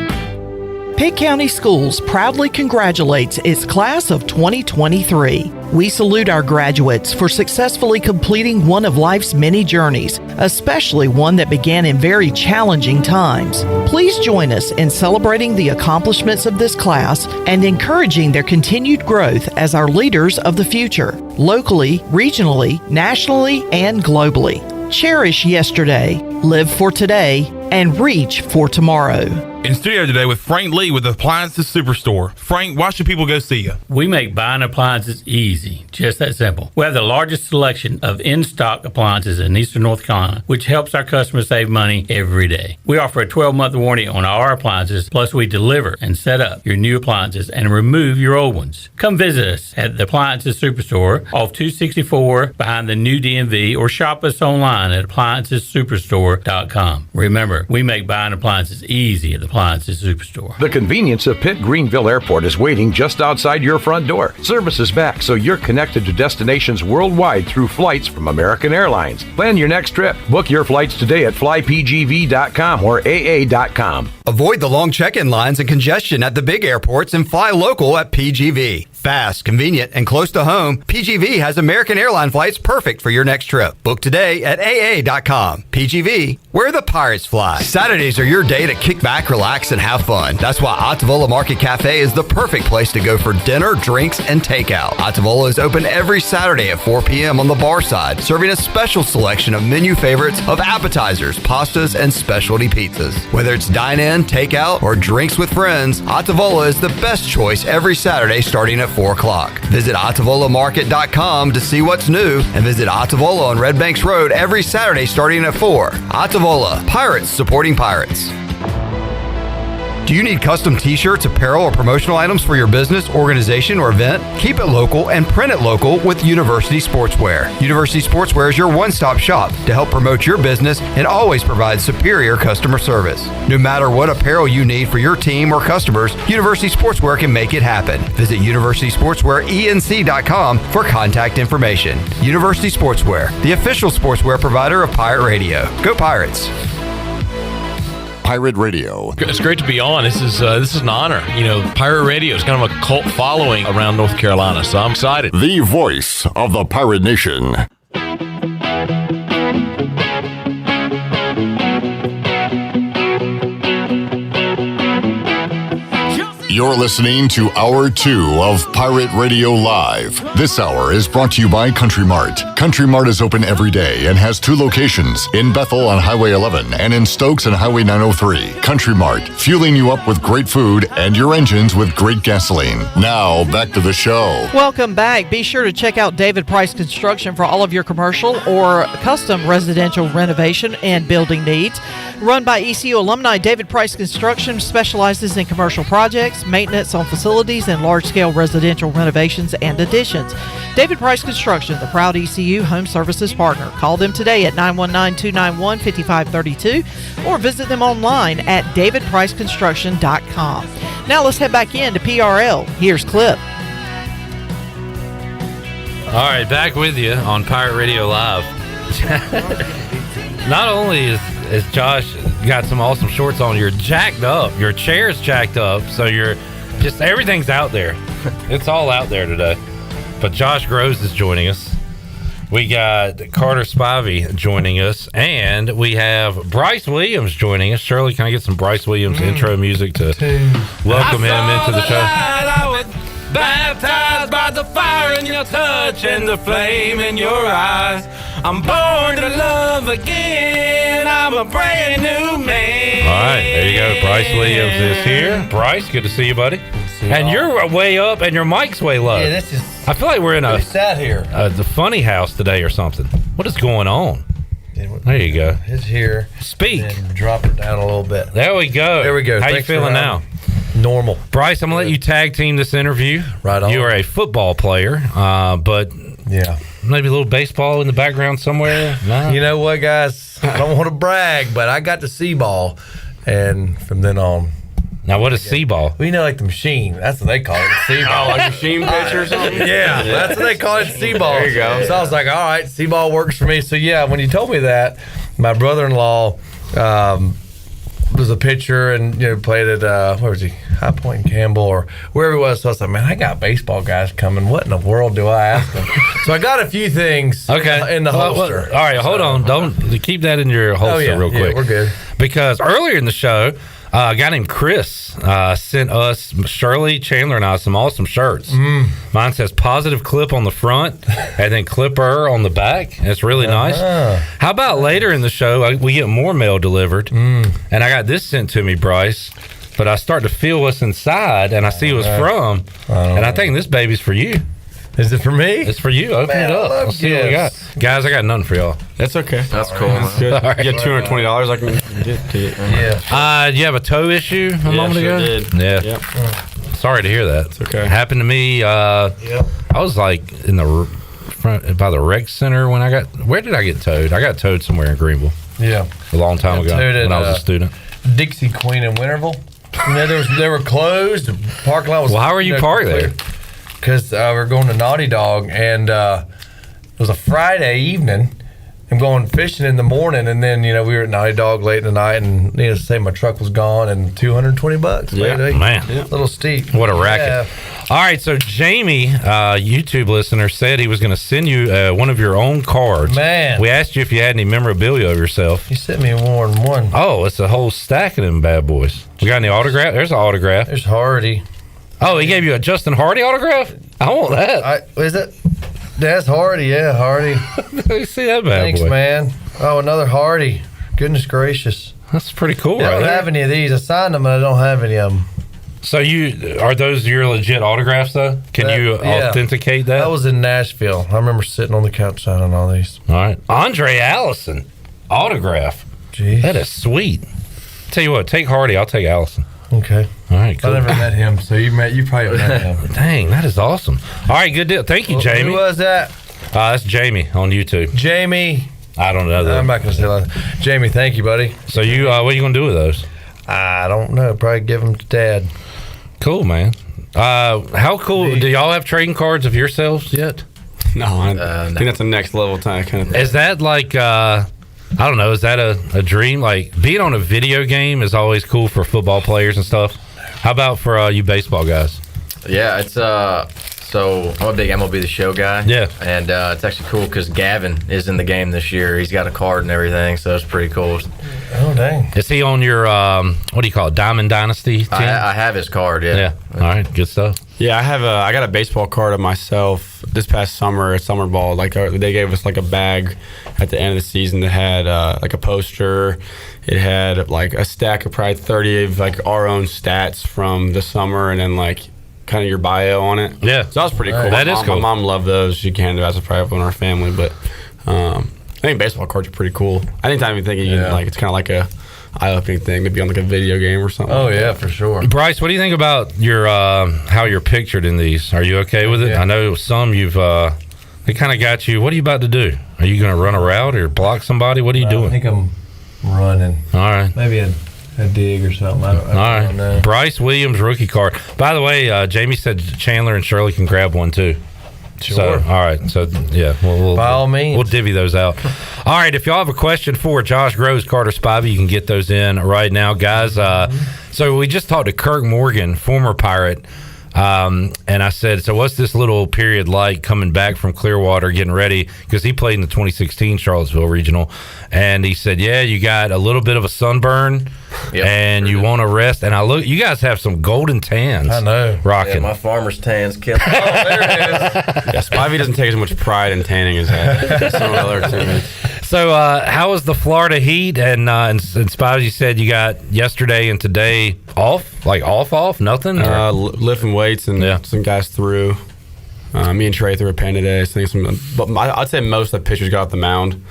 Pitt County Schools proudly congratulates its class of 2023. We salute our graduates for successfully completing one of life's many journeys, especially one that began in very challenging times. Please join us in celebrating the accomplishments of this class and encouraging their continued growth as our leaders of the future, locally, regionally, nationally, and globally. Cherish yesterday, live for today, and reach for tomorrow. In studio today with Frank Lee with Appliances Superstore. Frank, why should people go see you? We make buying appliances easy, just that simple. We have the largest selection of in-stock appliances in Eastern North Carolina, which helps our customers save money every day. We offer a 12-month warranty on our appliances, plus we deliver and set up your new appliances and remove your old ones. Come visit us at the Appliances Superstore off 264 behind the new DMV, or shop us online at AppliancesSuperstore.com. Remember, we make buying appliances easy at the Appliances Superstore. The convenience of Pitt Greenville Airport is waiting just outside your front door. Service is back, so you're connected to destinations worldwide through flights from American Airlines. Plan your next trip. Book your flights today at flypgv.com or aa.com. Avoid the long check-in lines and congestion at the big airports and fly local at PGV. Fast, convenient, and close to home, PGV has American Airline flights perfect for your next trip. Book today at aa.com. PGV, where the pirates fly. Saturdays are your day to kick back, relax, and have fun. That's why Ottavola Market Cafe is the perfect place to go for dinner, drinks, and takeout. Ottavola is open every Saturday at 4 p.m. on the bar side, serving a special selection of menu favorites of appetizers, pastas, and specialty pizzas. Whether it's dine-in, takeout, or drinks with friends, Ottavola is the best choice every Saturday starting at 4 o'clock. Visit OttavolaMarket.com to see what's new, and visit Ottavola on Red Banks Road every Saturday starting at 4. Ottavola, pirates supporting pirates. Do you need custom t-shirts, apparel, or promotional items for your business, organization, or event? Keep it local and print it local with University Sportswear. University Sportswear is your one-stop shop to help promote your business and always provide superior customer service. No matter what apparel you need for your team or customers, University Sportswear can make it happen. Visit universitysportswearenc.com for contact information. University Sportswear, the official sportswear provider of Pirate Radio. Go Pirates! Pirate Radio. It's great to be on. This is an honor. You know, Pirate Radio is kind of a cult following around North Carolina, so I'm excited. The voice of the Pirate Nation. You're listening to Hour 2 of Pirate Radio Live. This hour is brought to you by Country Mart. Country Mart is open every day and has 2 locations, in Bethel on Highway 11 and in Stokes on Highway 903. Country Mart, fueling you up with great food and your engines with great gasoline. Now, back to the show. Welcome back. Be sure to check out David Price Construction for all of your commercial or custom residential renovation and building needs. Run by ECU alumni, David Price Construction specializes in commercial projects, maintenance on facilities, and large-scale residential renovations and additions. David Price Construction, the proud ECU home services partner. Call them today at 919-291-5532 or visit them online at davidpriceconstruction.com. Now let's head back in to PRL. Here's Clip. All right, back with you on Pirate Radio Live. Not only is Josh got some awesome shorts on, you're jacked up. Your chair's jacked up, so you're just everything's out there. It's all out there today. But Josh Groves is joining us. We got Carter Spivey joining us, and we have Bryce Williams joining us. Shirley, can I get some Bryce Williams intro music to welcome him into the show? I was baptized by the fire in your touch and the flame in your eyes. I'm born to love again. I'm a brand new man. All right, there you go. Bryce Williams is here. Bryce, good to see you, buddy. And you're way up, and your mic's way low. Yeah, this is. I feel like we're in We sat here. the funny house today or something. What is going on? There you go. It's here. Speak. And drop it down a little bit. There we go. There we go. How Thanks you feeling for now? Normal. Bryce, I'm going to let you tag team this interview. Right on. You are a football player, but yeah, maybe a little baseball in the background somewhere. No? You know what, guys? I don't want to brag, but I got to C-ball, and from then on. Now, what is C-ball? Well, you know, like the machine. That's what they call it, C-ball. Like machine pitch or something? Yeah, that's what they call it, C-ball. There you go. So I was like, all right, C-ball works for me. So, yeah, when you told me that, my brother-in-law was a pitcher and, you know, played at, where was he? High Point and Campbell or wherever it was. So I was like, man, I got baseball guys coming. What in the world do I ask them? So I got a few things in the holster. All right, hold on. Don't keep that in your holster real quick. Yeah, we're good. Because earlier in the show, a guy named Chris sent us, Shirley, Chandler, and I some awesome shirts. Mine says Positive Clip on the front and then Clipper on the back. It's really nice. How about later in the show, we get more mail delivered, and I got this sent to me, Bryce, but I start to feel what's inside, and I see what's from, and I think this baby's for you. Is it for me? It's for you. Open it up. Let's see what we got. Guys, I got nothing for y'all. That's okay. That's cool. That's good. Right. You get $220 I can get to you. Do you have a toe issue a moment ago? Did. Yeah. Yep. Sorry to hear that. It's okay. Happened to me. I was like in the front by the rec center when I got. Where did I get towed? I got towed somewhere in Greenville. Yeah. A long time ago when I was a student. Dixie Queen in Winterville. You know, they were closed. The parking lot was. Well, how are you parked there? Because we're going to Naughty Dog, and it was a Friday evening. I'm going fishing in the morning, and then we were at Naughty Dog late in the night, and needless to say, my truck was gone, and $220. Yeah, man, a little steep. What a racket! All right, so Jamie, YouTube listener, said he was going to send you one of your own cards. Man, we asked you if you had any memorabilia of yourself. You sent me more than one. Oh, it's a whole stack of them bad boys. We got any autograph? There's an autograph. There's Hardy. Oh, he gave you a Justin Hardy autograph? I want that. Is it? That's Hardy, yeah, Hardy. See that bad Thanks, boy. man. Oh, another Hardy. Goodness gracious. That's pretty cool, I don't right have any of these. I signed them, but I don't have any of them. So are those your legit autographs, though? Can you authenticate that? I was in Nashville. I remember sitting on the couch signing all these. All right. Andre Allison autograph. Jeez. That is sweet. Tell you what, take Hardy. I'll take Allison. Okay. All right, cool. I never met him, so you probably met him. Dang, that is awesome. All right, good deal. Thank you, Jamie. Who was that? That's Jamie on YouTube. Jamie. I don't know that. I'm not going to say that. Jamie, thank you, buddy. So what are you going to do with those? I don't know. Probably give them to Dad. Cool, man. How cool? Do y'all have trading cards of yourselves yet? No, I think that's the next level kind of thing. Is that like... I don't know. Is that a dream? Like being on a video game is always cool for football players and stuff. How about for you baseball guys? Yeah, it's so I'm a big MLB The Show guy. Yeah, and it's actually cool because Gavin is in the game this year. He's got a card and everything, so it's pretty cool. Oh dang! Is he on your what do you call it, Diamond Dynasty team? I have his card. Yeah. All right, good stuff. Yeah, I got a baseball card of myself this past summer at Summer Ball. Like they gave us like a bag at the end of the season that had like a poster. It had like a stack of probably 30 of like our own stats from the summer, and then like kind of your bio on it. Yeah, so that was pretty cool. That is cool. My mom loved those. She handed as a private in our family, but I think baseball cards are pretty cool. Anytime you think like it's kind of like a eye-opening thing to be on like a video game or something. Oh yeah, for sure. Bryce, what do you think about your how you're pictured in these? Are you okay with it? I know some you've they kind of got you. What are you about to do? Are you going to run a route or block somebody? What are you doing? I think I'm running. All right. Maybe a dig or something. I don't know. Bryce Williams rookie card. By the way, Jamie said Chandler and Shirley can grab one too. Sure. So, all right. So, yeah. We'll by all means. We'll divvy those out. All right. If y'all have a question for Josh Groves, Carter Spivey, you can get those in right now, guys. So, we just talked to Kirk Morgan, former Pirate. And I said, so what's this little period like coming back from Clearwater, getting ready? Because he played in the 2016 Charlottesville Regional. And he said, yeah, you got a little bit of a sunburn and you want to rest. And I look, you guys have some golden tans. I know. Rocking. Yeah, my farmer's tan's killing. Oh, there it is. Yeah, Spivey doesn't take as much pride in tanning as some other teammates. So, how was the Florida Heat? And Spivey said you got yesterday and today off? Like off? Nothing? Lifting weights and some guys threw. Me and Trey threw a pen today. But I'd say most of the pitchers got off the mound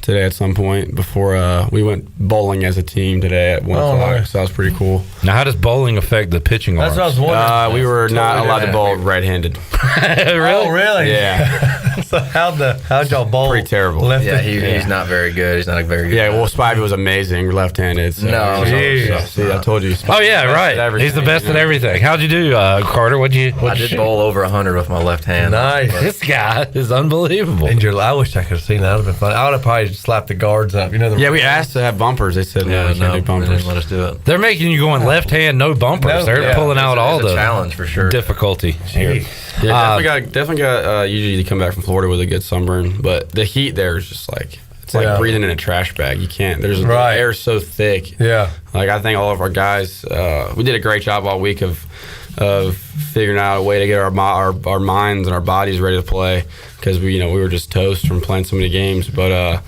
today at some point before we went bowling as a team today at 1 o'clock. Nice. So that was pretty cool. Now, how does bowling affect the pitching That's arms? what I was wondering. We were not allowed to bowl right-handed. Really? Oh, really? Yeah. So how'd y'all bowl? Pretty terrible. Yeah, he's not very good. He's not a very good. Yeah, well, Spivey was amazing left-handed. So. No. See, I told you. Oh, yeah, right. He's the best at everything. How'd you do, Carter? I did bowl over 100 with my left hand. Nice. This guy is unbelievable. I wish I could have seen that. That would have been fun. I would have probably slap the guards up. You know. Yeah, we asked to have bumpers. They said no, we can't do bumpers. They didn't let us do it. They're making you go in left hand, no bumpers. They're pulling out all the challenge for sure. Difficulty here. Yeah, definitely got usually come back from Florida with a good sunburn, but the heat there is just like it's like breathing in a trash bag. You can't. The air is so thick. Yeah. Like I think all of our guys, we did a great job all week of figuring out a way to get our minds and our bodies ready to play because we were just toast from playing so many games, but.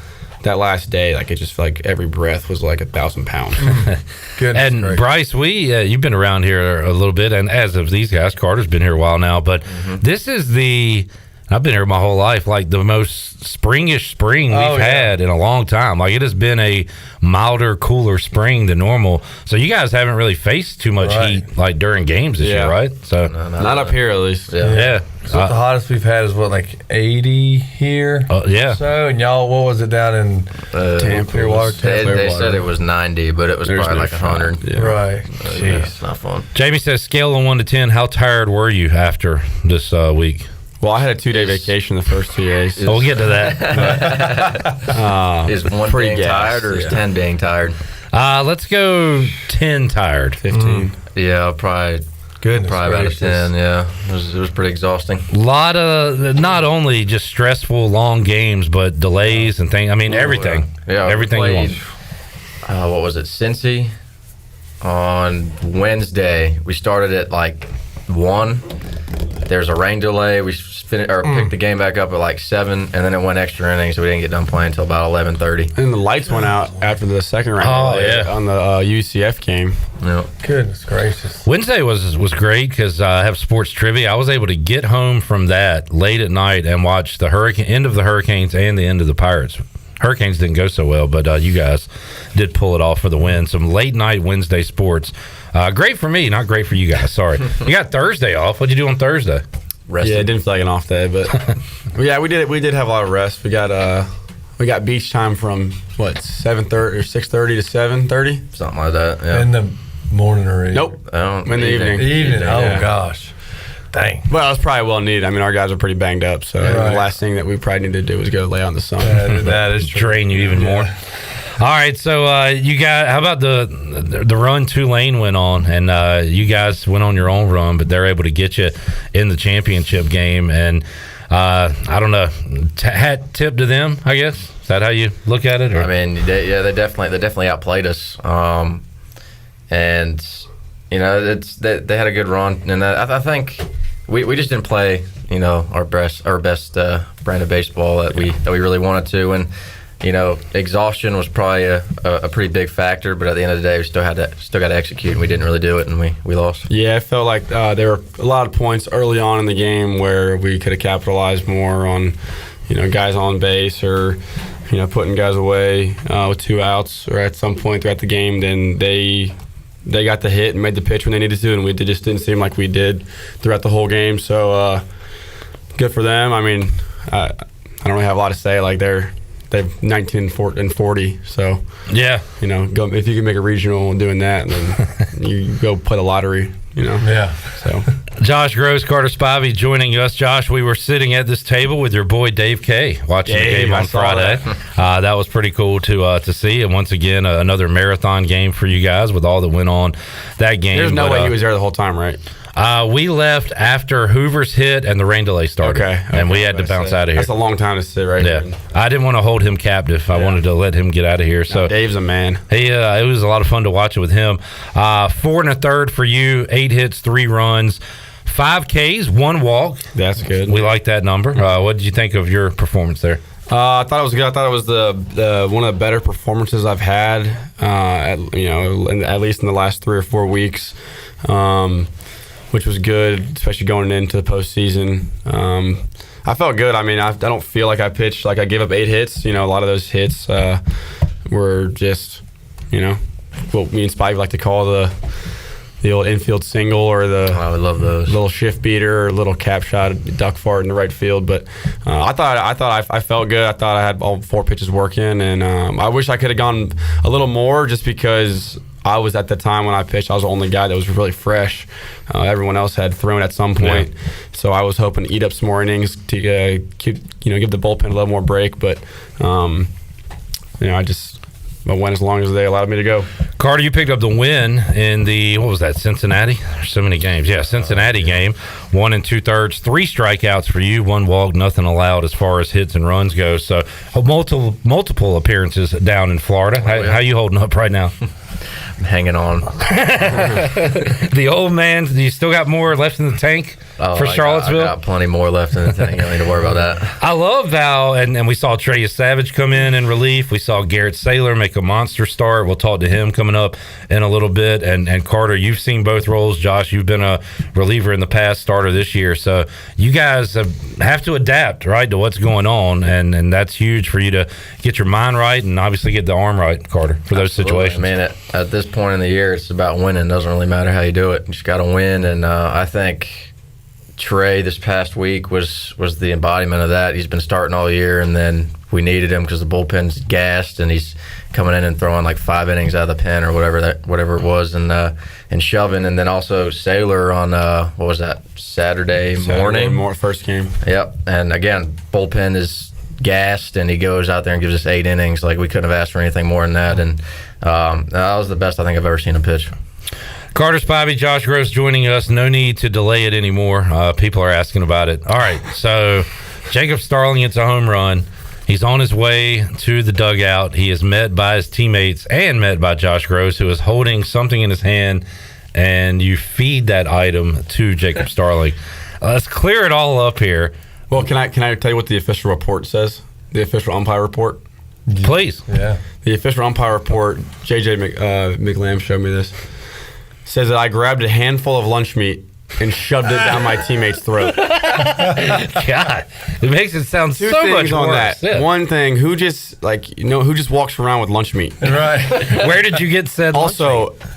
That last day, like it just felt like every breath was like 1,000 pounds. And great. Bryce, you've been around here a little bit, and as of these guys, Carter's been here a while now. But this is I've been here my whole life, like the most springish spring we've had in a long time. Like it has been a milder, cooler spring than normal. So you guys haven't really faced too much heat like during games this year, right? So not up here at least. Yeah. So the hottest we've had is like 80 here. Yeah. So and y'all, what was it down in Tampa? They said it was 90, but it was probably like 100. Yeah. Right. Jeez, it's not fun. Jamie says, scale of 1 to 10. How tired were you after this week? Well, I had a 2-day vacation the first 2 days. So we'll get to that. Is 1 being tired or is 10 being tired? Let's go 10 tired. 15. Yeah, probably. Goodness probably gracious. about a 10. Yeah, it was pretty exhausting. A lot of not only just stressful long games, but delays and things. I mean, everything. Yeah, everything. We played, what was it? Cincy on Wednesday. We started at like 1. There's a rain delay. We picked the game back up at like 7, and then it went extra innings, so we didn't get done playing until about 11:30. And the lights went out after the second rain delay on the UCF game. Yeah. Goodness gracious. Wednesday was great because I have sports trivia. I was able to get home from that late at night and watch the end of the Hurricanes and the end of the Pirates. Hurricanes didn't go so well, but you guys did pull it off for the win. Some late night Wednesday sports. Great for me, not great for you guys. Sorry. You got Thursday off. What'd you do on Thursday? Rested. Yeah, it didn't feel like an off day, but yeah, we did have a lot of rest. We got beach time from 7:30 or 6:30 to 7:30, something like that. Yeah. In the morning or evening? Nope. In the evening. Oh gosh. Dang. Well, it's probably well needed. I mean, our guys are pretty banged up, so the last thing that we probably need to do is go lay out in the sun. That is drain you even more. All right, so you got. How about the run Tulane went on, and you guys went on your own run, but they're able to get you in the championship game, and I don't know, hat tip to them, I guess. Is that how you look at it? Or? I mean, they definitely outplayed us, and they had a good run, and I think we just didn't play our best brand of baseball that we really wanted to, and. Exhaustion was probably a pretty big factor, but at the end of the day, we still got to execute, and we didn't really do it, and we lost. Yeah, I felt like there were a lot of points early on in the game where we could have capitalized more on, guys on base or, putting guys away with 2 outs, or at some point throughout the game. Then they got the hit and made the pitch when they needed to, and we just didn't seem like we did throughout the whole game. So good for them. I mean, I don't really have a lot to say. Like they're 19 and 40, so yeah, go if you can make a regional doing that, then you go play the lottery, Yeah. So Josh Gross, Carter Spivey joining us. Josh, we were sitting at this table with your boy Dave K watching the game on Friday. That was pretty cool to see, and once again another marathon game for you guys with all that went on that game. There's no way he was there the whole time, right? We left after Hoover's hit and the rain delay started. Okay. And we had to bounce out of here. That's a long time to sit right there. I didn't want to hold him captive. I wanted to let him get out of here. So Dave's a man. It was a lot of fun to watch it with him. 4 1/3 for you, 8 hits, 3 runs, 5 Ks, 1 walk. That's good. We like that number. What did you think of your performance there? I thought it was good. I thought it was the one of the better performances I've had, at least in the last 3 or 4 weeks. Which was good, especially going into the postseason. I felt good. I mean, I don't feel like I pitched like I gave up 8 hits. A lot of those hits were just, what me and Spike like to call the old infield single, or I would love those little shift beater or little cap shot, duck fart in the right field. But I thought I felt good. I thought I had all 4 pitches working, and I wish I could have gone a little more, just because I was, at the time when I pitched, I was the only guy that was really fresh. Everyone else had thrown at some point, so I was hoping to eat up some more innings to give the bullpen a little more break. But I went as long as they allowed me to go. Carter, you picked up the win in the, what was that, Cincinnati? There's so many games. Yeah, Cincinnati game. 1 2/3, 3 strikeouts for you, 1 walk, nothing allowed as far as hits and runs go. So multiple appearances down in Florida. How you holding up right now? I'm hanging on. The old man, you still got more left in the tank for Charlottesville? I got plenty more left in the tank. You don't need to worry about that. I love how, and we saw Trey Savage come in relief. We saw Garrett Saylor make a monster start. We'll talk to him coming up in a little bit. And Carter, you've seen both roles. Josh, you've been a reliever in the past, starter this year. So you guys have to adapt, right, to what's going on. And that's huge for you to get your mind right and obviously get the arm right, Carter, for those situations. I mean, at this point in the year, it's about winning. It doesn't really matter how you do it. You just got to win. And I think Trey this past week was the embodiment of that. He's been starting all year, and then we needed him because the bullpen's gassed, and he's coming in and throwing like 5 innings out of the pen or whatever it was, and shoving. And then also Saylor on what was that, Saturday morning? First game. Yep. And again, bullpen is gassed, and he goes out there and gives us 8 innings. Like, we couldn't have asked for anything more than that. And that was the best I think I've ever seen him pitch. Carter Spivey, Josh Gross joining us. No need to delay it anymore. People are asking about it. All right, so Jacob Starling hits a home run. He's on his way to the dugout. He is met by his teammates and met by Josh Gross, who is holding something in his hand, and you feed that item to Jacob Starling. Let's clear it all up here. Well, can I tell you what the official report says? The official umpire report? Please. Yeah. The official umpire report, JJ McLam showed me this, says that I grabbed a handful of lunch meat and shoved it down my teammate's throat. God, it makes it sound Two so things much on worse. that. Yeah. One thing, who just walks around with lunch meat? Right. Where did you get said Also, lunch meat?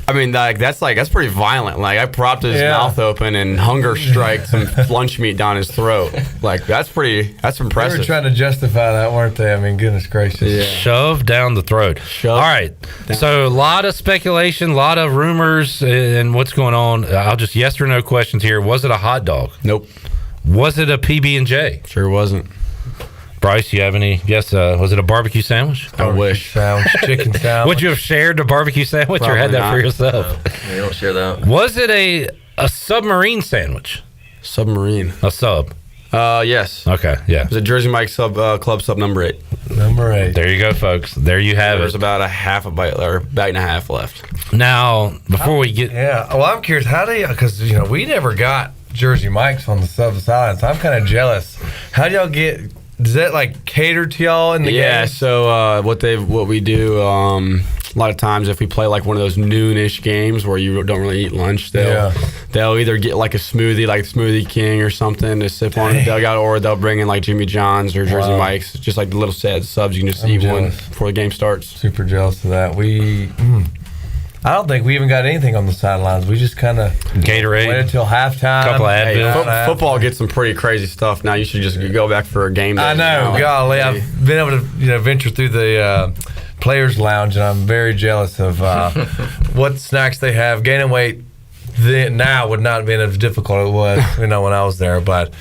I mean, that's pretty violent. Like, I propped his mouth open and hunger striked some lunch meat down his throat. Like, that's impressive. They were trying to justify that, weren't they? I mean, goodness gracious. Yeah. Shove down the throat. All right. So a lot of speculation, a lot of rumors, and what's going on. I'll just yes or no questions here. Was it a hot dog? Nope. Was it a PB&J? Sure wasn't. Bryce, you have any? Yes. Was it a barbecue sandwich? I wish. Chicken sandwich. Would you have shared the barbecue sandwich or had that for yourself? No, you don't share that. Was it a submarine sandwich? Submarine. A sub? Yes. Okay, yeah. It was a Jersey Mike club sub number 8. Number 8. There you go, folks. There you have There's it. about a half a bite or bag and a half left. Now, before we get... Yeah. Well, I'm curious, how do you... Because, we never got Jersey Mike's on the sub sides. I'm kind of jealous. How do y'all get... Does that like cater to y'all in the game? So what we do a lot of times if we play like one of those noonish games where you don't really eat lunch, they'll either get like a smoothie, like Smoothie King or something to sip on the dugout, or they'll bring in like Jimmy John's or Jersey Mike's, just like the little sad subs. You can just eat one before the game starts. Super jealous of that. I don't think we even got anything on the sidelines. We just kind of Gatorade, waited until halftime. Couple of Advil. Football gets some pretty crazy stuff now. You should just go back for a game day. I know, golly, I've been able to venture through the players' lounge, and I'm very jealous of what snacks they have. Gaining weight now would not have been as difficult as it was when I was there, but.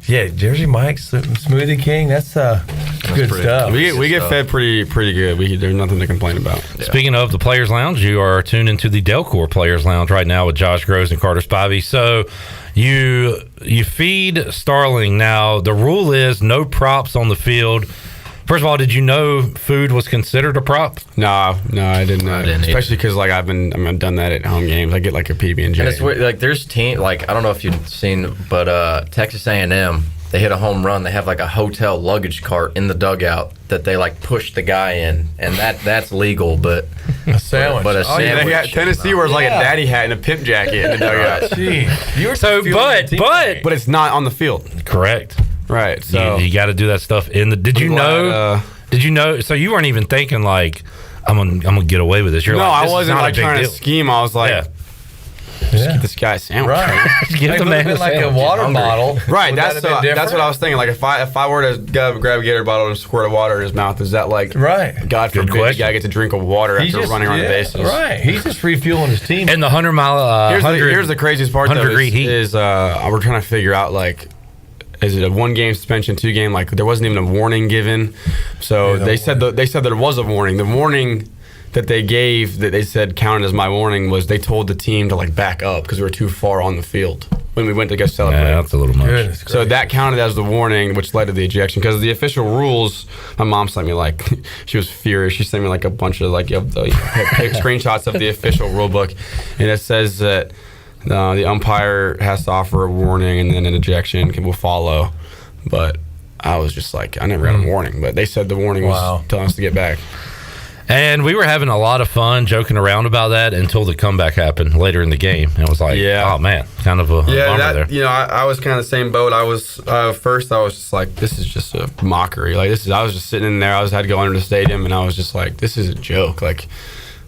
Yeah, Jersey Mike's Smoothie King, that's good stuff. We get fed pretty good. There's nothing to complain about. Yeah. Speaking of the Players Lounge, you are tuned into the Delcor Players Lounge right now with Josh Groves and Carter Spivey. So you feed Starling. Now, the rule is no props on the field. First of all, did you know food was considered a prop? No, I didn't know. Especially because like I've done that at home games. I get like a PB&J. And it's weird, like there's like I don't know if you've seen, but Texas A&M, they hit a home run. They have like a hotel luggage cart in the dugout that they like push the guy in, and that's legal. But a sandwich. But a sandwich. They got Tennessee wears like a daddy hat and a pimp jacket in the dugout. But it's not on the field. Correct. Right, so you got to do that stuff in the. Did you know? So you weren't even thinking like, I'm gonna get away with this. You're no, like, I wasn't like trying to scheme. I was like, just get this guy a sandwich. Right, give the man like a water bottle. Right, that's what I was thinking. Like if I were to grab a Gatorade bottle and squirt of water in his mouth, is that like God forbid the guy gets a drink of water after running around the bases? Right, he's just refueling his team. And the 100-mile. Here's the craziest part. 100-degree heat is we're trying to figure out like. is it a 1-game suspension, 2-game? Like there wasn't even a warning given. So they said that there was a warning. The warning that they gave that they said counted as my warning was they told the team to like back up because we were too far on the field when we went to go celebrate. Yeah, that's a little much. So that counted as the warning, which led to the ejection. Because the official rules, my mom sent me like, she was furious. She sent me like a bunch of like screenshots of the official rule book, and it says that the umpire has to offer a warning and then an ejection will follow. But I was just like, I never got a warning, but they said the warning was telling us to get back. And we were having a lot of fun joking around about that until the comeback happened later in the game. And it was like, oh man, kind of a bummer there. You know, I was kind of the same boat. I was first. I was just like, this is just a mockery. Like I was just sitting in there. I had to go under the stadium, and I was just like, this is a joke. Like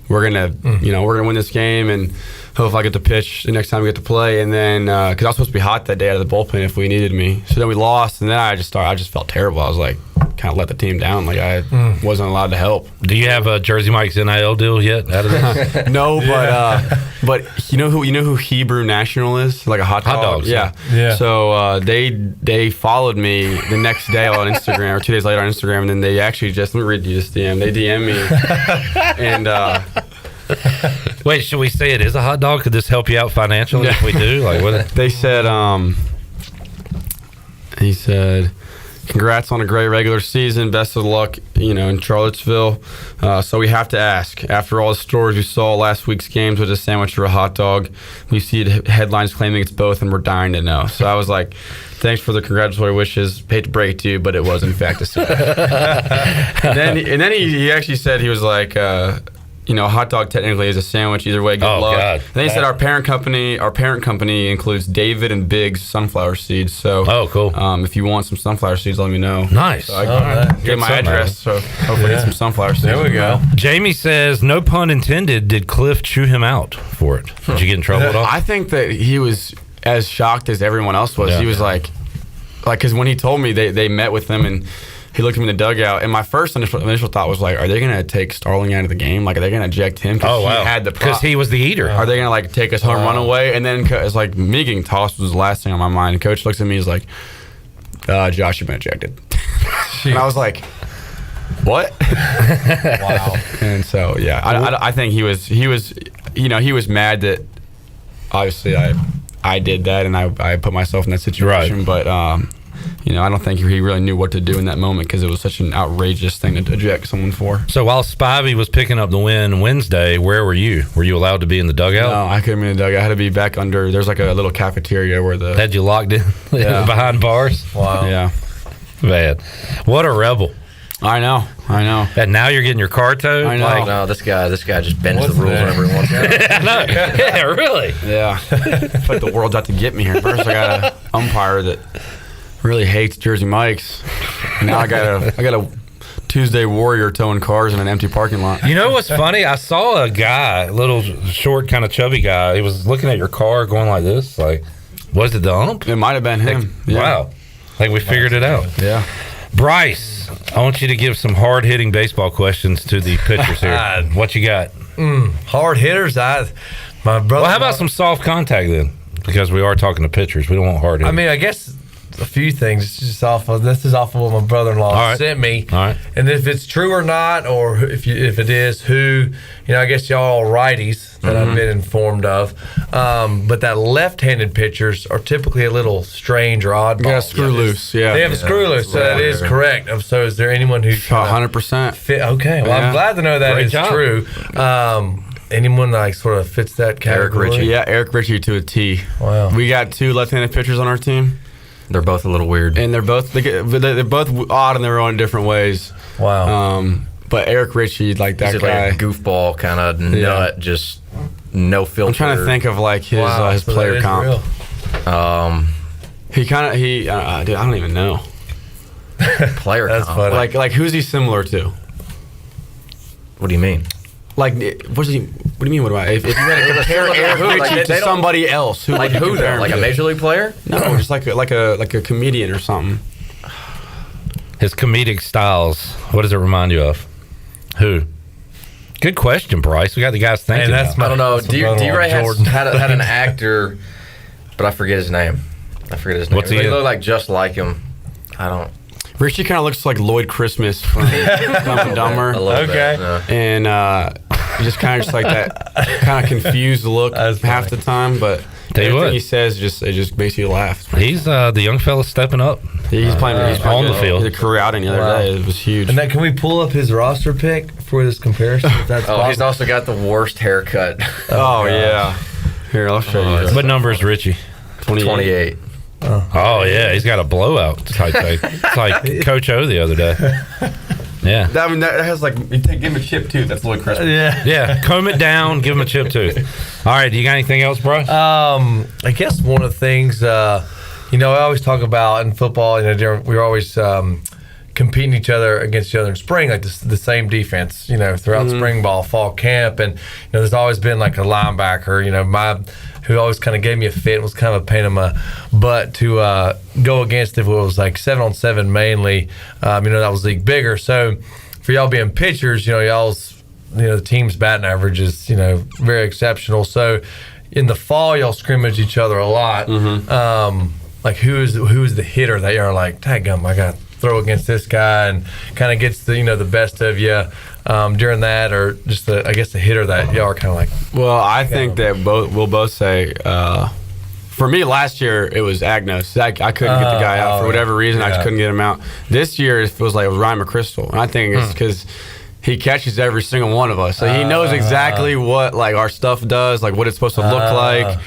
we're gonna, we're gonna win this game, and hopefully I get to pitch the next time we get to play. And then because I was supposed to be hot that day out of the bullpen if we needed me. So then we lost, and then I just felt terrible. I was like, kind of let the team down. Like I wasn't allowed to help. Do you have a Jersey Mike's NIL deal yet out of this? No, but you know who Hebrew National is? Like a hot dog. Yeah. So they followed me the next day on Instagram or 2 days later on Instagram, and then they actually let me read you this DM. They DM me and wait, should we say it is a hot dog? Could this help you out financially if we do? Like what? They said he said, congrats on a great regular season. Best of luck, in Charlottesville. So we have to ask, after all the stories we saw last week's games with a sandwich or a hot dog, we see headlines claiming it's both, and we're dying to know. So I was like, thanks for the congratulatory wishes. Hate to break it to you, but it was in fact a sandwich. and then he actually said, he was like, a hot dog technically is a sandwich. Either way, good luck. God. And then he said our parent company includes David and Big's sunflower seeds. So, cool. If you want some sunflower seeds, let me know. Nice. So I gave my address. So hopefully get some sunflower seeds. There we go. Jamie says, no pun intended, did Cliff chew him out for it? Did you get in trouble at all? I think that he was as shocked as everyone else was. He was like, because when he told me they met with him and he looked at me in the dugout, and my first initial thought was like, are they going to take Starling out of the game? Like, are they going to eject him? Oh, wow. He had the because he was the eater. Are they going to take us home, run away? And then it's like me getting tossed was the last thing on my mind. And Coach looks at me, he's like, Josh, you've been ejected. And I was like, what? Wow. And so, yeah, I think he was mad that obviously I did that and I put myself in that situation. Right. But, I don't think he really knew what to do in that moment because it was such an outrageous thing to eject someone for. So while Spivey was picking up the win Wednesday, where were you? Were you allowed to be in the dugout? No, I couldn't be in the dugout. I had to be back under. There's like a little cafeteria where the... Had you locked in behind bars? Wow. Yeah. Man, what a rebel. I know. And now you're getting your car towed? I know. No, this guy just bends the rules whenever he wants to. Yeah, really? Yeah. It's like the world's out to get me here. First I got an umpire that really hates Jersey Mike's. And now I got a Tuesday warrior towing cars in an empty parking lot. You know what's funny? I saw a guy, a little short, kind of chubby guy. He was looking at your car going like this. Like, was it the ump? It might have been him. Wow. Like we figured it out. Yeah. Bryce, I want you to give some hard-hitting baseball questions to the pitchers here. What you got? Hard hitters? My brother. Well, how about some soft contact then? Because we are talking to pitchers. We don't want hard hitting. I mean, I guess a few things. It's just this is off of what my brother-in-law sent me. All right. And if it's true or not, or if it is, who, I guess y'all are righties that I've been informed of. But that left-handed pitchers are typically a little strange or odd. Yeah, screw loose. Yeah. They have a screw loose, so that is correct. So is there anyone who 100% fit? Okay, well, I'm glad to know that is true. Anyone that sort of fits that category? Eric Ritchie. Yeah, Eric Ritchie to a T. Wow. We got 2 left-handed pitchers on our team. They're both a little weird, and they're both odd in their own different ways. Wow. But Eric Ritchie, like that he's guy, like a goofball kind of nut, just no filter. I'm trying to think of like his player comp. Dude, I don't even know. Player That's comp. funny. Like who's he similar to? What do you mean? Like, what do you mean? What do I? If you had to compare Eric Ritchie to somebody else, who like who though? Like a major league player? No, just like a comedian or something. His comedic styles. What does it remind you of? Who? Good question, Bryce. We got the guys thinking. I don't know. D-Ray had an actor, but I forget his name. I forget his name. What's he They in? look like just like him. I don't. Richie kind of looks like Lloyd Christmas from Dumb and Dumber. A little bit, Okay. And he just kind of just like that kind of confused look half the time, but Tell you everything what. he says it just makes you laugh. He's the young fella stepping up. He's playing on the field. The career outing the other Wow. day, it was huge. And then can we pull up his roster pick for this comparison? If that's Oh, he's possible? also got the worst haircut. Oh yeah. Here, I'll show you. What number is Richie? 28. Oh yeah, he's got a blowout type thing. It's like Coach O the other day. Yeah. I mean, that has like give him a chip too. That's Lloyd Christmas. Yeah, comb it down, give him a chip tooth. All right, do you got anything else, Bryce? I guess one of the things, I always talk about in football, we're always competing against each other in spring, like the same defense, throughout spring ball, fall camp. And, there's always been like a linebacker, who always kind of gave me a fit and was kind of a pain in my butt to go against if it was like 7-on-7 mainly. That was league bigger. So for y'all being pitchers, y'all's, the team's batting average is, very exceptional. So in the fall, y'all scrimmage each other a lot. Like who is the hitter that you're like, daggum, I got to throw against this guy, and kind of gets the best of you during that, or just the hitter that y'all are kind of like. Well, I think that we'll both say. For me, last year it was Agnos. I couldn't get the guy out for whatever reason. I just couldn't get him out. This year it was Ryan McChrystal, and I think it's because he catches every single one of us, so he knows exactly what our stuff does, like what it's supposed to look like.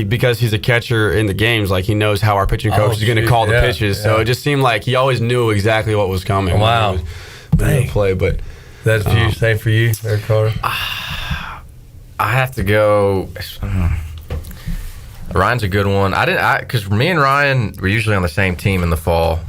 Because he's a catcher in the games, he knows how our pitching coach is going to call the pitches. So it just seemed like he always knew exactly what was coming. Wow. When he would play, but that's same for you, Eric Carter. I have to go. Ryan's a good one. Because me and Ryan were usually on the same team in the fall,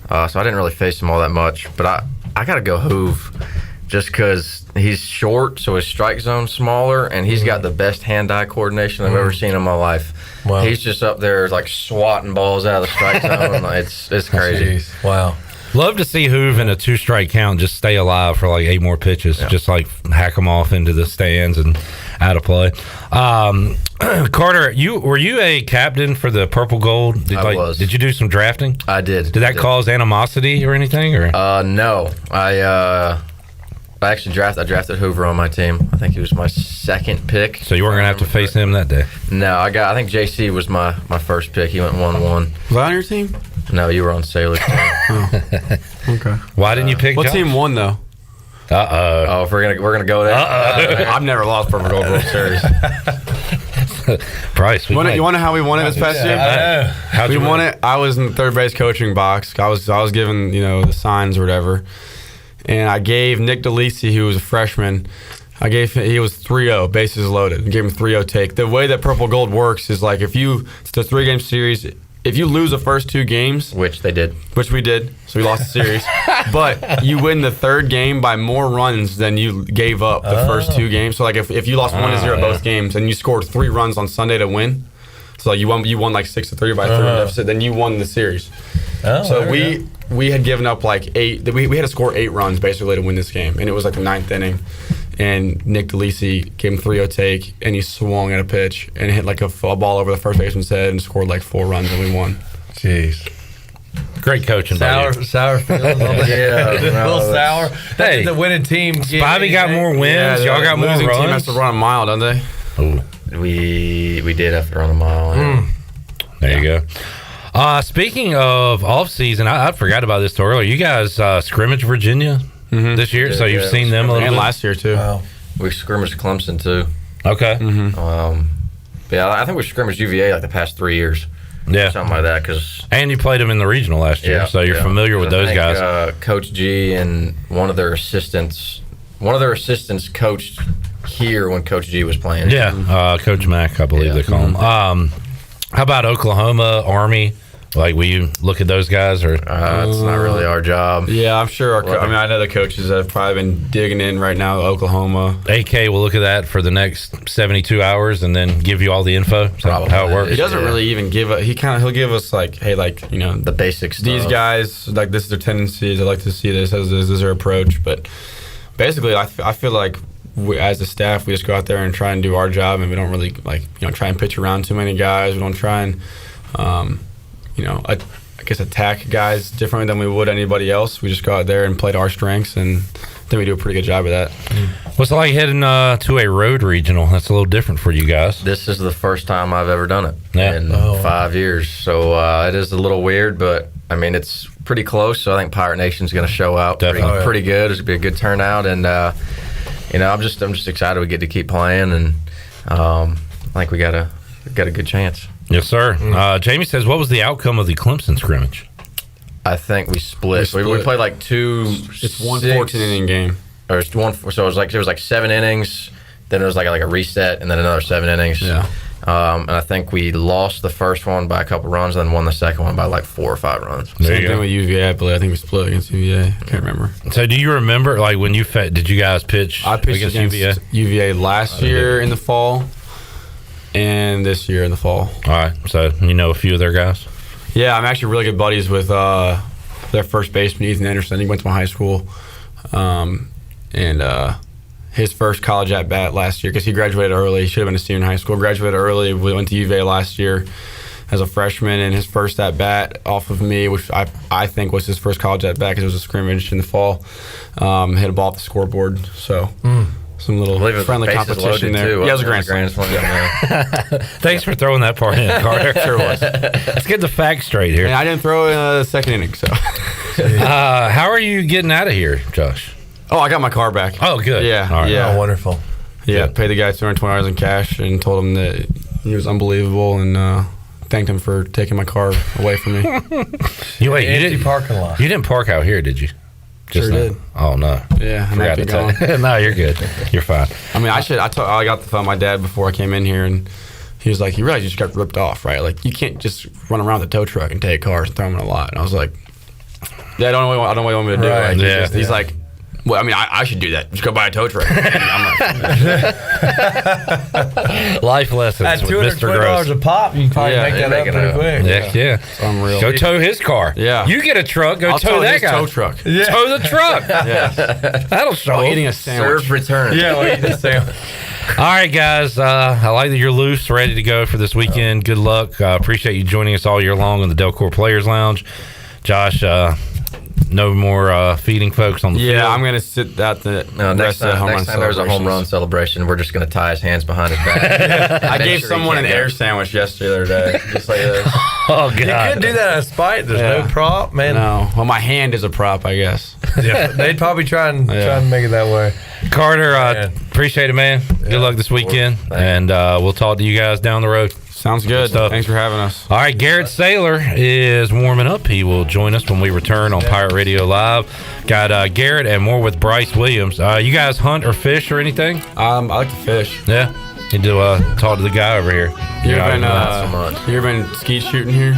so I didn't really face him all that much. But I got to go Hoove, just because he's short, so his strike zone's smaller, and he's got the best hand-eye coordination I've ever seen in my life. Wow. He's just up there swatting balls out of the strike zone. It's crazy. Jeez. Wow. Love to see Hoove in a 2-strike count just stay alive for 8 more pitches, just hack them off into the stands and out of play. Carter, were you a captain for the Purple Gold? I was. Did you do some drafting? I did. Did that cause animosity or anything? Or no, I actually drafted Hoover on my team. I think he was my second pick. So you weren't gonna have to face him that day. No, I think JC was my first pick. He went 1-1. Was that on your team? No, you were on Sailor's team. Okay. Why didn't you pick? What Josh? team won though? Oh, if we're gonna go there. I've never lost Purple Gold World Series. Bryce, you want to know how we won it this past year? How'd we you won win it. I was in the third base coaching box. I was given the signs or whatever, and I gave Nick DeLisi, who was a freshman. He was 3-0, bases loaded. I gave him 3-0 take. The way that Purple Gold works is it's a 3-game series. If you lose the first 2 games, which we did, so we lost the series, but you win the third game by more runs than you gave up the first 2 games. So if you lost 1-0 both games and you scored 3 runs on Sunday to win, so you won 6-3 by 3 deficit, then you won the series. So we had given up 8. We had to score 8 runs basically to win this game, and it was the 9th inning. And Nick DeLisi gave him 3-0 take, and he swung at a pitch and hit a ball over the first baseman's head and scored 4 runs, and we won. Jeez. Great coaching, sour feelings. Yeah, a little sour. Hey, the winning team. Spivey got more wins. Y'all got more runs. Losing team has to run a mile, don't they? Oh, we did have to run a mile. Yeah. There you go. Speaking of off season, I forgot about this earlier. You guys scrimmage Virginia this year, so you've seen them a little and bit. Last year too. Wow. We scrimmaged Clemson too. Okay. But yeah, I think we scrimmaged UVA the past 3 years. Yeah, something like that. And you played them in the regional last year, so you're familiar with those guys. Coach G and one of their assistants coached here when Coach G was playing. Yeah, Coach Mack, I believe they call him. How about Oklahoma, Army? Will you look at those guys, or it's not really our job? Yeah, I'm sure. I know the coaches have probably been digging in right now. Oklahoma, AK will look at that for the next 72 hours and then give you all the info. How it works. He doesn't really even give a. He'll give us the basics. These guys this is their tendencies. I like to see this as their approach, but basically, I feel like as a staff, we just go out there and try and do our job, and we don't really try and pitch around too many guys. We don't try and I guess attack guys differently than we would anybody else. We just go out there and play to our strengths, and I think we do a pretty good job of that. What's it like heading to a road regional? That's a little different for you guys. This is the first time I've ever done it in Oh. 5 years. So it is a little weird, but I mean, it's pretty close. So I think Pirate Nation's going to show out pretty good. It's going to be a good turnout. And, I'm just excited we get to keep playing. And I think we got a good chance. Yes, sir. Jamie says, what was the outcome of the Clemson scrimmage? I think we split. We played like two. It's one 14-inning game. Or it's one. So it was like 7 innings. Then it was like a reset, and then another 7 innings. Yeah. And I think we lost the first one by a couple runs, and then won the second one by like 4 or 5 runs. Same thing with UVA, I believe. I think we split against UVA. I can't remember. So do you remember, like, when you did you guys pitch? I pitched against UVA last year in the fall, and this year in the fall. All right. So you know a few of their guys? Yeah, I'm actually really good buddies with their first baseman, Ethan Anderson. He went to my high school. And his first college at-bat last year, because he graduated early. He should have been a senior in high school. Graduated early. We went to UVA last year as a freshman, and his first at-bat off of me, which I think was his first college at-bat because it was a scrimmage in the fall, hit a ball off the scoreboard. So some little friendly competition there. Too, yeah, it was a grand slam. Thanks for throwing that part in, Carter. Sure was. Let's get the facts straight here. And I didn't throw in the second inning, so. How are you getting out of here, Josh? Oh, I got my car back. Oh, good. Yeah. All right. Yeah. Oh, wonderful. Yeah, paid the guy $220 in cash and told him that he was unbelievable and thanked him for taking my car away from me. You didn't parking lot. You didn't park out here, did you? Sure did. Oh no. Yeah, I Forgot to tell you. No, you're good. You're fine. I mean, I got the phone my dad before I came in here, and he was like, "You realize you just got ripped off, right? Like, you can't just run around with a tow truck and take cars and throw them in a lot." And I was like, "Yeah, I don't know what you want me to do." Right. Like, he's like, "Well, I mean, I should do that. Just go buy a tow truck." I'm like, life lessons At with Mr. Gross. $220 a pop, you can probably make that up pretty quick. Yeah. It's unreal. Go tow his car. Yeah. You get a truck, go I'll tow that his guy. tow truck. Yeah. Tow the truck. Yeah. That'll show While him. eating a sandwich. Serve return. Yeah, well, eat the sandwich. All right, guys. I like that you're loose, ready to go for this weekend. Good luck. Appreciate you joining us all year long in the Delcor Players Lounge. Josh, no more feeding folks on the field. Yeah, I'm going to sit at the next time there's a home run celebration, we're just going to tie his hands behind his back. I gave someone an air sandwich yesterday, the other day, just like this. Oh, God. You could do that in spite. There's no prop, man. No. Well, my hand is a prop, I guess. Yeah, they'd probably try and make it that way. Carter, appreciate it, man. Good luck this weekend, and we'll talk to you guys down the road. Sounds good. Thanks for having us. All right, Garrett Saylor is warming up. He will join us when we return on Pirate Radio Live. Got Garrett and more with Bryce Williams. You guys hunt or fish or anything? I like to fish. Yeah. You do talk to the guy over here. You ever been skeet shooting here?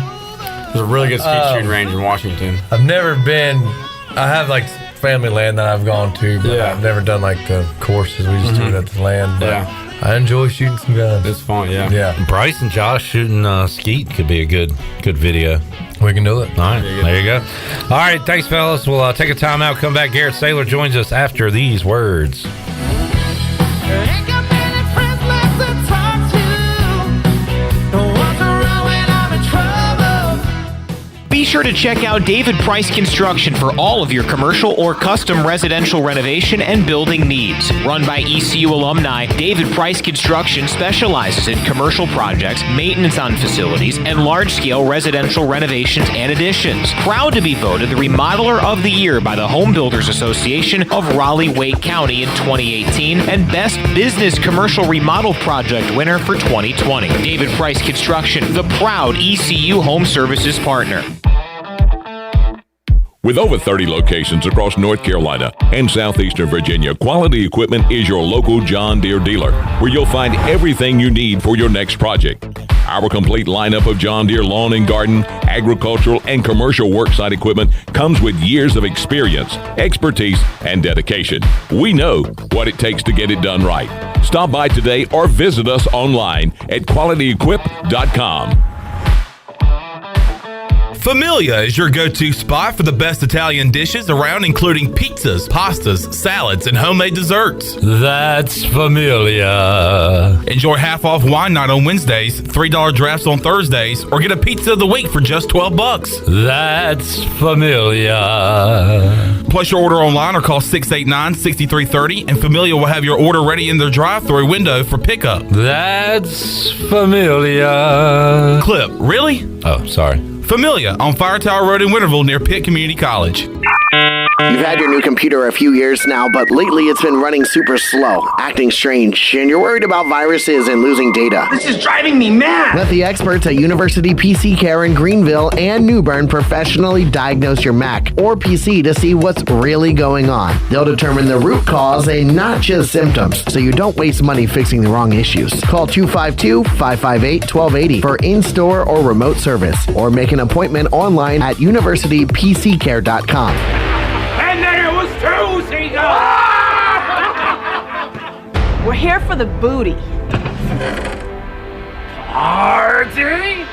There's a really good skeet shooting range in Washington. I've never been. I have like family land that I've gone to, but I've never done like the courses. We just do it at the land. But I enjoy shooting some guns. It's fun, yeah. Bryce and Josh shooting skeet could be a good video. We can do it. All right, there you go. All right, thanks, fellas. We'll take a time out, come back. Garrett Saylor joins us after these words. Be sure to check out David Price Construction for all of your commercial or custom residential renovation and building needs. Run by ECU alumni, David Price Construction specializes in commercial projects, maintenance on facilities, and large-scale residential renovations and additions. Proud to be voted the Remodeler of the Year by the Home Builders Association of Raleigh-Wake County in 2018 and Best Business Commercial Remodel Project winner for 2020. David Price Construction, the proud ECU Home Services partner. With over 30 locations across North Carolina and southeastern Virginia, Quality Equipment is your local John Deere dealer, where you'll find everything you need for your next project. Our complete lineup of John Deere lawn and garden, agricultural, and commercial worksite equipment comes with years of experience, expertise, and dedication. We know what it takes to get it done right. Stop by today or visit us online at qualityequip.com. Familia is your go-to spot for the best Italian dishes around, including pizzas, pastas, salads, and homemade desserts. That's Familia. Enjoy half-off wine night on Wednesdays, $3 drafts on Thursdays, or get a pizza of the week for just $12. That's Familia. Place your order online or call 689-6330, and Familia will have your order ready in their drive-thru window for pickup. That's Familia. Clip, really? Oh, sorry. Familia on Fire Tower Road in Winterville near Pitt Community College. You've had your new computer a few years now, but lately it's been running super slow, acting strange, and you're worried about viruses and losing data. This is driving me mad! Let the experts at University PC Care in Greenville and New Bern professionally diagnose your Mac or PC to see what's really going on. They'll determine the root cause and not just symptoms, so you don't waste money fixing the wrong issues. Call 252-558-1280 for in-store or remote service, or make an appointment online at universitypccare.com. And then it was Tuesday! We're here for the booty. Party?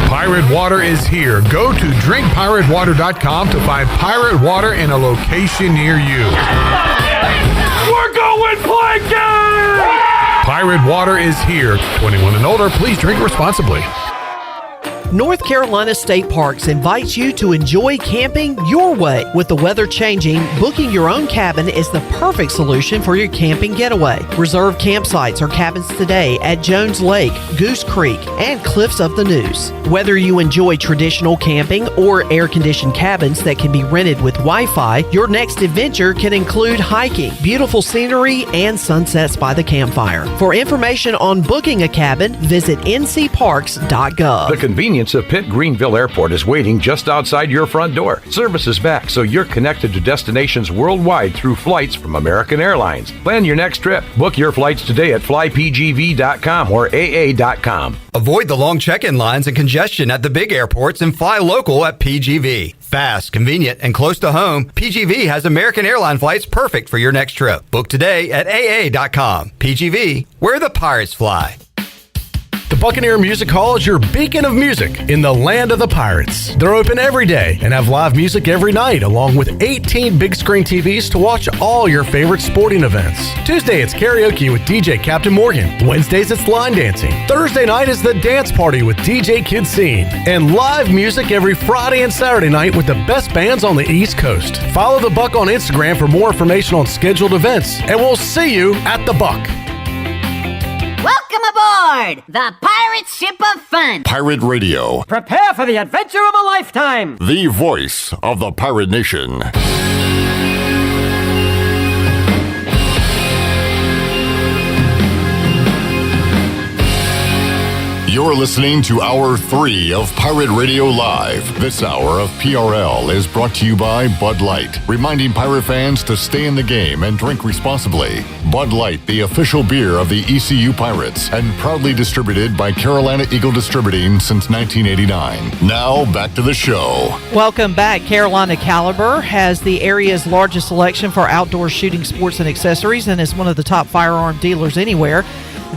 Pirate Water is here. Go to drinkpiratewater.com to find pirate water in a location near you. We're going plankton! Pirate Water is here. 21 and older, please drink responsibly. North Carolina State Parks invites you to enjoy camping your way. With the weather changing, booking your own cabin is the perfect solution for your camping getaway. Reserve campsites or cabins today at Jones Lake, Goose Creek, and Cliffs of the Neuse. Whether you enjoy traditional camping or air-conditioned cabins that can be rented with Wi-Fi, your next adventure can include hiking, beautiful scenery, and sunsets by the campfire. For information on booking a cabin, visit ncparks.gov. The convenience of Pitt Greenville Airport is waiting just outside your front door. Service is back, so you're connected to destinations worldwide through flights from American Airlines. Plan your next trip. Book your flights today at flypgv.com or aa.com. Avoid the long check-in lines and congestion at the big airports and fly local at PGV. Fast, convenient, and close to home, PGV has American airline flights perfect for your next trip. Book today at aa.com. PGV, where the pirates fly. The Buccaneer Music Hall is your beacon of music in the land of the Pirates. They're open every day and have live music every night, along with 18 big screen TVs to watch all your favorite sporting events. Tuesday, it's karaoke with DJ Captain Morgan. Wednesdays, it's line dancing. Thursday night is the dance party with DJ Kid Scene. And live music every Friday and Saturday night with the best bands on the East Coast. Follow the Buck on Instagram for more information on scheduled events, and we'll see you at the Buck. Welcome aboard the Pirate Ship of Fun. Pirate Radio, Prepare for the adventure of a lifetime. the voice of the pirate nation. You're listening to Hour 3 of Pirate Radio Live. This hour of PRL is brought to you by Bud Light, reminding pirate fans to stay in the game and drink responsibly. Bud Light, the official beer of the ECU Pirates, and proudly distributed by Carolina Eagle Distributing since 1989. Now, back to the show. Welcome back. Carolina Caliber has the area's largest selection for outdoor shooting sports and accessories and is one of the top firearm dealers anywhere.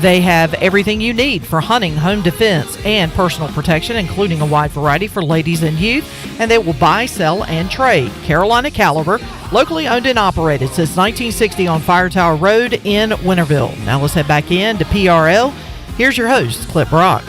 They have everything you need for hunting, home defense, and personal protection, including a wide variety for ladies and youth, and they will buy, sell, and trade. Carolina Caliber, locally owned and operated since 1960 on Fire Tower Road in Winterville. Now let's head back in to PRL. Here's your host, Clip Brock.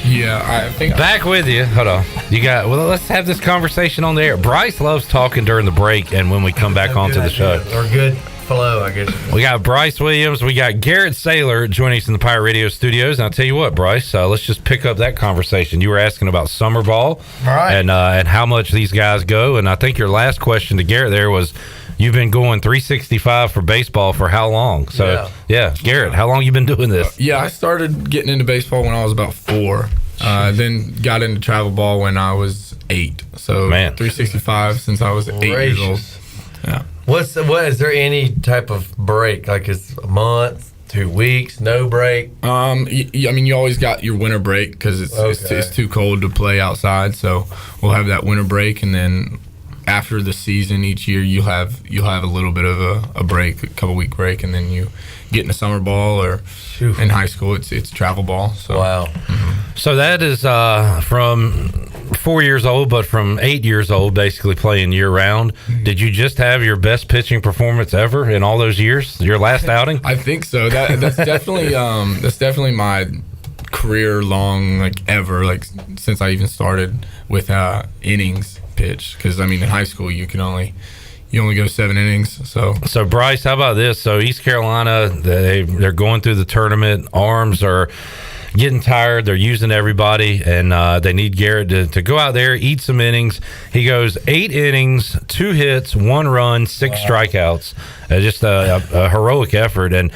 Yeah, I think back with you. Hold on. Let's have this conversation on the air. Bryce loves talking during the break and when we come back onto the show. Or good flow, I guess. We got Bryce Williams. We got Garrett Saylor joining us in the Pirate Radio studios. And I'll tell you what, Bryce, let's just pick up that conversation. You were asking about summer ball, right, and how much these guys go. And I think your last question to Garrett there was, you've been going 365 for baseball for how long? So, yeah Garrett, how long you been doing this? I started getting into baseball when I was about 4. Then got into travel ball when I was 8. So 365 since I was 8 years old. Yeah. What is there any type of break? Like, is a month, 2 weeks, no break? You always got your winter break because it's too cold to play outside. So we'll have that winter break, and then after the season each year you'll have a little bit of a break, a couple week break, and then you getting to summer ball, or in high school it's travel ball. So wow. So that is from 4 years old, but from 8 years old, basically playing year round. Did you just have your best pitching performance ever in all those years? Your last outing? I think so. That's definitely my career long, like ever, like since I even started with innings pitch. Because I mean, in high school you only go 7 innings. So Bryce, how about this? So East Carolina, they're going through the tournament. Arms are getting tired. They're using everybody, and they need Garrett to go out there, eat some innings. He goes 8 innings, 2 hits, 1 run, 6 strikeouts. Just a heroic effort. And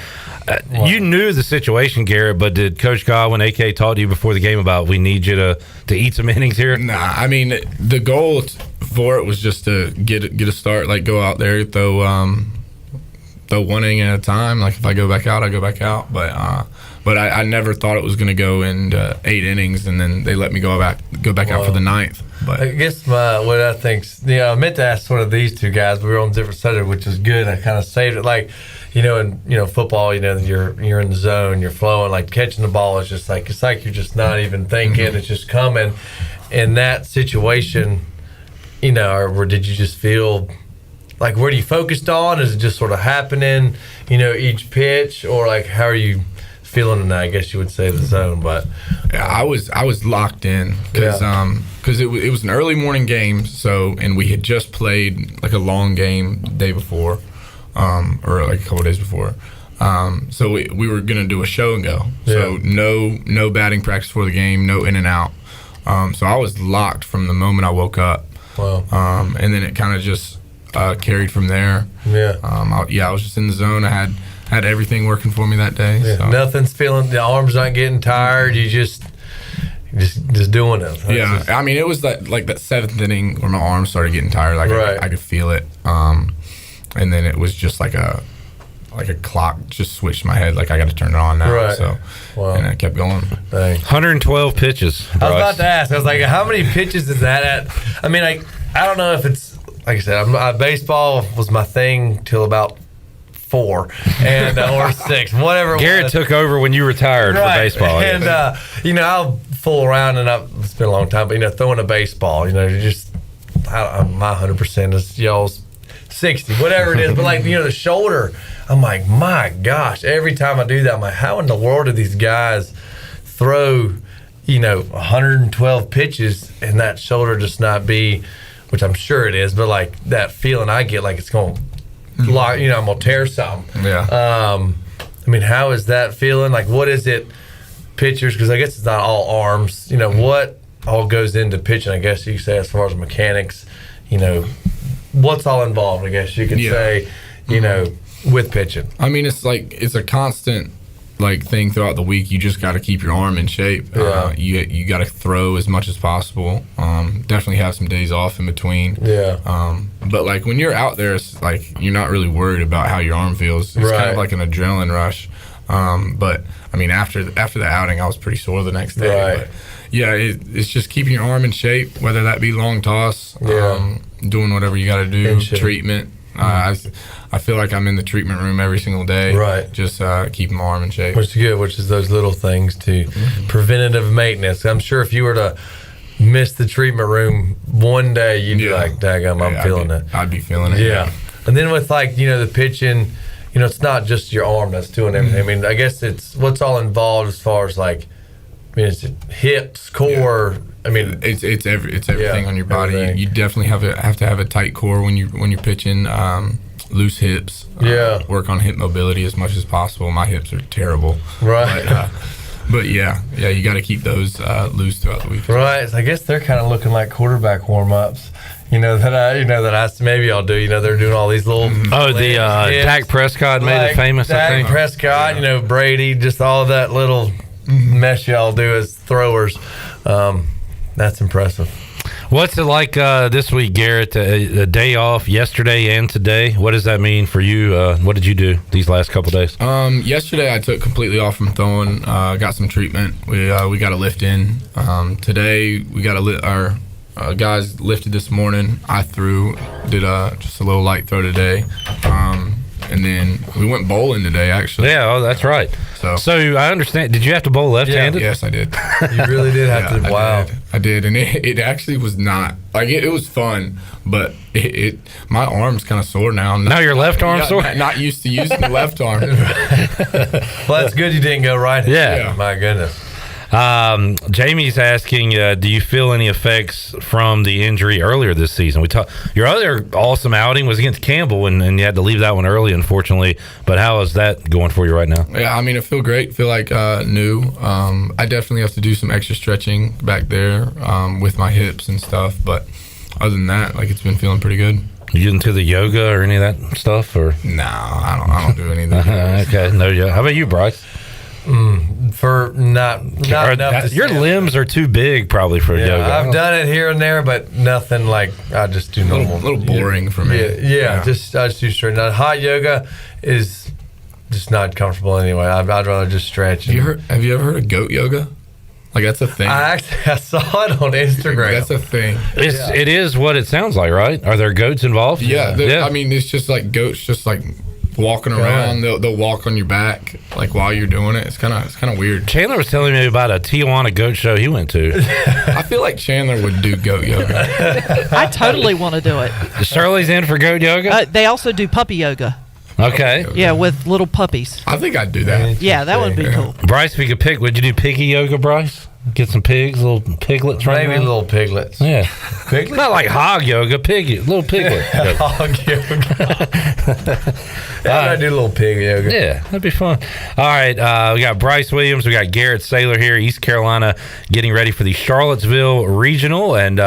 you knew the situation, Garrett, but did Coach Godwin, AK, talk to you before the game about we need you to eat some innings here? Nah, I mean, the goal for it was just to get a start, like go out there, throw 1 inning at a time. Like if I go back out, I go back out. But I never thought it was going to go into 8 innings, and then they let me go back out for the 9th. But I guess what I think's, I meant to ask sort of these two guys, but we were on different subjects, which is good. I kind of saved it, like, in football, you're in the zone, you're flowing, like catching the ball is just like, it's like you're just not even thinking, it's just coming. In that situation, or did you just feel like, what are you focused on? Is it just sort of happening, each pitch, or like how are you feeling in that? I guess you would say the zone, but yeah, I was locked in because it was an early morning game. So, and we had just played like a long game the day before, or like a couple days before. So we were gonna do a show and go. So no batting practice for the game, no in and out. So I was locked from the moment I woke up. Wow. And then it kind of just carried from there. Yeah. I was just in the zone. I had everything working for me that day. Yeah. So. Nothing's feeling, the arms not getting tired. You just doing it. Yeah, I mean, it was like that 7th inning where my arms started getting tired. Like I could feel it. And then it was just like a clock just switched in my head. Like I got to turn it on now. Right. So, and I kept going. Dang. 112 pitches. Bryce. I was about to ask. I was like, how many pitches is that at? I mean, I don't know if it's, like I said, baseball was my thing till about 4 and or 6, whatever it Garrett was. took over when you retired for baseball. And I'll fool around, and it's been a long time, but throwing a baseball, you just, my 100% is y'all's 60, whatever it is. But like, the shoulder, I'm like, my gosh, every time I do that, I'm like, how in the world do these guys throw 112 pitches and that shoulder just not be, which I'm sure it is, but like that feeling I get, like it's going to lock, I'm gonna tear something. Yeah. I mean, how is that feeling? Like, what is it, pitchers? Because I guess it's not all arms. What all goes into pitching? I guess you could say, as far as mechanics, what's all involved? I guess you could say, with pitching. I mean, it's a constant thing throughout the week. You just got to keep your arm in shape. Yeah. You got to throw as much as possible. Definitely have some days off in between. Yeah. But like when you're out there, it's like you're not really worried about how your arm feels. It's kind of like an adrenaline rush. But I mean, after the outing, I was pretty sore the next day. Right. But yeah, it's just keeping your arm in shape, whether that be long toss, doing whatever you got to do, treatment. I feel like I'm in the treatment room every single day. Right. Just keeping my arm in shape. Which is good, which is those little things to preventative maintenance. I'm sure if you were to miss the treatment room one day, you'd be like, daggum, I'm feeling it. I'd be feeling it. Yeah. And then with the pitching, it's not just your arm that's doing everything. I mean, I guess it's what's all involved as far as is it hips, core? Yeah. I mean, it's everything on your body. You definitely have to have a tight core when you're pitching. Loose hips. Work on hip mobility as much as possible. My hips are terrible. Right. But yeah, you got to keep those loose throughout the week. Right. So I guess they're kind of looking like quarterback warm-ups. Maybe I'll do. They're doing all these little. Dak Prescott made it famous. Dak I think. Prescott, Brady, just all that little mess y'all do as throwers. That's impressive. What's it like this week, Garrett? A day off yesterday and today. What does that mean for you? What did you do these last couple days? Yesterday I took completely off from throwing. Got some treatment. We got a lift in. Today we got our guys lifted this morning. I did just a little light throw today. and then we went bowling today. Actually, Yeah, oh, that's right. So I understand. Did you have to bowl left-handed? Yes, I did. You really did have to. Wow. I did, and it actually was not like it was fun, but my arm's kind of sore now. Now your left arm sore? Not used to using the left arm. Well, that's good you didn't go right. Yeah. My goodness. Jamie's asking, do you feel any effects from the injury earlier this season? Your other awesome outing was against Campbell, and you had to leave that one early, unfortunately. But how is that going for you right now? Yeah, I mean, I feel great. Feel like new. I definitely have to do some extra stretching back there with my hips and stuff. But other than that, like it's been feeling pretty good. You get into the yoga or any of that stuff, or no? I don't do any of that. Okay, no yoga. How about you, Bryce? For not enough to your limbs are too big probably for yoga. I've done it here and there, but nothing like I just do normal. A little boring for me. Yeah. I just do straight. Now, hot yoga is just not comfortable anyway. I'd rather just stretch. Have you ever heard of goat yoga? Like that's a thing. I saw it on Instagram. That's a thing. It is what it sounds like, right? Are there goats involved? Yeah. I mean, it's just like goats, just like walking around. They'll walk on your back like while you're doing it. It's kind of weird. Chandler was telling me about a Tijuana goat show he went to. I feel like Chandler would do goat yoga. I totally want to do it. Shirley's in for goat yoga? They also do puppy yoga. Okay. Yeah, with little puppies. I think I'd do that. Yeah, that would be cool. Bryce, if you could pick, would you do piggy yoga, Bryce? Get some pigs, little piglets right Maybe now? little piglets. Yeah. Piglets? Not like hog yoga, piggy, little piglet. Hog yoga. I do a little pig yoga. Yeah, that'd be fun. All right, we got Bryce Williams, we got Garrett Saylor here, East Carolina, getting ready for the Charlottesville Regional. And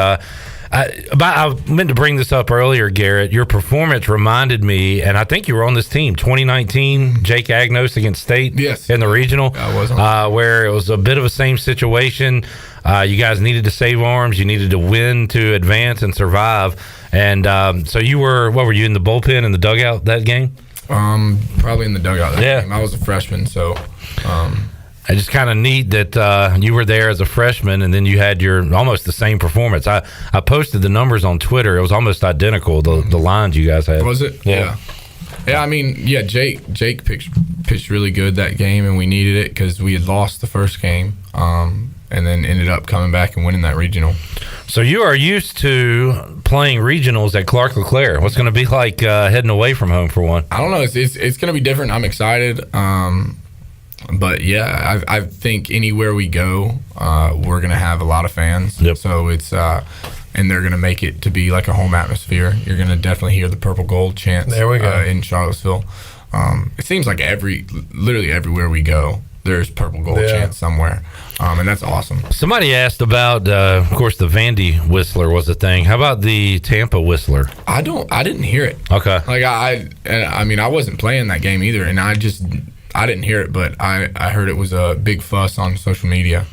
I meant to bring this up earlier, Garrett. Your performance reminded me, and I think you were on this team, 2019, Jake Agnos against State in the regional, I was on where it was a bit of a same situation. You guys needed to save arms. You needed to win to advance and survive. And so you were, what were you, in the bullpen in the dugout that game? Probably in the dugout that game. I was a freshman, so... It's just kind of neat that you were there as a freshman, and then you had your almost the same performance. I posted the numbers on Twitter. It was almost identical, the lines you guys had. Was it? Yeah. I mean, yeah, Jake pitched really good that game, and we needed it because we had lost the first game, and then ended up coming back and winning that regional. So you are used to playing regionals at Clark LeClaire. What's going to be like heading away from home for one? I don't know. It's going to be different. I'm excited. But yeah, I think anywhere we go, we're gonna have a lot of fans. Yep. So it's and they're gonna make it to be like a home atmosphere. You're gonna definitely hear the purple gold chants. There we go. In Charlottesville. It seems like literally everywhere we go, there's purple gold chants somewhere, and that's awesome. Somebody asked about, of course, the Vandy Whistler was a thing. How about the Tampa Whistler? I didn't hear it. Okay. Like I mean, I wasn't playing that game either, and I didn't hear it, but I heard it was a big fuss on social media.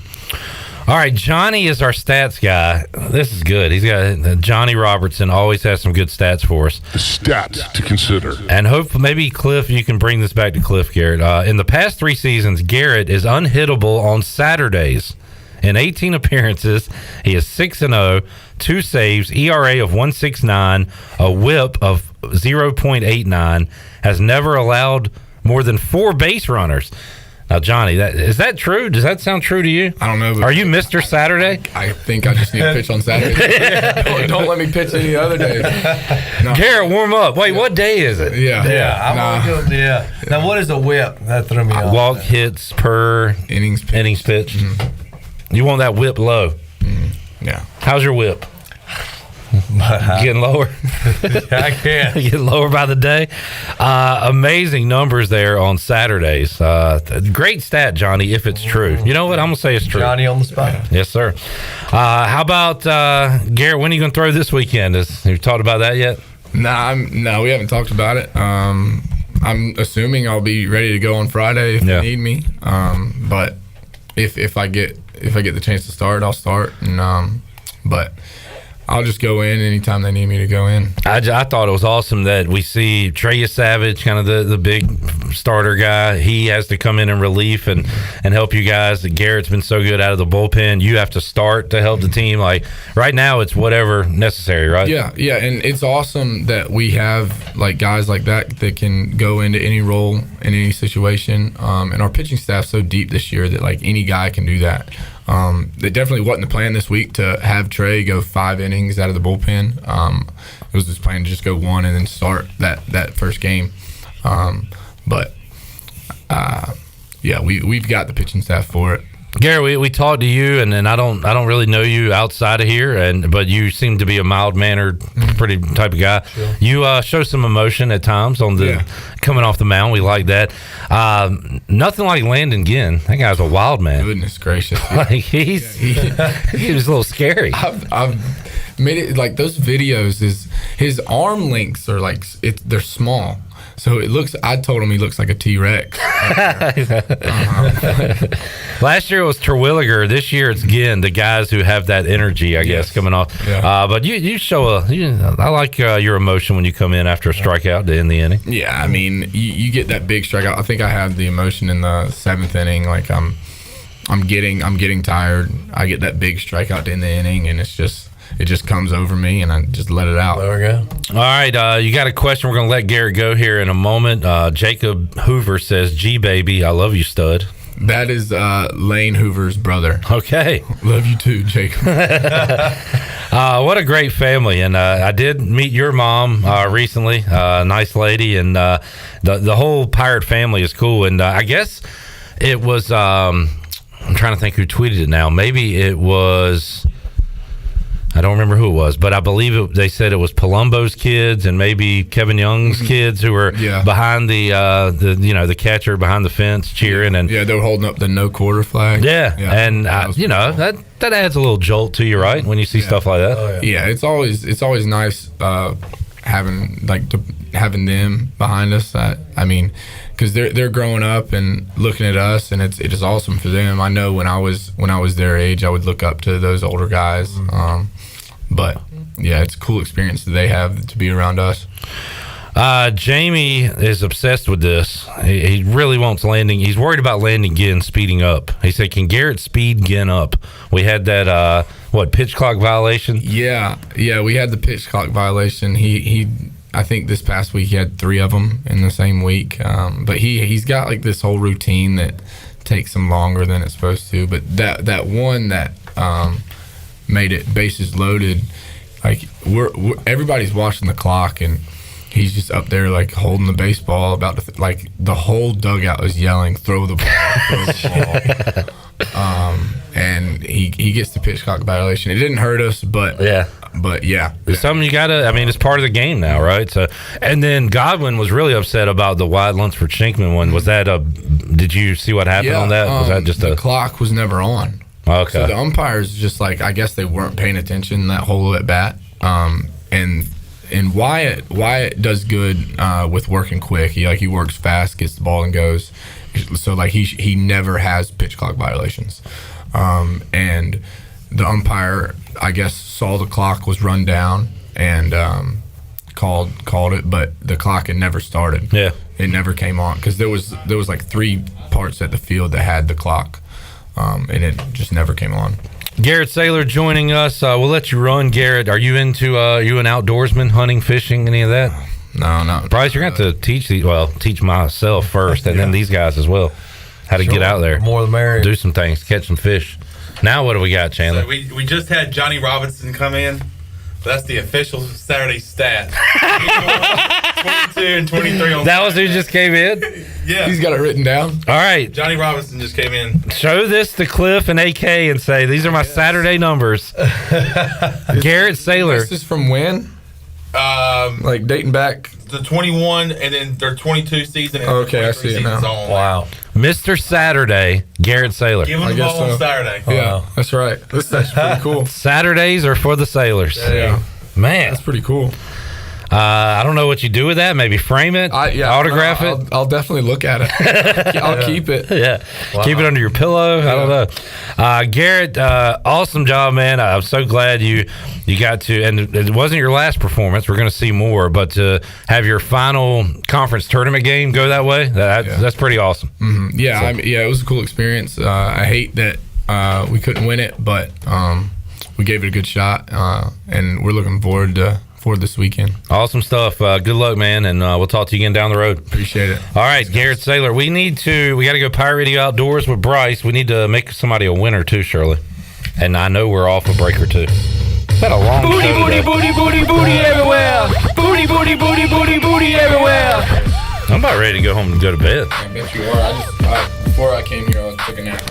All right, Johnny is our stats guy. This is good. He's got Johnny Robertson always has some good stats for us. The stats to consider. And hopefully, maybe Cliff, you can bring this back to Cliff, Garrett. In the past 3 seasons, Garrett is unhittable on Saturdays. In 18 appearances, he is 6-0, 2 saves, ERA of 1.69, a WHIP of 0.89, has never allowed more than 4 base runners. Now, Johnny, is that true? Does that sound true to you? I don't know. But are you Mr. Saturday? I think I just need to pitch on Saturday. don't let me pitch any other days. No. Garrett, warm up. Wait, what day is it? Yeah. Now, what is a WHIP? That threw me off. Walk hits per innings pitched. Mm-hmm. You want that WHIP low. Mm-hmm. Yeah. How's your WHIP? Getting lower. I can. Getting lower by the day. Amazing numbers there on Saturdays. Great stat, Johnny, if it's true. You know what? I'm going to say it's true. Johnny on the spot. Yes, sir. How about, Garrett, when are you going to throw this weekend? Have you talked about that yet? No, we haven't talked about it. I'm assuming I'll be ready to go on Friday if they need me. But if I get the chance to start, I'll start. And but I'll just go in anytime they need me to go in. I thought it was awesome that we see Trey Savage, kind of the big starter guy. He has to come in relief and help you guys. Garrett's been so good out of the bullpen. You have to start to help the team. Like right now, it's whatever necessary, right? Yeah, and it's awesome that we have like guys like that can go into any role in any situation. And our pitching staff's so deep this year that like any guy can do that. It definitely wasn't the plan this week to have Trey go 5 innings out of the bullpen. It was just plan to just go 1 and then start that first game. We've got the pitching staff for it. Gary, we talked to you, and I don't really know you outside of here, but you seem to be a mild-mannered, pretty type of guy. Sure. You show some emotion at times on the coming off the mound. We like that. Nothing like Landon Ginn. That guy's a wild man. Goodness gracious! Like he was a little scary. I've made it like those videos. His arm lengths are like they're small. So it looks. I told him he looks like a T-Rex. Last year it was Terwilliger. This year it's Ginn. The guys who have that energy, I guess, coming off. Yeah. But you show I like your emotion when you come in after a strikeout to end the inning. Yeah, I mean you get that big strikeout. I think I have the emotion in the 7th inning. Like I'm getting tired. I get that big strikeout to end the inning, and it just comes over me, and I just let it out. There we go. All right, you got a question. We're going to let Garrett go here in a moment. Jacob Hoover says, "G baby, I love you, stud." That is Lane Hoover's brother. Okay. Love you too, Jacob. What a great family. And I did meet your mom recently. Nice lady. And the whole Pirate family is cool. And I guess it was, I'm trying to think who tweeted it now. Maybe it was... I don't remember who it was, but I believe they said it was Palumbo's kids and maybe Kevin Young's kids who were behind the catcher behind the fence cheering, and they were holding up the no quarter flag. And that adds a little jolt to you, right? When you see stuff like that. Oh, yeah, it's always nice having them behind us. I mean, because they're growing up and looking at us, and it is awesome for them. I know when I was their age, I would look up to those older guys. But yeah, it's a cool experience that they have to be around us. Jamie is obsessed with this. He really wants Landon. He's worried about Landon Ginn speeding up. He said, "Can Garrett speed Ginn up?" We had that pitch clock violation. Yeah, we had the pitch clock violation. He I think this past week he had 3 of them in the same week. But he's got like this whole routine that takes him longer than it's supposed to. But that one that made it bases loaded, like everybody's watching the clock, and he's just up there like holding the baseball about to like the whole dugout is yelling, "Throw the ball!" And he gets the pitch clock violation. It didn't hurt us, but yeah. It's something you gotta. I mean, it's part of the game now, right? So, and then Godwin was really upset about the wide Lunsford Shinkman one. Was that did you see what happened on that? Was that just the clock was never on? Okay. So the umpires just like, I guess they weren't paying attention that whole at bat. And Wyatt does good with working quick. He works fast, gets the ball and goes. So like he never has pitch clock violations. And the umpire, I guess, saw the clock was run down and called it, but the clock had never started. Yeah, it never came on because there was like 3 parts at the field that had the clock, and it just never came on. Garrett Saylor joining us. We'll let you run, Garrett. Are you into you an outdoorsman, hunting, fishing, any of that? No, not. Bryce, you're going to have to teach myself first, and then these guys as well, how to get out there. More the merrier. Do some things, catch some fish. Now what do we got, Chandler? So we just had Johnny Robinson come in. That's the official Saturday stat. 22 and 23 on That was who just came in? Yeah. He's got it written down. All right. Johnny Robinson just came in. Show this to Cliff and AK and say, these are my Saturday numbers. Garrett Saylor. This is from when? Like dating back? The 21 and then their 22 season. And okay, I see it now. Wow. Mr. Saturday, Garrett Saylor. Give him the ball on Saturday. Yeah, that's right. That's pretty cool. Saturdays are for the Sailors. Yeah. Man. That's pretty cool. I don't know what you do with that. Maybe frame it, autograph it. I'll definitely look at it. I'll keep it. Yeah, keep it under your pillow. I don't know. Garrett, awesome job, man. I'm so glad you got to, and it wasn't your last performance. We're going to see more, but to have your final conference tournament game go that way, that's pretty awesome. Mm-hmm. Yeah, it was a cool experience. I hate that we couldn't win it, but we gave it a good shot, and we're looking forward this weekend. Awesome stuff. Good luck, man, and we'll talk to you again down the road. Appreciate it. All right, Garrett Saylor, we got to go Pirate Radio Outdoors with Bryce. We need to make somebody a winner too, Shirley. And I know we're off a break or two. It's been a long Booty, show booty, today. booty, booty, booty everywhere. Booty, booty, booty, booty, booty everywhere. I'm about ready to go home and go to bed. I bet you are. Before I came here, I took a nap.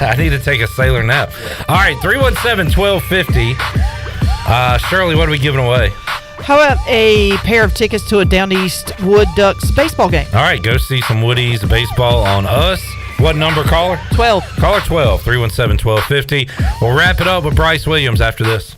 I need to take a sailor nap. All right, 317-1250. Shirley, what are we giving away? How about a pair of tickets to a Down East Wood Ducks baseball game? All right, go see some Woodies baseball on us. What number, caller? 12. Caller 12, 317-1250. We'll wrap it up with Bryce Williams after this.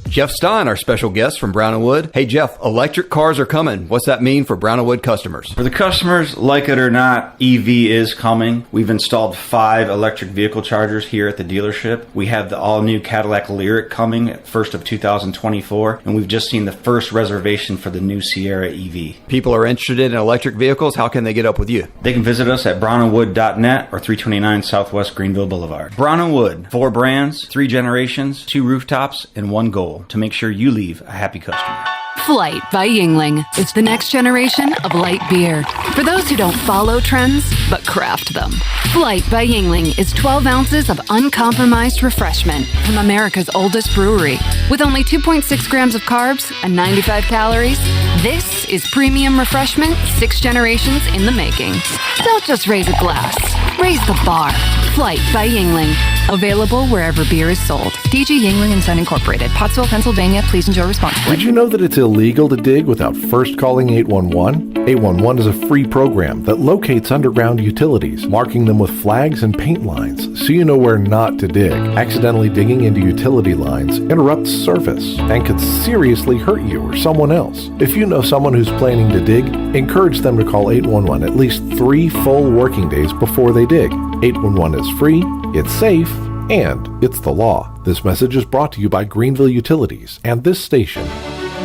Jeff Stein, our special guest from Brown & Wood. Hey, Jeff, electric cars are coming. What's that mean for Brown & Wood customers? For the customers, like it or not, EV is coming. We've installed 5 electric vehicle chargers here at the dealership. We have the all-new Cadillac Lyriq coming at 1st of 2024, and we've just seen the first reservation for the new Sierra EV. People are interested in electric vehicles. How can they get up with you? They can visit us at brownandwood.net or 329 Southwest Greenville Boulevard. Brown & Wood, 4 brands, 3 generations, 2 rooftops, and 1 goal to make sure you leave a happy customer. Flight by Yingling. It's the next generation of light beer. For those who don't follow trends, but craft them. Flight by Yingling is 12 ounces of uncompromised refreshment from America's oldest brewery. With only 2.6 grams of carbs and 95 calories, this is premium refreshment 6 generations in the making. Don't just raise a glass. Raise the bar. Flight by Yingling. Available wherever beer is sold. DG Yingling & Son Incorporated, Pottsville, Pennsylvania. Please enjoy responsibly. Did you know that it's illegal to dig without first calling 811? 811 is a free program that locates underground utilities, marking them with flags and paint lines so you know where not to dig. Accidentally digging into utility lines interrupts service and could seriously hurt you or someone else. If you know someone who's planning to dig, encourage them to call 811 at least 3 full working days before they dig. 811 is free, it's safe, and it's the law. This message is brought to you by Greenville Utilities and this station.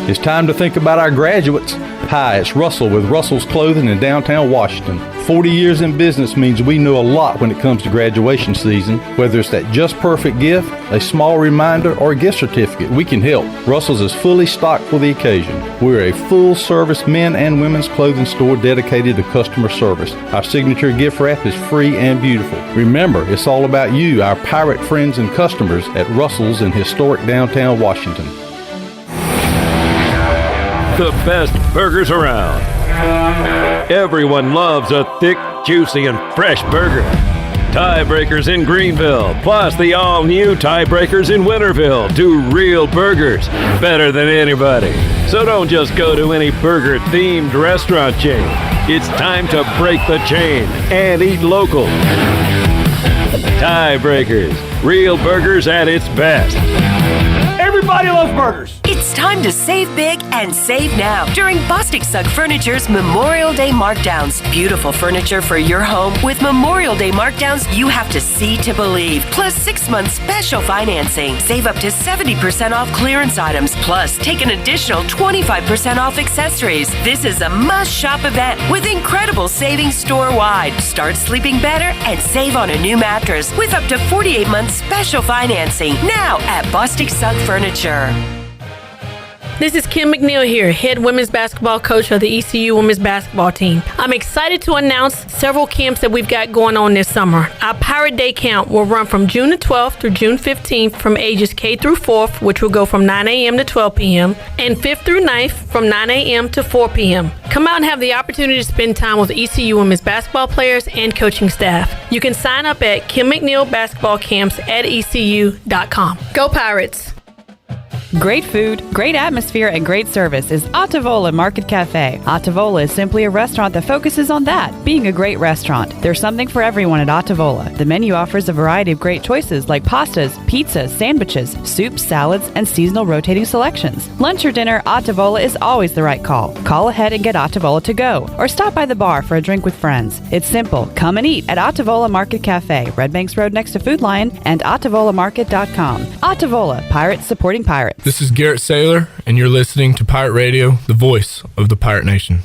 It's time to think about our graduates. Hi, it's Russell with Russell's Clothing in downtown Washington. 40 years in business means we know a lot when it comes to graduation season. Whether it's that just perfect gift, a small reminder, or a gift certificate, we can help. Russell's is fully stocked for the occasion. We're a full-service men and women's clothing store dedicated to customer service. Our signature gift wrap is free and beautiful. Remember, it's all about you, our pirate friends and customers at Russell's in historic downtown Washington. The best burgers around. Everyone loves a thick, juicy, and fresh burger. Tiebreakers in Greenville, plus the all-new Tiebreakers in Winterville do real burgers better than anybody. So don't just go to any burger-themed restaurant chain. It's time to break the chain and eat local. Tiebreakers, real burgers at its best. Everybody loves burgers. It's time to save big and save now during Bostic Sugg Furniture's Memorial Day markdowns. Beautiful furniture for your home with Memorial Day markdowns you have to see to believe. Plus 6-month special financing. Save up to 70% off clearance items. Plus take an additional 25% off accessories. This is a must-shop event with incredible savings store-wide. Start sleeping better and save on a new mattress with up to 48 months special financing. Now at Bostic Sugg Furniture. This is Kim McNeil here, head women's basketball coach of the ECU women's basketball team. I'm excited to announce several camps that we've got going on this summer. Our Pirate Day camp will run from June the 12th through June 15th from ages K through 4th, which will go from 9 a.m. to 12 p.m., and 5th through 9th from 9 a.m. to 4 p.m. Come out and have the opportunity to spend time with ECU women's basketball players and coaching staff. You can sign up at Kim McNeil Basketball Camps at ECU.com. Go Pirates! Great food, great atmosphere, and great service is Attavola Market Cafe. Attavola is simply a restaurant that focuses on that, being a great restaurant. There's something for everyone at Attavola. The menu offers a variety of great choices like pastas, pizzas, sandwiches, soups, salads, and seasonal rotating selections. Lunch or dinner, Attavola is always the right call. Call ahead and get Attavola to go, or stop by the bar for a drink with friends. It's simple. Come and eat at Attavola Market Cafe, Red Banks Road next to Food Lion, and AttavolaMarket.com. Attavola, Pirates supporting Pirates. This is Garrett Saylor, and you're listening to Pirate Radio, the voice of the Pirate Nation.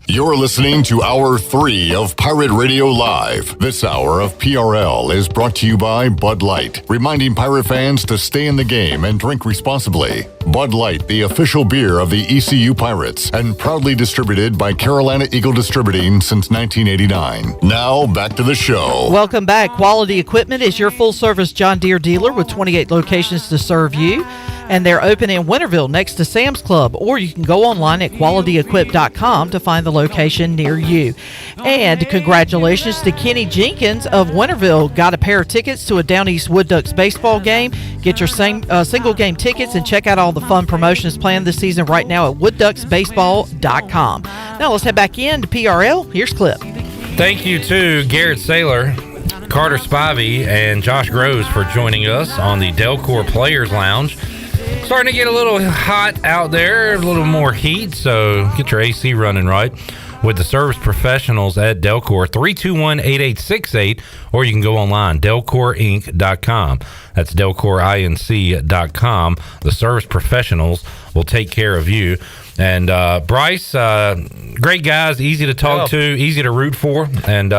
You're listening to Hour 3 of Pirate Radio Live. This hour of PRL is brought to you by Bud Light, reminding pirate fans to stay in the game and drink responsibly. Bud Light, the official beer of the ECU Pirates, and proudly distributed by Carolina Eagle Distributing since 1989. Now, back to the show. Welcome back. Quality Equipment is your full-service John Deere dealer with 28 locations to serve you. And they're open in Winterville next to Sam's Club, or you can go online at qualityequip.com to find the location near you. And congratulations to Kenny Jenkins of Winterville. Got a pair of tickets to a Down East Wood Ducks baseball game. Get your single game tickets and check out all the fun promotions planned this season right now at woodducksbaseball.com. Now let's head back in to PRL. Here's Clip. Thank you to Garrett Saylor, Carter Spivey, and Josh Groves for joining us on the Delcor Players Lounge. Starting to get a little hot out there, a little more heat, so get your AC running right with the service professionals at Delcor, 321-8868, or you can go online, delcorinc.com. That's delcorinc.com. The service professionals will take care of you. And Bryce, great guys, easy to talk to, easy to root for, and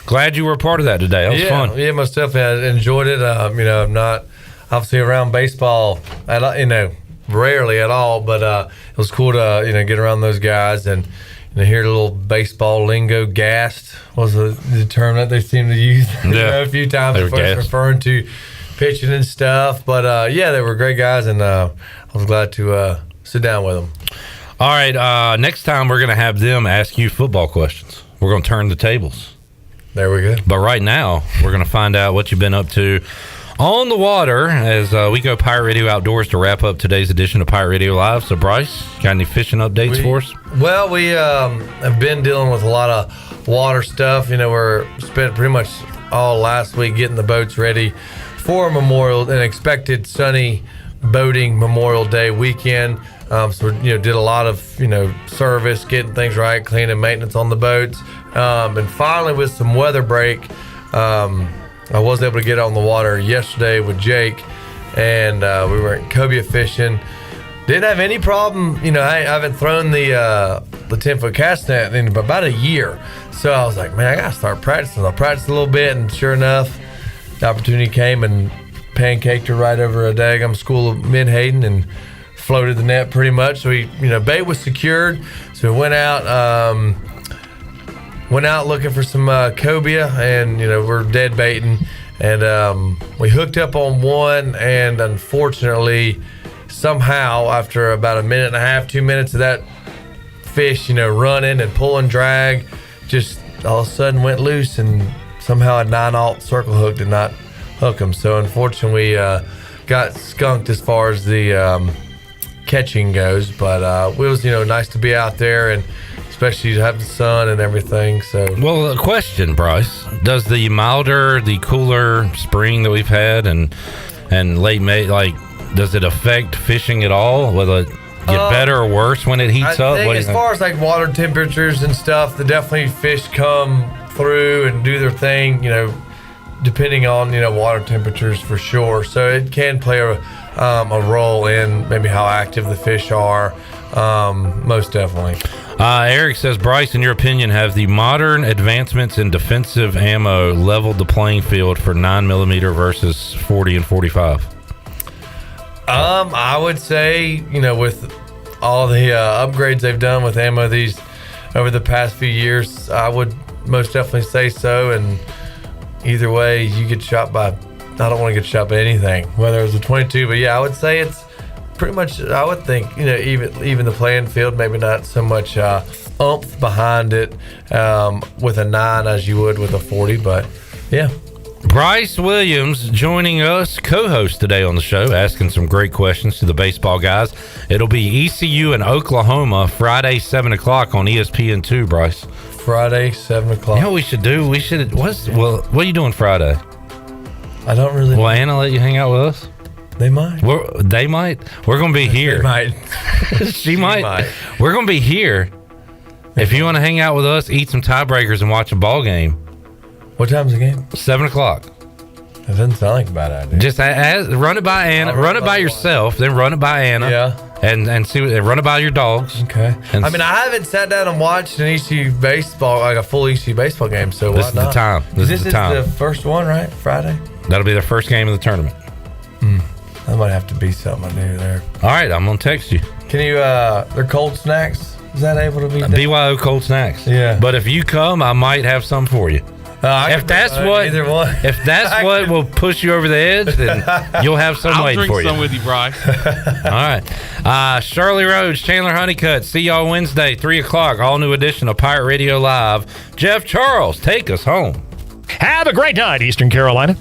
glad you were a part of that today. That was fun. Yeah, most definitely. I enjoyed it. I'm not obviously around baseball, rarely at all, but it was cool to get around those guys and hear a little baseball lingo. Gassed was the term that they seem to use a few times, referring to pitching and stuff. But they were great guys, and I was glad to sit down with them. All right, next time we're going to have them ask you football questions. We're going to turn the tables. There we go. But right now, we're going to find out what you've been up to on the water as we go Pirate Radio Outdoors to wrap up today's edition of Pirate Radio Live. So, Bryce, got any fishing updates for us? Well, we have been dealing with a lot of water stuff. We're spent pretty much all last week getting the boats ready for an expected sunny boating Memorial Day weekend. So we did a lot of service, getting things right, cleaning, maintenance on the boats, and finally with some weather break, I was able to get on the water yesterday with Jake, and we were cobia fishing. Didn't have any problem. I haven't thrown the 10-foot cast net in about a year, so I was like, man, I gotta start practicing. I practiced a little bit, and sure enough, the opportunity came and pancaked her right over a daggum school of Menhaden and floated the net pretty much. So bait was secured, so we went out looking for some cobia, and we're dead baiting, and we hooked up on one, and unfortunately somehow after about a minute and a half, 2 minutes of that fish running and pulling drag, just all of a sudden went loose, and somehow a 9/0 circle hook did not hook him. So unfortunately got skunked as far as the catching goes, but it was nice to be out there, and especially to have the sun and everything. So, well, a question, Bryce: does the milder, the cooler spring that we've had and late May, does it affect fishing at all? Will it get better or worse when it heats up? As far as water temperatures and stuff, definitely fish come through and do their thing. Depending on water temperatures for sure. So it can play a role in maybe how active the fish are. Most definitely. Eric says, Bryce, in your opinion, have the modern advancements in defensive ammo leveled the playing field for 9mm versus 40 and 45? I would say, with all the upgrades they've done with ammo over the past few years, I would most definitely say so. And either way, you get shot by, I don't want to get shot by anything, whether it was a 22, but yeah, I would say it's pretty much, I would think, even the playing field, maybe not so much oomph behind it with a 9 as you would with a 40, but yeah. Bryce Williams joining us, co-host today on the show, asking some great questions to the baseball guys. It'll be ECU and Oklahoma Friday 7 o'clock on ESPN2. Bryce, Friday 7 o'clock. You know what we should do? What are you doing Friday? I don't really. Will Anna let you hang out with us? They might. They might. We're going to be here. They might. She might. We're going to be here. If you want to hang out with us, eat some tiebreakers, and watch a ball game. What time's the game? 7 o'clock. That doesn't sound like a bad idea. Just run it by Anna. Run it by yourself. Then run it by Anna. Yeah. And see run it by your dogs. Okay. I haven't sat down and watched an ECU baseball, like a full ECU baseball game. So this is the time. This is the time. The first one, right? Friday. That'll be the first game of the tournament. That might have to be something I do there. All right, I'm gonna text you. Can you? Their cold snacks. Is that able to be? BYO cold snacks. Yeah. But if you come, I might have some for you. If that's what will push you over the edge, then you'll have some waiting for you. I'll drink some with you, Bryce. All right. Shirley Rhodes, Chandler Honeycutt. See y'all Wednesday, 3 o'clock. All new edition of Pirate Radio Live. Jeff Charles, take us home. Have a great night, Eastern Carolina.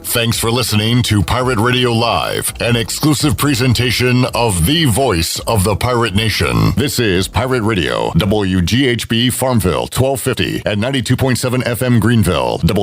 Thanks for listening to Pirate Radio Live, an exclusive presentation of the voice of the Pirate Nation. This is Pirate Radio, WGHB Farmville, 1250 at 92.7 FM Greenville.